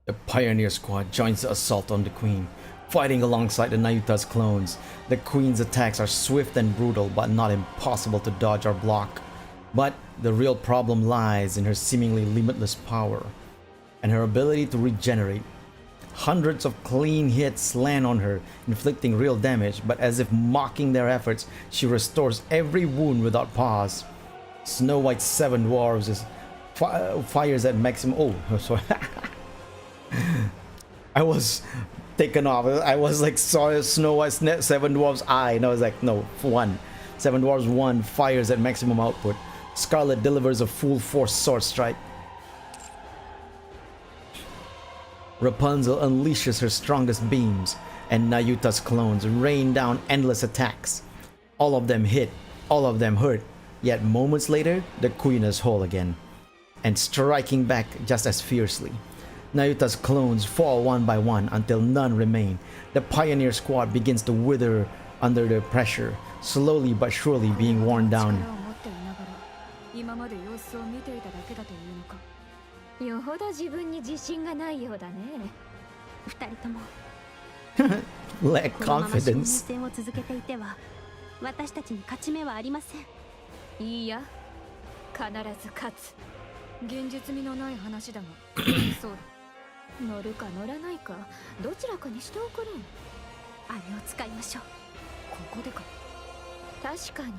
The Pioneer Squad joins the assault on the Queen, fighting alongside the Nayuta's clones. The Queen's attacks are swift and brutal, but not impossible to dodge or block. But the real problem lies in her seemingly limitless power and her ability to regenerate. Hundreds of clean hits land on her, inflicting real damage, but as if mocking their efforts, she restores every wound without pause. Snow White's 7 dwarves fires at maximum. Oh, sorry. I was taken off. I was like, saw Snow White's 7 dwarves eye, and I was like, no, 1. 7 dwarves 1 fires at maximum output. Scarlet delivers a full force sword strike. Rapunzel unleashes her strongest beams, and Nayuta's clones rain down endless attacks. All of them hit, all of them hurt, yet moments later, the Queen is whole again, and striking back just as fiercely. Nayuta's clones fall one by one until none remain. The Pioneer Squad begins to wither under the pressure, slowly but surely being worn down. よほど自分に自信がないようだね。二人とも Lack このまま消耗 confidence. 戦を続けていては私たちに勝ち目はありません。いいや、必ず勝つ。現実味のない話だが、そうだ。乗るか乗らないか、どちらかにしておくれ。あれを使いましょう。ここでか。確かに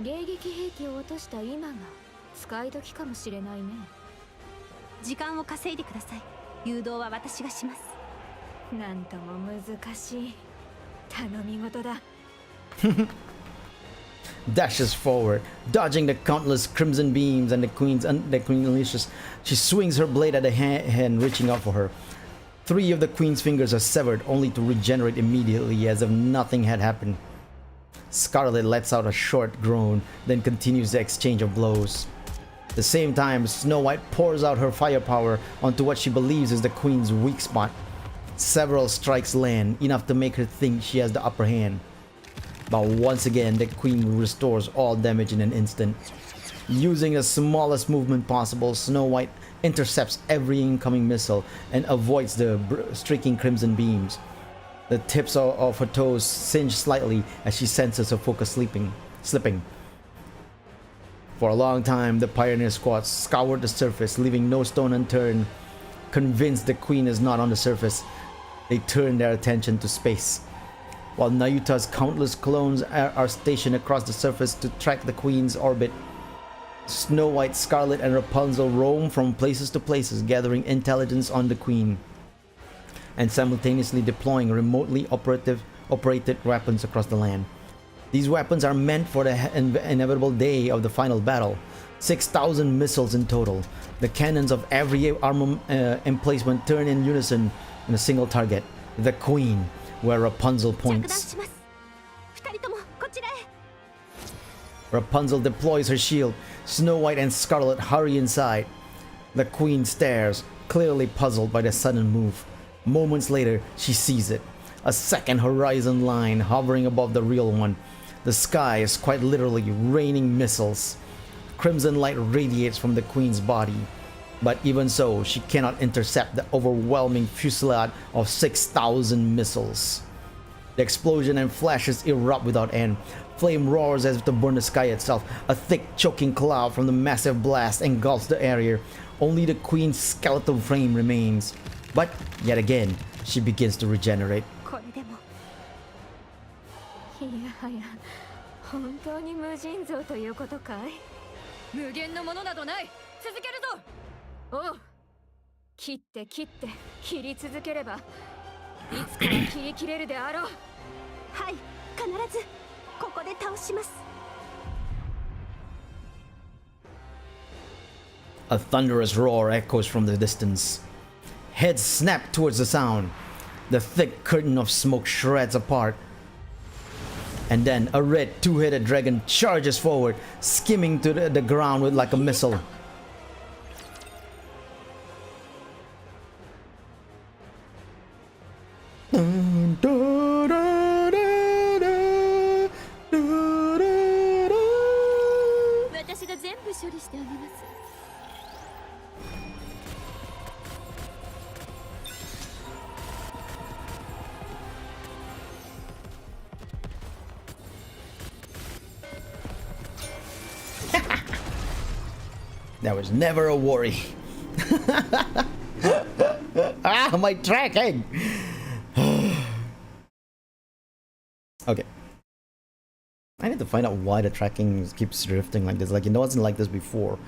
迎撃兵器を落とした今が使い時かもしれないね。時間を稼いでください。誘導は私がします。なんとも難しい。頼み事だ。Dashes forward, dodging the countless crimson beams and the queen unleashes. She swings her blade at the hand, reaching out for her. 3 of the queen's fingers are severed, only to regenerate immediately as if nothing had happened. Scarlet lets out a short groan, then continues the exchange of blows. At the same time, Snow White pours out her firepower onto what she believes is the queen's weak spot. Several strikes land, enough to make her think she has the upper hand. But once again, the queen restores all damage in an instant. Using the smallest movement possible, Snow White intercepts every incoming missile and avoids the streaking crimson beams. The tips of her toes singe slightly as she senses her focus slipping. For a long time, the Pioneer Squad scoured the surface, leaving no stone unturned. Convinced the queen is not on the surface, they turn their attention to space. While Nayuta's countless clones are stationed across the surface to track the queen's orbit, Snow White, Scarlet, and Rapunzel roam from places to places, gathering intelligence on the queen, and simultaneously deploying remotely operated weapons across the land. These weapons are meant for the inevitable day of the final battle. 6,000 missiles in total. The cannons of every emplacement turn in unison in a single target, the queen, where Rapunzel points. Rapunzel deploys her shield. Snow White and Scarlet hurry inside. The queen stares, clearly puzzled by the sudden move. Moments later, she sees it. A second horizon line hovering above the real one. The sky is quite literally raining missiles. Crimson light radiates from the queen's body. But even so, she cannot intercept the overwhelming fusillade of 6,000 missiles. The explosion and flashes erupt without end. Flame roars as if to burn the sky itself. A thick, choking cloud from the massive blast engulfs the area. Only the queen's skeletal frame remains. But yet again, she begins to regenerate. いやはや、本当に無尽蔵ということかい？無限のものなどない。続けるぞ。おう。切って切り続ければ、いつかは切り切れるであろう。はい、必ずここで倒します。A thunderous roar echoes from the distance. Heads snap towards the sound. The thick curtain of smoke shreds apart. And then a red two-headed dragon charges forward, skimming to the ground with like a missile. That was never a worry. Ah, my tracking! Okay. I need to find out why the tracking keeps drifting like this. Like, it wasn't like this before.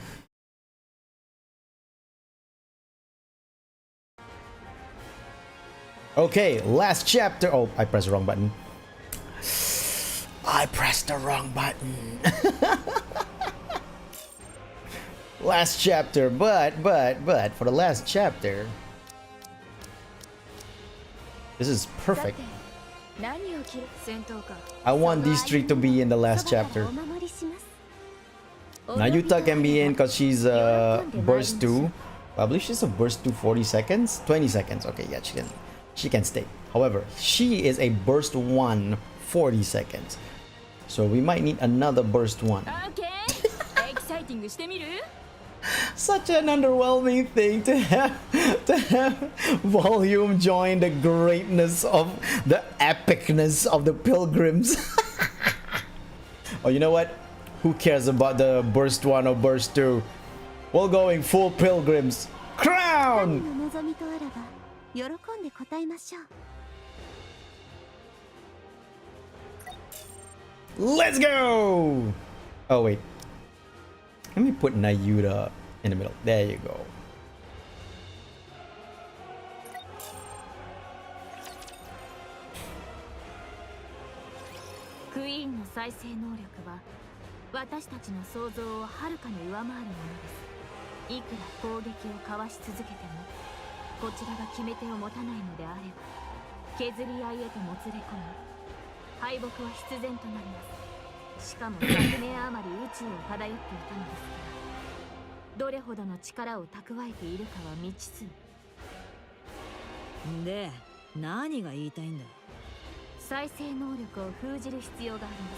Okay, last chapter. Oh, I pressed the wrong button. I pressed the wrong button. Last chapter, but for the last chapter, this is perfect. I want these three to be in the last chapter. Nayuta can be in because she's burst 2. I believe she's a burst 2 40 seconds, 20 seconds. Okay, yeah, she can stay. However, she is a burst 1 40 seconds. So we might need another burst 1. Such an underwhelming thing to have Volume join the greatness of the epicness of the pilgrims. Oh, you know what? Who cares about the burst 1 or burst 2? We're going full pilgrims. Crown! Let's go! Oh wait. Let me put Nayuta in the middle. There you go. Queen の再生能力は私たちの想像をはるかに上回るものです。いくら攻撃をかわし続けても、こちらが決め手を持たないのであれば、削り合いへともつれ込み、敗北は必然となります。しかも100年余り宇宙を漂っていたのですから、どれほどの力を蓄えているかは未知数。で、何が言いたいんだ。再生能力を封じる必要がありま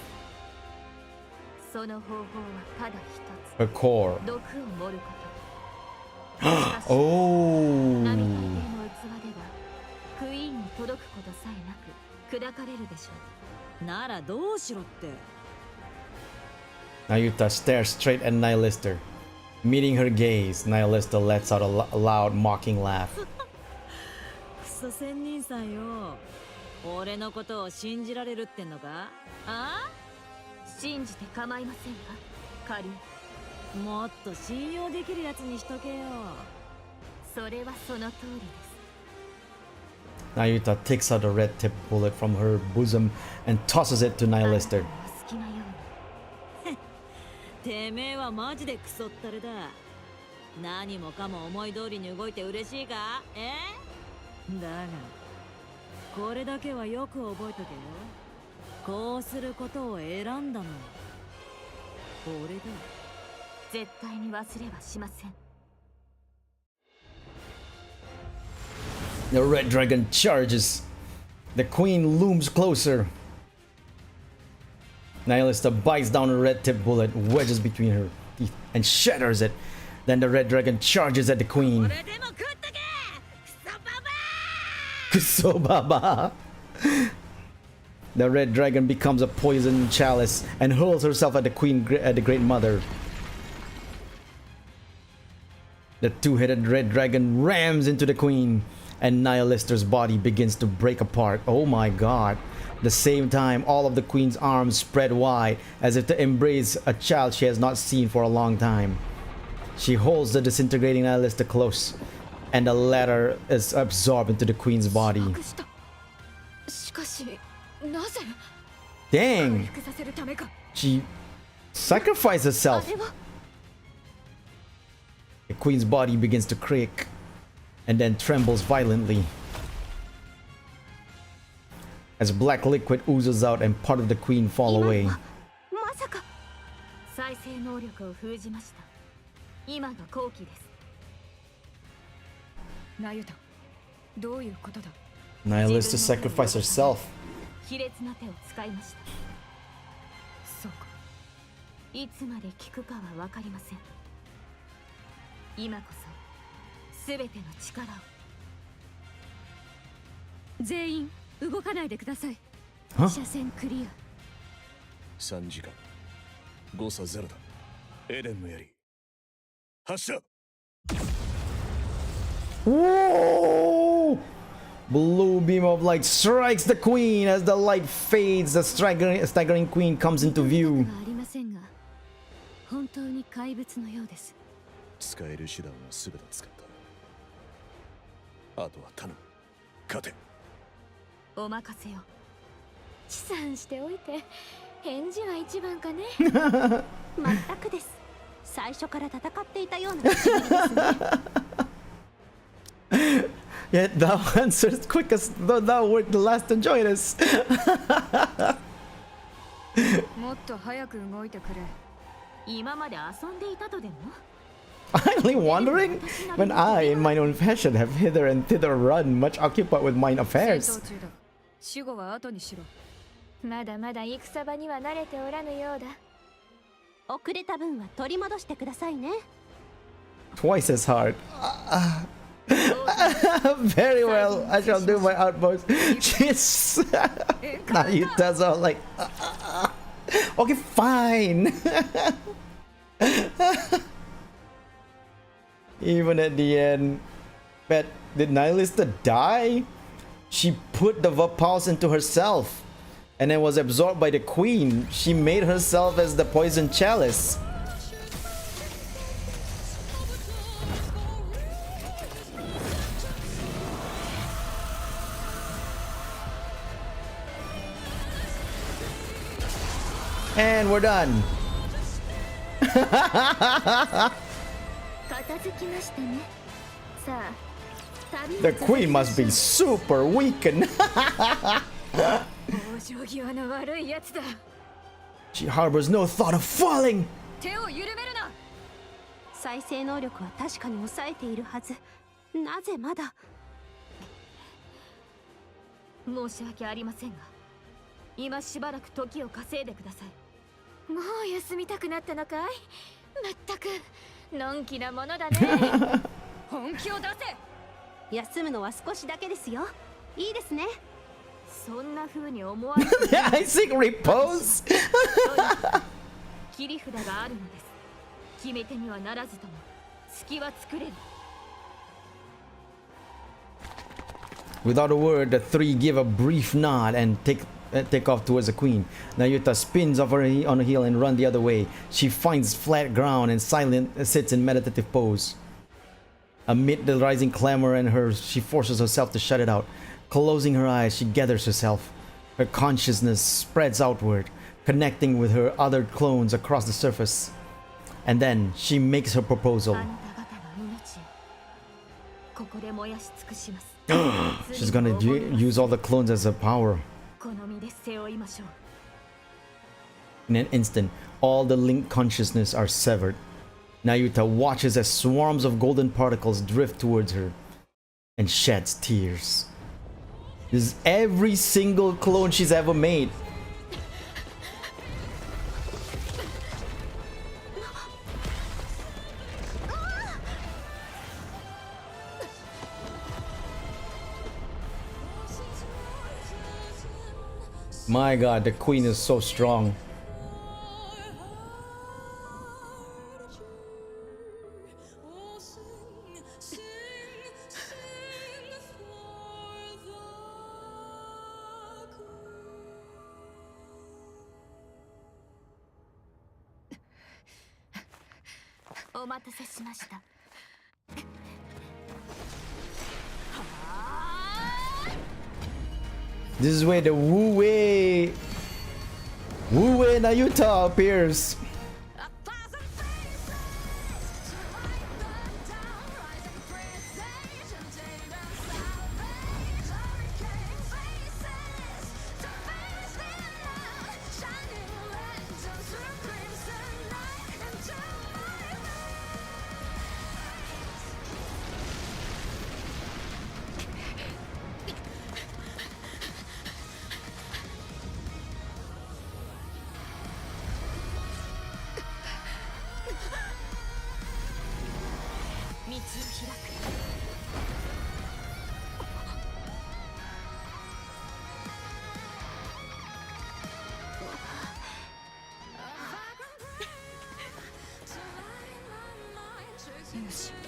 す。その方法はただ一つ。A core. 毒を盛ること。Oh. 並大抵の器ではクイーンに届くことさえなく砕かれるでしょう。ならどうしろって。Nayuta stares straight at Nihilister. Meeting her gaze, Nihilister lets out a loud mocking laugh. クソ仙人さんよ。俺のことを信じられるってんのか？ああ？信じて構いませんか？カリー。もっと信用できるやつにしとけよ。それはその通りです。Nayuta takes out a red tip bullet from her bosom and tosses it to Nihilister. てめえはマジでクソったれだ。何もかも思い通りに動いて嬉しいか？だがこれだけはよく覚えとけよ。こうすることを選んだのは俺だ。絶対に忘れはしません。The red dragon charges. The queen looms closer. Nihilista bites down a red tip bullet, wedges between her teeth, and shatters it. Then the red dragon charges at the queen. Kusobaba! The red dragon becomes a poison chalice and hurls herself at the queen, at the great mother. The two-headed red dragon rams into the queen, and Nihilister's body begins to break apart. Oh my god. At the same time, all of the queen's arms spread wide, as if to embrace a child she has not seen for a long time. She holds the disintegrating Nihilister close, and the latter is absorbed into the queen's body. Dang! She sacrificed herself. The queen's body begins to quake, and then trembles violently. As black liquid oozes out and part of the queen fall away. 再生能力を封じました。今が好機です。ナユタ、どういうことだ？ Nihilista sacrificed herself. 卑劣な手を使いました。そうか。いつまで効くかは分かりません。今こそ全ての力を。全員動かないでください。Huh? 車線クリア。3時間誤差ゼロだ。エデンの槍発射 Whoa! Blue beam of light strikes the queen. As the light fades, the staggering queen comes into view. ありませんが、本当に怪物のようです。使える手段は全て使った。あとは頼む。勝て。お任せよ。持参しておいて返事は一番かね。全くです。最初から戦っていたような不思議ですね。Yet thou answers quick as though thou wert the last to join us. もっと早く動いてくれ。今まで遊んでいたとでも Idly wandering? When I, in mine own fashion, have hither and thither run, much occupied with mine 戦 affairs. 闘中だ。死後は後にしろ。まだまだ戦場には慣れておらぬようだ。遅れた分は取り戻してくださいね。Twice as hard. Very well, I shall do my utmost. Jeez. Now you does all like, okay, fine. Even at the end, but did Nihilista die? She put the Vapals into herself and then was absorbed by the queen. She made herself as the poison chalice. And we're done. The queen must be super weakened. She harbors no thought of falling. 手を緩めるな。再生能力は確かに抑えているはず。なぜまだ。申し訳ありませんが、今しばらく時を稼いでください。もう休みたくなったのかい？まったくのんきなものだね。本気を出せ。休むのは少しだけですよ。いいですね。そんな風に思われて I seek repose. 切り札があるのです。決め手にはならずとも隙は作れる。 Without a word, the three give a brief nod and take off towards the queen. Nayuta spins off on a heel and run the other way. She finds flat ground and sits in meditative pose. Amid the rising clamor and she forces herself to shut it out. Closing her eyes, she gathers herself. Her consciousness spreads outward, connecting with her other clones across the surface. And then she makes her proposal. She's gonna use all the clones as her power. In an instant, all the linked consciousness are severed. Nayuta watches as swarms of golden particles drift towards her and sheds tears. This is every single clone she's ever made. My god, the queen is so strong. This is where the Wu Wei Nayuta appears.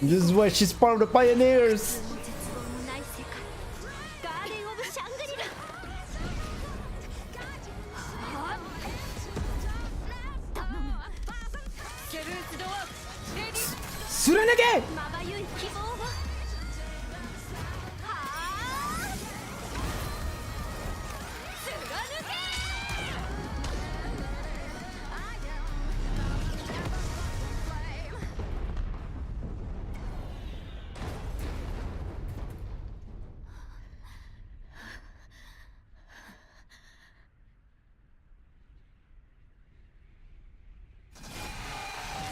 This is why she's part of the pioneers. Suranage!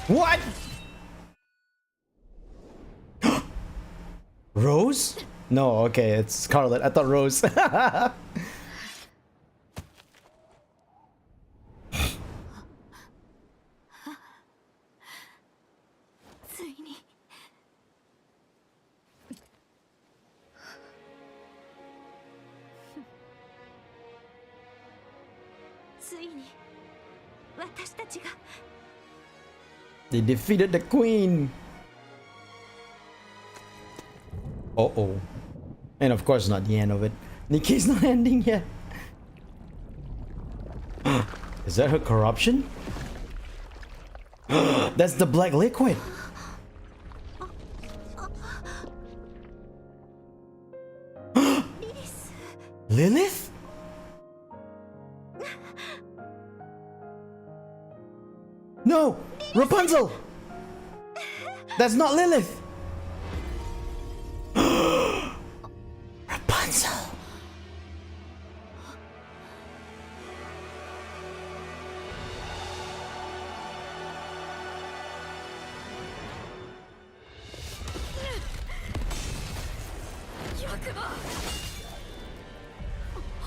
What? Rose? No, okay, it's Scarlet. I thought Rose. ついについに私たちが They defeated the queen. Uh-oh. And of course not the end of it. Nikke's not ending yet. Is that her corruption? That's the black liquid. Lilith? No! Rapunzel! That's not Lilith! Rapunzel!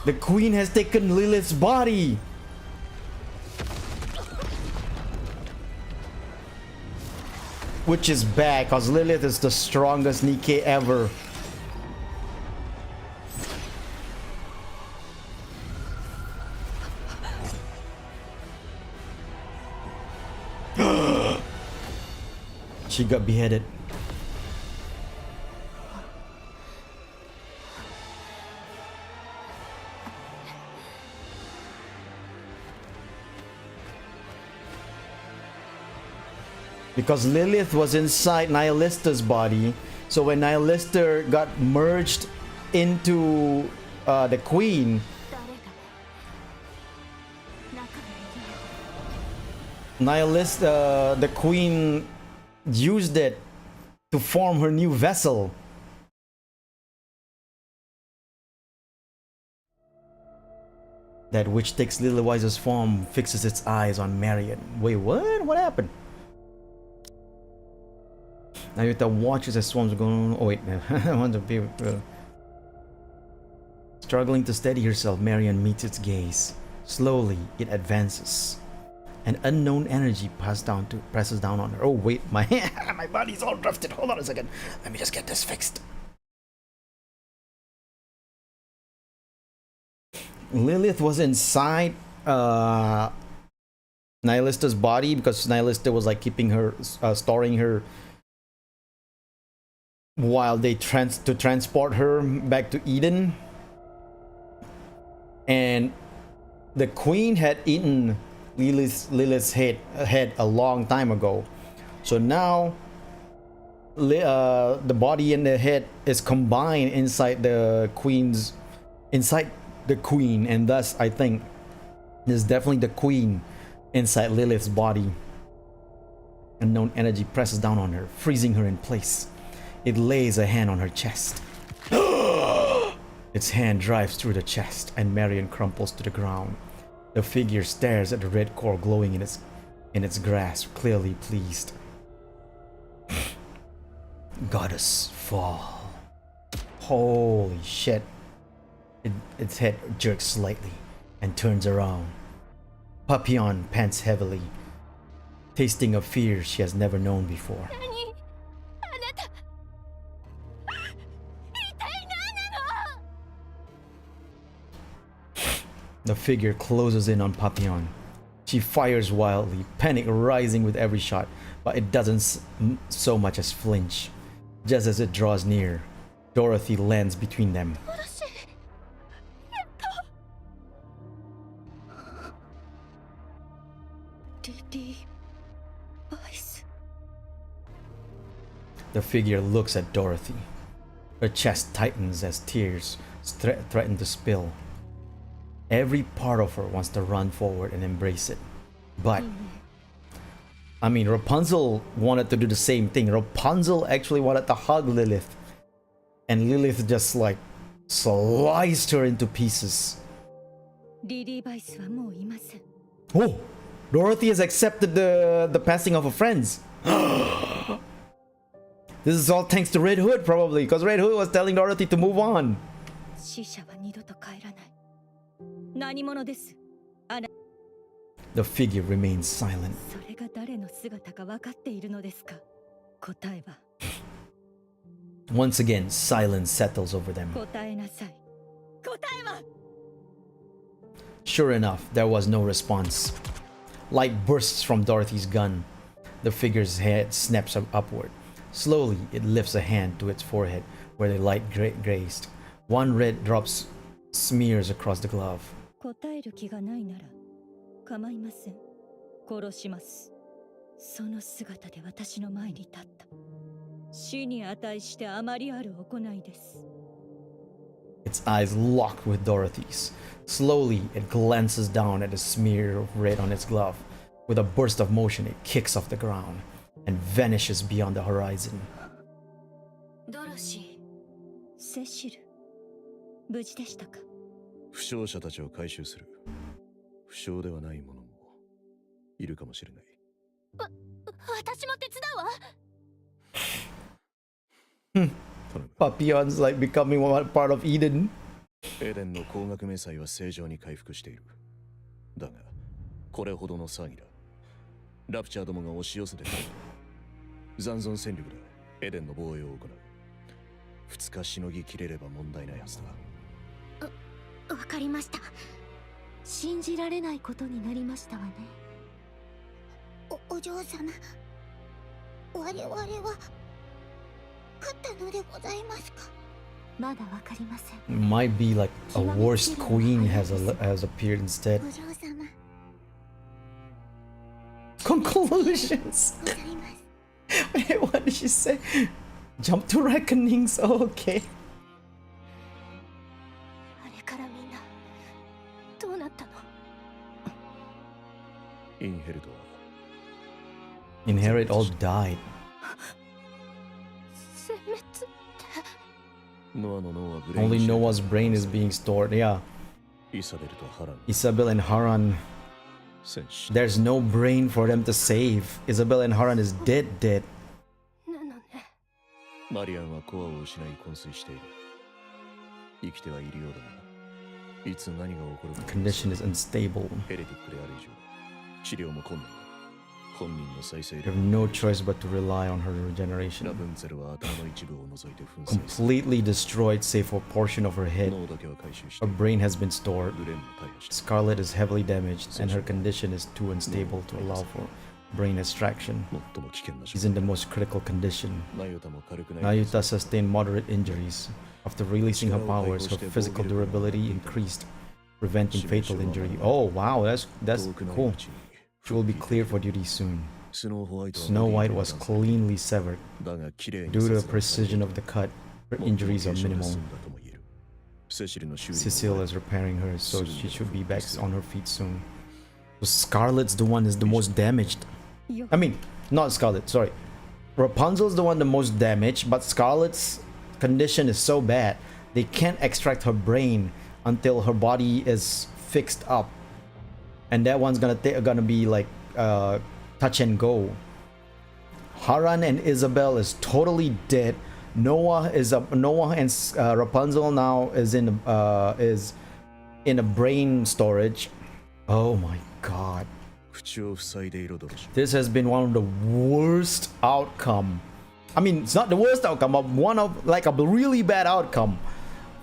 The queen has taken Lilith's body! Which is bad, cause Lilith is the strongest Nikke ever. She got beheaded. Because Lilith was inside Nihilista's body, so when Nihilista got merged into the queen, Nihilista, the queen used it to form her new vessel. That which takes Lilithwise's form fixes its eyes on Marion. Wait, what? What happened? Now you have to watch as the swarms are going. Oh wait, I want to be struggling to steady herself. Marion meets its gaze. Slowly, it advances. An unknown energy presses down on her. Oh wait, my my body's all drifted. Hold on a second. Let me just get this fixed. Lilith was inside Nihilista's body because Nihilista was like keeping her, storing her, while they transport her back to Eden. And the queen had eaten Lilith's head a long time ago. So now the body and the head is combined inside the queen, and thus I think this is definitely the queen inside Lilith's body. Unknown energy presses down on her, freezing her in place. It lays a hand on her chest. Its hand drives through the chest, and Marion crumples to the ground. The figure stares at the red core glowing in its grasp, clearly pleased. Goddess Fall. Holy shit. Its head jerks slightly and turns around. Papillon pants heavily, tasting a fear she has never known before. The figure closes in on Papillon. She fires wildly, panic rising with every shot. but it doesn't so much as flinch. Just as it draws near, Dorothy lands between them. The figure looks at Dorothy. Her chest tightens as tears threaten to spill. Every part of her wants to run forward and embrace it. But, I mean, Rapunzel wanted to do the same thing. Rapunzel actually wanted to hug Lilith. And Lilith just like sliced her into pieces. Oh! Dorothy has accepted the passing of her friends. This is all thanks to Red Hood, probably, because Red Hood was telling Dorothy to move on. The figure remains silent. Once again, silence settles over them. Sure enough, there was no response. Light bursts from Dorothy's gun. The figure's head snaps upward. Slowly, it lifts a hand to its forehead where the light grazed. One red drop smears across the glove. Its eyes locked with Dorothy's. Slowly, it glances down at the smear of red on its glove. With a burst of motion, it kicks off the ground and vanishes beyond the horizon. Dorothy. セシル、無事でしたか？負傷者たちを回収する。負傷ではない者もいるかもしれない。私も手Hmm. 伝うわ。Papillon's like becoming one part of Eden. エデンの光学迷彩は正常に回復している。だが、これほどの騒ぎだ。ラプチャーどもが押し寄せてくる。残存戦力でエデンの防衛を行う。2日しのぎきれれば問題ないはずだ。わかりました。信じられないことになりましたわね。お嬢様、我々は勝ったのでございますか？まだわかりません。Might be like a worst queen has appeared instead. お嬢様。Conclusions. Wait, what did she say? Jump to reckonings. Oh, okay. あれからみんなどうなったの？インヘルトは Inherit all died. 殲滅って。ノアの脳はブレイン Only Noah's brain is being stored. Yeah. イサベルとハラン。 Isabel and Haran. There's no brain for them to save. Isabel and Haran is dead. なのね。マリアンはコアを失い昏睡している。生きてはいるようだが、いつ何が起こるか。Condition is unstable. ヘレティックである以上、治療も困難。本人の再生 You have no choice but to rely on her regeneration. ラブンゼルは頭の一部を除いて粉砕。 Completely destroyed save for a portion of her head. 脳だけは回収して。 Her brain has been stored. グレンも大破した。 Scarlet is heavily damaged, and her condition is too unstable to allow for brain extraction. 最も危険な She's in the most critical condition. ナユタも軽くない。 Nayuta sustained moderate injuries. After releasing her powers, her physical durability increased, preventing fatal injury. Oh wow, that's cool. She will be cleared for duty soon. Snow White was cleanly severed. Due to the precision of the cut, her injuries are minimal. Cecile is repairing her, so she should be back on her feet soon. So Scarlet's the one is the most damaged. I mean, not Scarlet, sorry. Rapunzel's the one the most damaged, but Scarlet's condition is so bad, they can't extract her brain until her body is fixed up. And that one's gonna be like touch and go. Haran and Isabel is totally dead. Noah and Rapunzel now is in a brain storage. Oh my god. This has been one of the worst outcome. I mean, it's not the worst outcome, but one of like a really bad outcome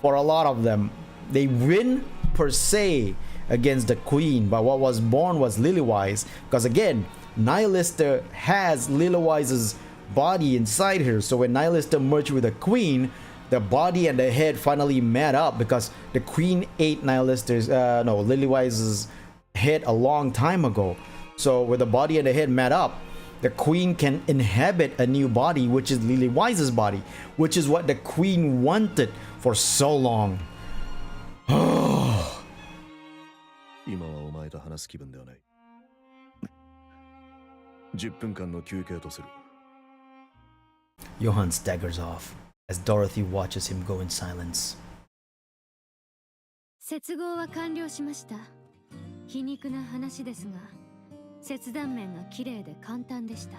for a lot of them. They win per se against the queen, but what was born was Lilywise, because again, Nihilista has Lilyweise's body inside her. So when Nihilista merged with the queen, the body and the head finally met up because the queen ate Lilyweise's head a long time ago. So when the body and the head met up, the queen can inhabit a new body, which is Lilyweise's body, which is what the queen wanted for so long. 今はお前と話す気分ではない。10分間の休憩とする。Johan staggers off as Dorothy watches him go in silence. 接合は完了しました。皮肉な話ですが、切断面が綺麗で簡単でした。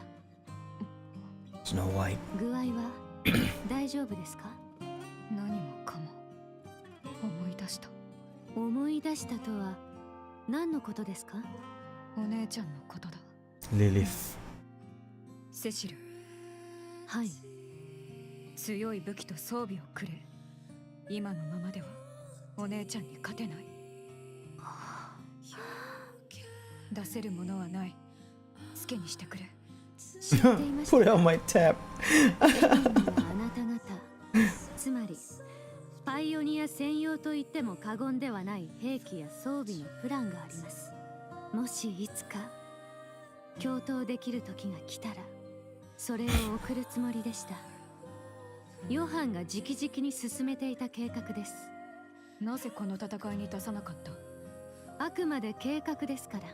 Snow White. 具合は大丈夫ですか？何もかも思い出した。思い出したとは何のことですか？お姉ちゃんのことだ。Lilith. セシル。はい。強い武器と装備をくれ。今のままではお姉ちゃんに勝てない。出せるものはない。好きにしてくれ。Put it on my tab. あなた方、つまりパイオニア専用と言っても過言ではない兵器や装備のプランがあります。もしいつか共闘できる時が来たら、それを送るつもりでした。ヨハンが直々に進めていた計画です。なぜこの戦いに出さなかった？あくまで計画ですから。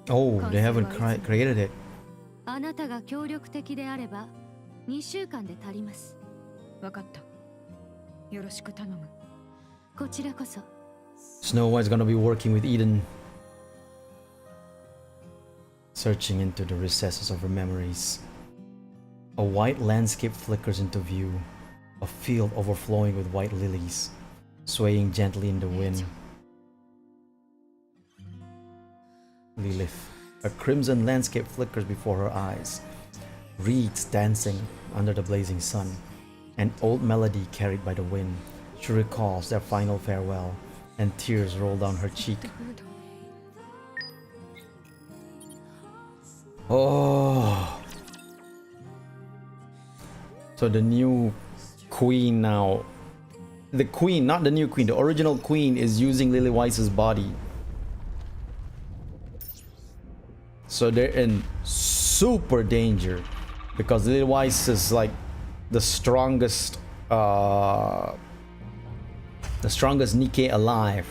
Oh, they haven't created it. あなたが協力的であれば2週間で足ります。わかった。よろしく頼む。こちらこそ。Snow White's gonna be working with Eden, searching into the recesses of her memories. A white landscape flickers into view, a field overflowing with white lilies, swaying gently in the wind. Lilith. A crimson landscape flickers before her eyes. Reeds dancing under the blazing sun. An old melody carried by the wind. She recalls their final farewell, and tears roll down her cheek. Oh. So the new queen now. The queen, not the new queen, the original queen is using Lilyweise's body. So they're in super danger because Lilywise is like the strongest Nikke alive.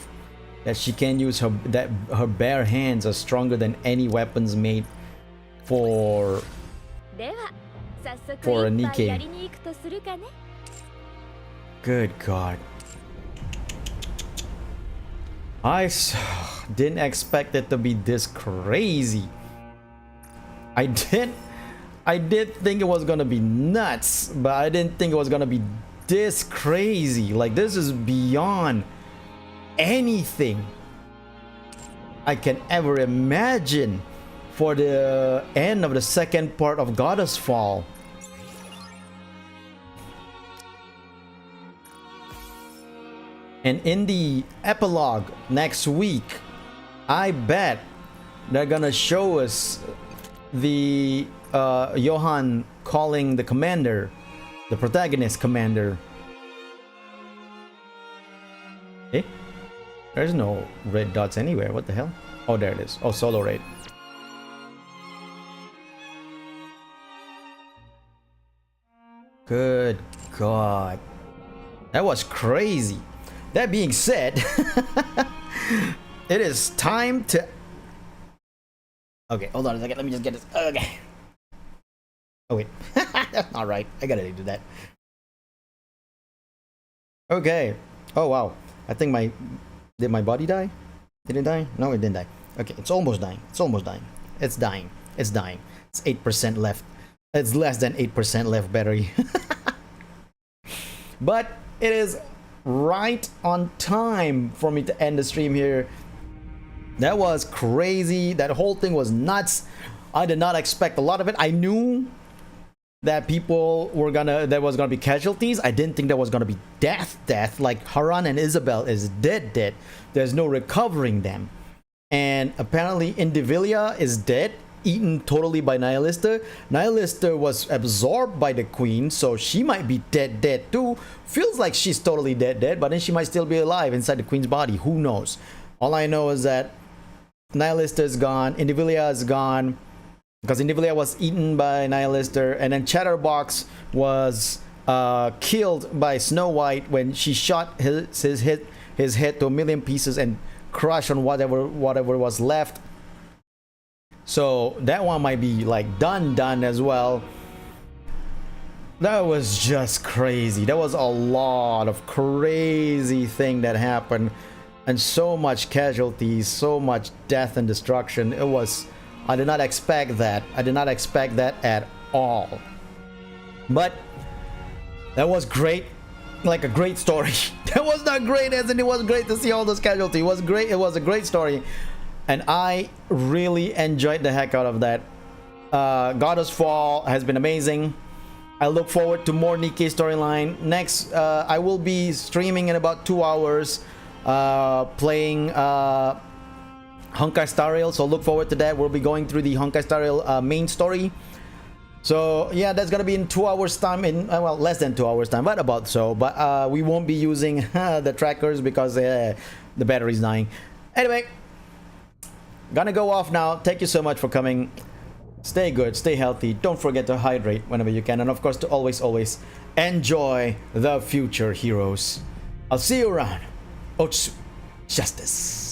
That she can use her bare hands are stronger than any weapons made for a Nikke. Good God. I didn't expect it to be this crazy. I did think it was gonna be nuts, but I didn't think it was gonna be this crazy. Like, this is beyond anything I can ever imagine for the end of the second part of Goddess Fall. And in the epilogue next week, I bet they're gonna show us the Johan calling the commander, the protagonist commander. Eh? There's no red dots anywhere. What the hell? Oh, there it is. Oh, solo raid. Good God. That was crazy. That being said, it is time to... Okay, hold on a second. Let me just get this. Okay. Oh, wait. That's not right. I gotta do that. Okay. Oh, wow. I think my... Did my body die? Did it die? No, it didn't die. Okay, it's almost dying. It's almost dying. It's dying. It's dying. It's 8% left. It's less than 8% left battery. But it is right on time for me to end the stream here. That was crazy. That whole thing was nuts. I did not expect a lot of it. I knew that there was gonna be casualties. I didn't think there was gonna be death. Like Haran and Isabel is dead. There's no recovering them. and apparently Indivilia is dead, eaten totally by Nihilista. Nihilista was absorbed by the queen, so she might be dead too. Feels like she's totally dead, but then she might still be alive inside the queen's body. Who knows? All I know is that Nihilista is gone, Indivilia is gone, because Indivilia was eaten by Nihilista, and then Chatterbox was killed by Snow White when she shot his head to a million pieces and crushed on whatever was left. So that one might be like done as well. That was just crazy. That was a lot of crazy thing that happened, and so much casualties, so much death and destruction. It was, I did not expect that. I did not expect that at all. But that was great, like a great story. That was not great as in it was great to see all those casualties. It was great. It was a great story. And I really enjoyed the heck out of that. Goddess Fall has been amazing. I look forward to more Nikke storyline. Next, I will be streaming in about 2 hours, playing Honkai Star Rail. So look forward to that. We'll be going through the Honkai Star Rail main story. So yeah, that's gonna be in 2 hours time, in well, less than 2 hours time, but about so. But we won't be using the trackers because the battery's dying. Anyway, gonna go off now. Thank you so much for coming. Stay good, stay healthy. Don't forget to hydrate whenever you can, and of course to always enjoy the future, heroes. I'll see you around. Otsu, justice.